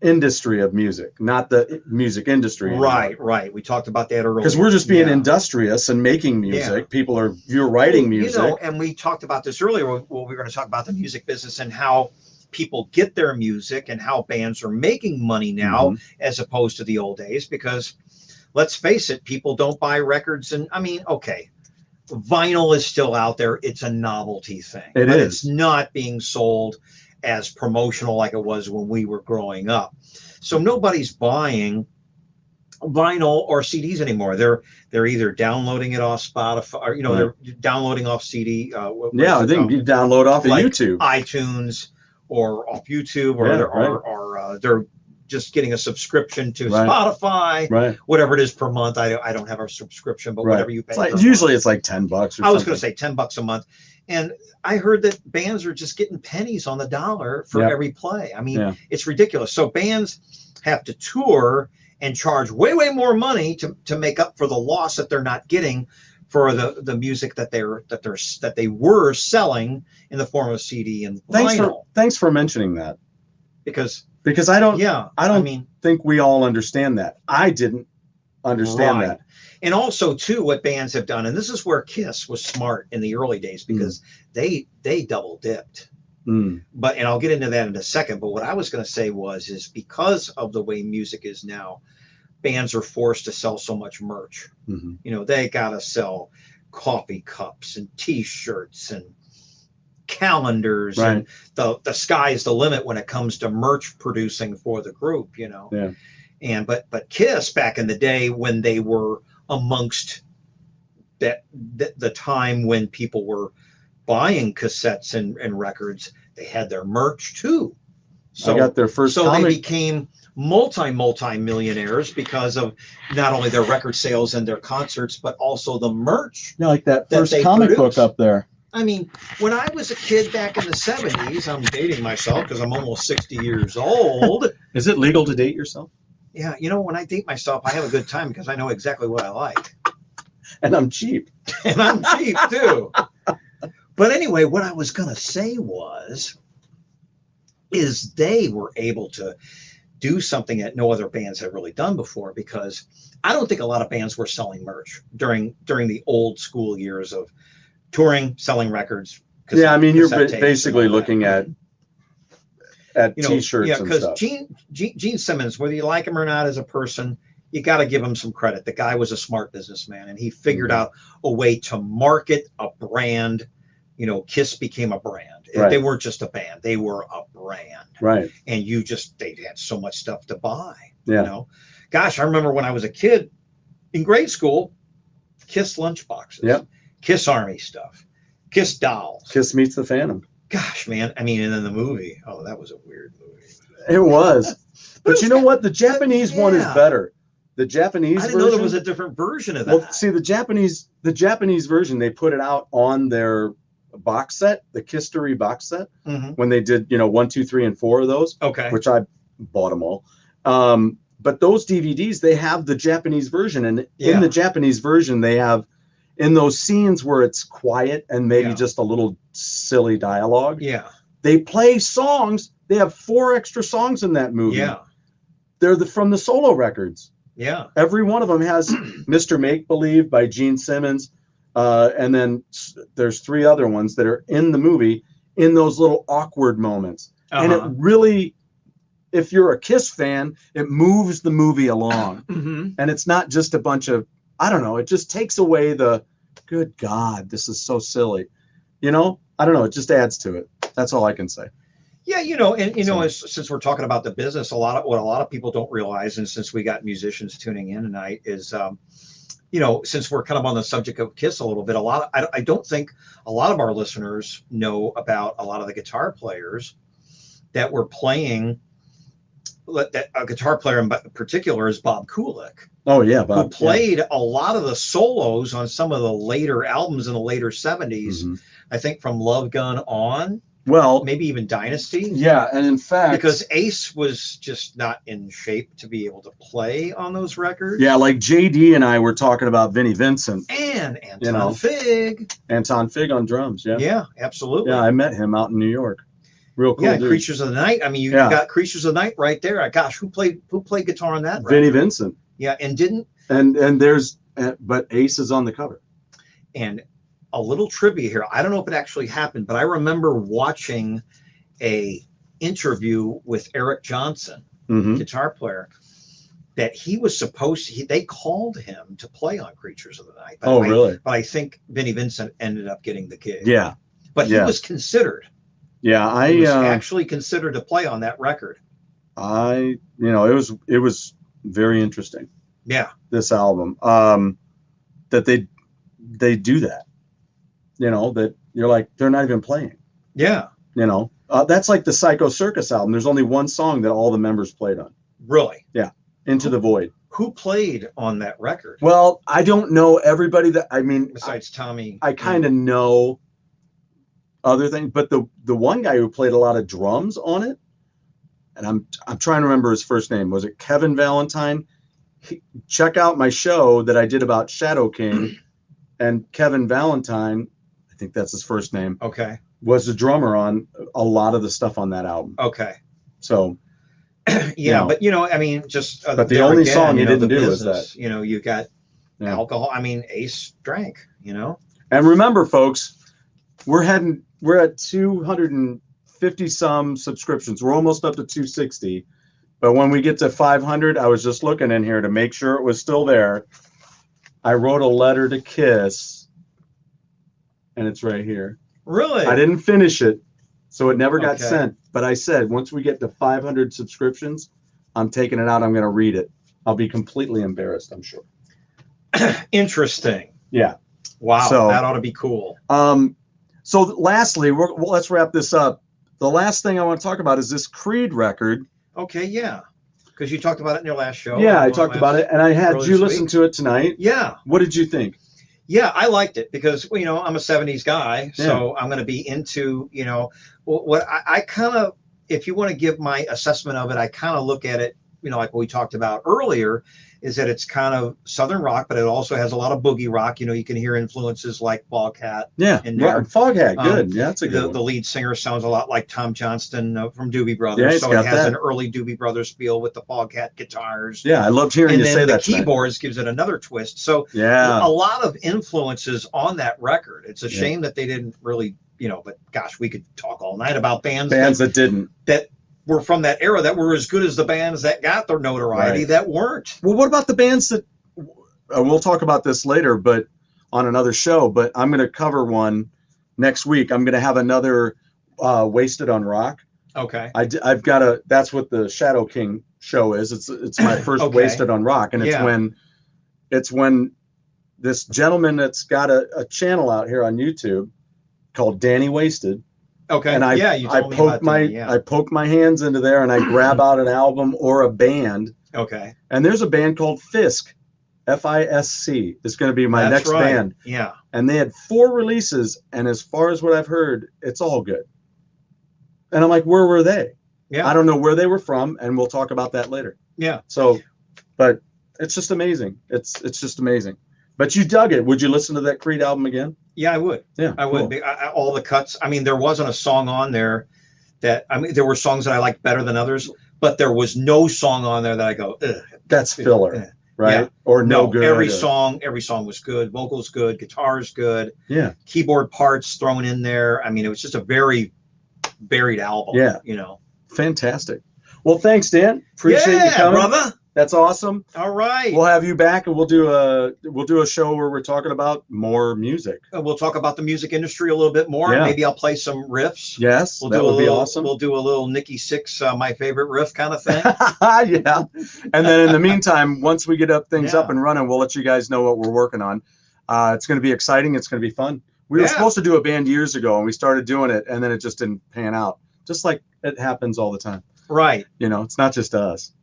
industry of music, not the music industry anymore. Right. We talked about that earlier. Because we're just being industrious and making music. Yeah. You're writing music. And we talked about this earlier. We were going to talk about the music business and how people get their music and how bands are making money now as opposed to the old days. Because let's face it, people don't buy records. And I mean, okay, vinyl is still out there. It's a novelty thing. It's not being sold as promotional like it was when we were growing up. So nobody's buying vinyl or CDs anymore. They're either downloading it off Spotify or they're downloading off CD. I think you download off of YouTube, iTunes, or off YouTube, or they're just getting a subscription to Spotify, whatever it is per month. I don't have a subscription, but whatever you pay. Usually it's like $10. I was going to say $10 a month. And I heard that bands are just getting pennies on the dollar for every play. I mean, it's ridiculous. So bands have to tour and charge way more money to make up for the loss that they're not getting for the music that they were selling in the form of CD and vinyl. Thanks for mentioning that. Because I don't think we all understand that. I didn't understand that. And also, too, what bands have done, and this is where Kiss was smart in the early days because they double dipped. But and I'll get into that in a second. But what I was going to say is because of the way music is now, bands are forced to sell so much merch. They got to sell coffee cups and T-shirts and calendars, and the sky's the limit when it comes to merch producing for the group. And but Kiss back in the day when they were amongst the time when people were buying cassettes and records, they had their merch too. So they got their first comic. They became multi-millionaires because of not only their record sales and their concerts, but also the merch. Yeah, like that first comic book up there. I mean, when I was a kid back in the 70s, I'm dating myself because I'm almost 60 years old. Is it legal to date yourself? Yeah, you know, when I date myself, I have a good time because I know exactly what I like. And I'm cheap. And I'm cheap, too. But anyway, what I was going to say is they were able to do something that no other bands had really done before, because I don't think a lot of bands were selling merch during the old school years of touring, selling records. Yeah, I mean, you're basically looking at T-shirts and stuff. Gene Simmons, whether you like him or not as a person, you got to give him some credit. The guy was a smart businessman, and he figured out a way to market a brand. You know, Kiss became a brand. Right. They weren't just a band; they were a brand. Right. And they had so much stuff to buy. Yeah. You know, gosh, I remember when I was a kid in grade school, Kiss lunchboxes. Yep. Kiss Army stuff. Kiss dolls. Kiss Meets the Phantom. Gosh, man. I mean, and then the movie. Oh, that was a weird movie. It was. But you know what? The Japanese one is better. The Japanese version. I didn't know there was a different version of that. Well, see, the Japanese version, they put it out on their box set, the Kistery box set, when they did, 1, 2, 3, and 4 of those. Okay. Which I bought them all. But those DVDs, they have the Japanese version. And in the Japanese version, they have, in those scenes where it's quiet and maybe just a little silly dialogue. Yeah. They play songs. They have 4 extra songs in that movie. Yeah. They're from the solo records. Yeah. Every one of them has Mr. Make Believe by Gene Simmons. And then there's 3 other ones that are in the movie in those little awkward moments. And it really, if you're a Kiss fan, it moves the movie along. And it's not just a bunch of, I don't know, it just takes away the, good God, this is so silly. I don't know, it just adds to it. That's all I can say. Yeah, since we're talking about the business, what a lot of people don't realize, and since we got musicians tuning in tonight, is since we're kind of on the subject of Kiss a little bit, I don't think a lot of our listeners know about a lot of the guitar players that were playing. That a guitar player in particular is Bob Kulick. Oh yeah, Bob. Who played a lot of the solos on some of the later albums in the later 70s. I think from Love Gun on. Well, maybe even Dynasty. Yeah, and in fact, because Ace was just not in shape to be able to play on those records. Yeah, like JD and I were talking about Vinnie Vincent and Anton Fig. Anton Fig on drums. Yeah. Yeah, absolutely. Yeah, I met him out in New York. Real cool. Yeah, dude. Creatures of the Night. I mean, you got Creatures of the Night right there. Gosh, who played guitar on that? Vinnie Vincent. Yeah, and didn't. And but Ace is on the cover. And a little trivia here. I don't know if it actually happened, but I remember watching a interview with Eric Johnson, guitar player, that he was they called him to play on Creatures of the Night. But really? But I think Vinnie Vincent ended up getting the gig. Yeah. But he was considered. Yeah, he was actually considered to play on that record. It was very interesting. Yeah. This album. That they do that. That you're like, they're not even playing. Yeah. That's like the Psycho Circus album. There's only one song that all the members played on. Really? Yeah. Into the Void. Who played on that record? Well, I don't know everybody besides Tommy. I kind of know other things, but the one guy who played a lot of drums on it, and I'm trying to remember his first name. Was it Kevin Valentine? Check out my show that I did about Shadow King, and Kevin Valentine, I think that's his first name. Okay. Was the drummer on a lot of the stuff on that album. Okay. So. Yeah, but just. But the only song he didn't do was that. You got alcohol. I mean, Ace drank. And remember, folks, we're at 250 some subscriptions. We're almost up to 260. But when we get to 500, I was just looking in here to make sure it was still there. I wrote a letter to Kiss, and it's right here. Really? I didn't finish it, so it never got sent. But I said, once we get to 500 subscriptions, I'm taking it out. I'm going to read it. I'll be completely embarrassed, I'm sure. Interesting. Yeah. Wow. So, that ought to be cool. So lastly, let's wrap this up. The last thing I want to talk about is this Creed record. Okay, yeah. Because you talked about it in your last show. Yeah, I talked about it, and I had you listen to it tonight. Yeah. What did you think? Yeah, I liked it because, you know, I'm a 70s guy, so I'm going to be into, you know, what I kind of, if you want to give my assessment of it, I kind of look at it, you know, like what we talked about earlier, is that it's kind of Southern rock, but it also has a lot of boogie rock. You know, you can hear influences like Foghat. Yeah, in there. Foghat, good. Yeah, that's a good one. The lead singer sounds a lot like Tom Johnston from Doobie Brothers. Yeah, so it has an early Doobie Brothers feel with the Foghat guitars. Yeah, I loved hearing you say that. And then the keyboards gives it another twist. So a lot of influences on that record. It's a shame that they didn't really, you know, but gosh, we could talk all night about bands that didn't. That were from that era that were as good as the bands that got their notoriety that weren't. Well, what about the bands that, we'll talk about this later, but on another show, but I'm going to cover one next week. I'm going to have another Wasted on Rock. Okay. I've got that's what the Shadow King show is. It's my first Wasted on Rock. And it's when this gentleman that's got a channel out here on YouTube called Danny Wasted. Okay. And I poke my hands into there and I grab out an album or a band. Okay. And there's a band called Fisk, Fisc. It's going to be my next band. Yeah. And they had 4 releases, and as far as what I've heard, it's all good. And I'm like, where were they? Yeah. I don't know where they were from, and we'll talk about that later. Yeah. So, but it's just amazing. It's just amazing. But you dug it. Would you listen to that Creed album again? Yeah, I would. Yeah, I would. All the cuts. I mean, there wasn't a song on there that, I mean, there were songs that I liked better than others, but there was no song on there that I go, ugh. That's filler, right? Yeah. Or no good. Every song was good. Vocals good. Guitars good. Yeah. Keyboard parts thrown in there. I mean, it was just a very varied album. Yeah. You know. Fantastic. Well, thanks, Dan. Appreciate you coming, brother. That's awesome. All right. We'll have you back, and we'll do a show where we're talking about more music. We'll talk about the music industry a little bit more. Yeah. Maybe I'll play some riffs. Yes, that would be awesome. We'll do a little Nikki Sixx, my favorite riff kind of thing. Yeah. And then in the meantime, once we get things up and running, we'll let you guys know what we're working on. It's going to be exciting. It's going to be fun. We were supposed to do a band years ago, and we started doing it, and then it just didn't pan out. Just like it happens all the time. Right. You know, it's not just us.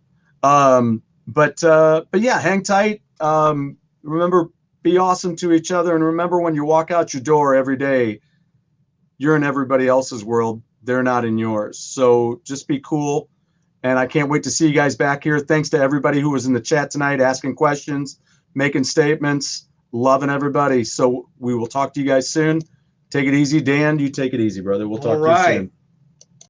But yeah, hang tight. Remember, be awesome to each other. And remember, when you walk out your door every day, you're in everybody else's world. They're not in yours. So just be cool. And I can't wait to see you guys back here. Thanks to everybody who was in the chat tonight, asking questions, making statements, loving everybody. So we will talk to you guys soon. Take it easy. Dan, you take it easy, brother. We'll talk to you soon.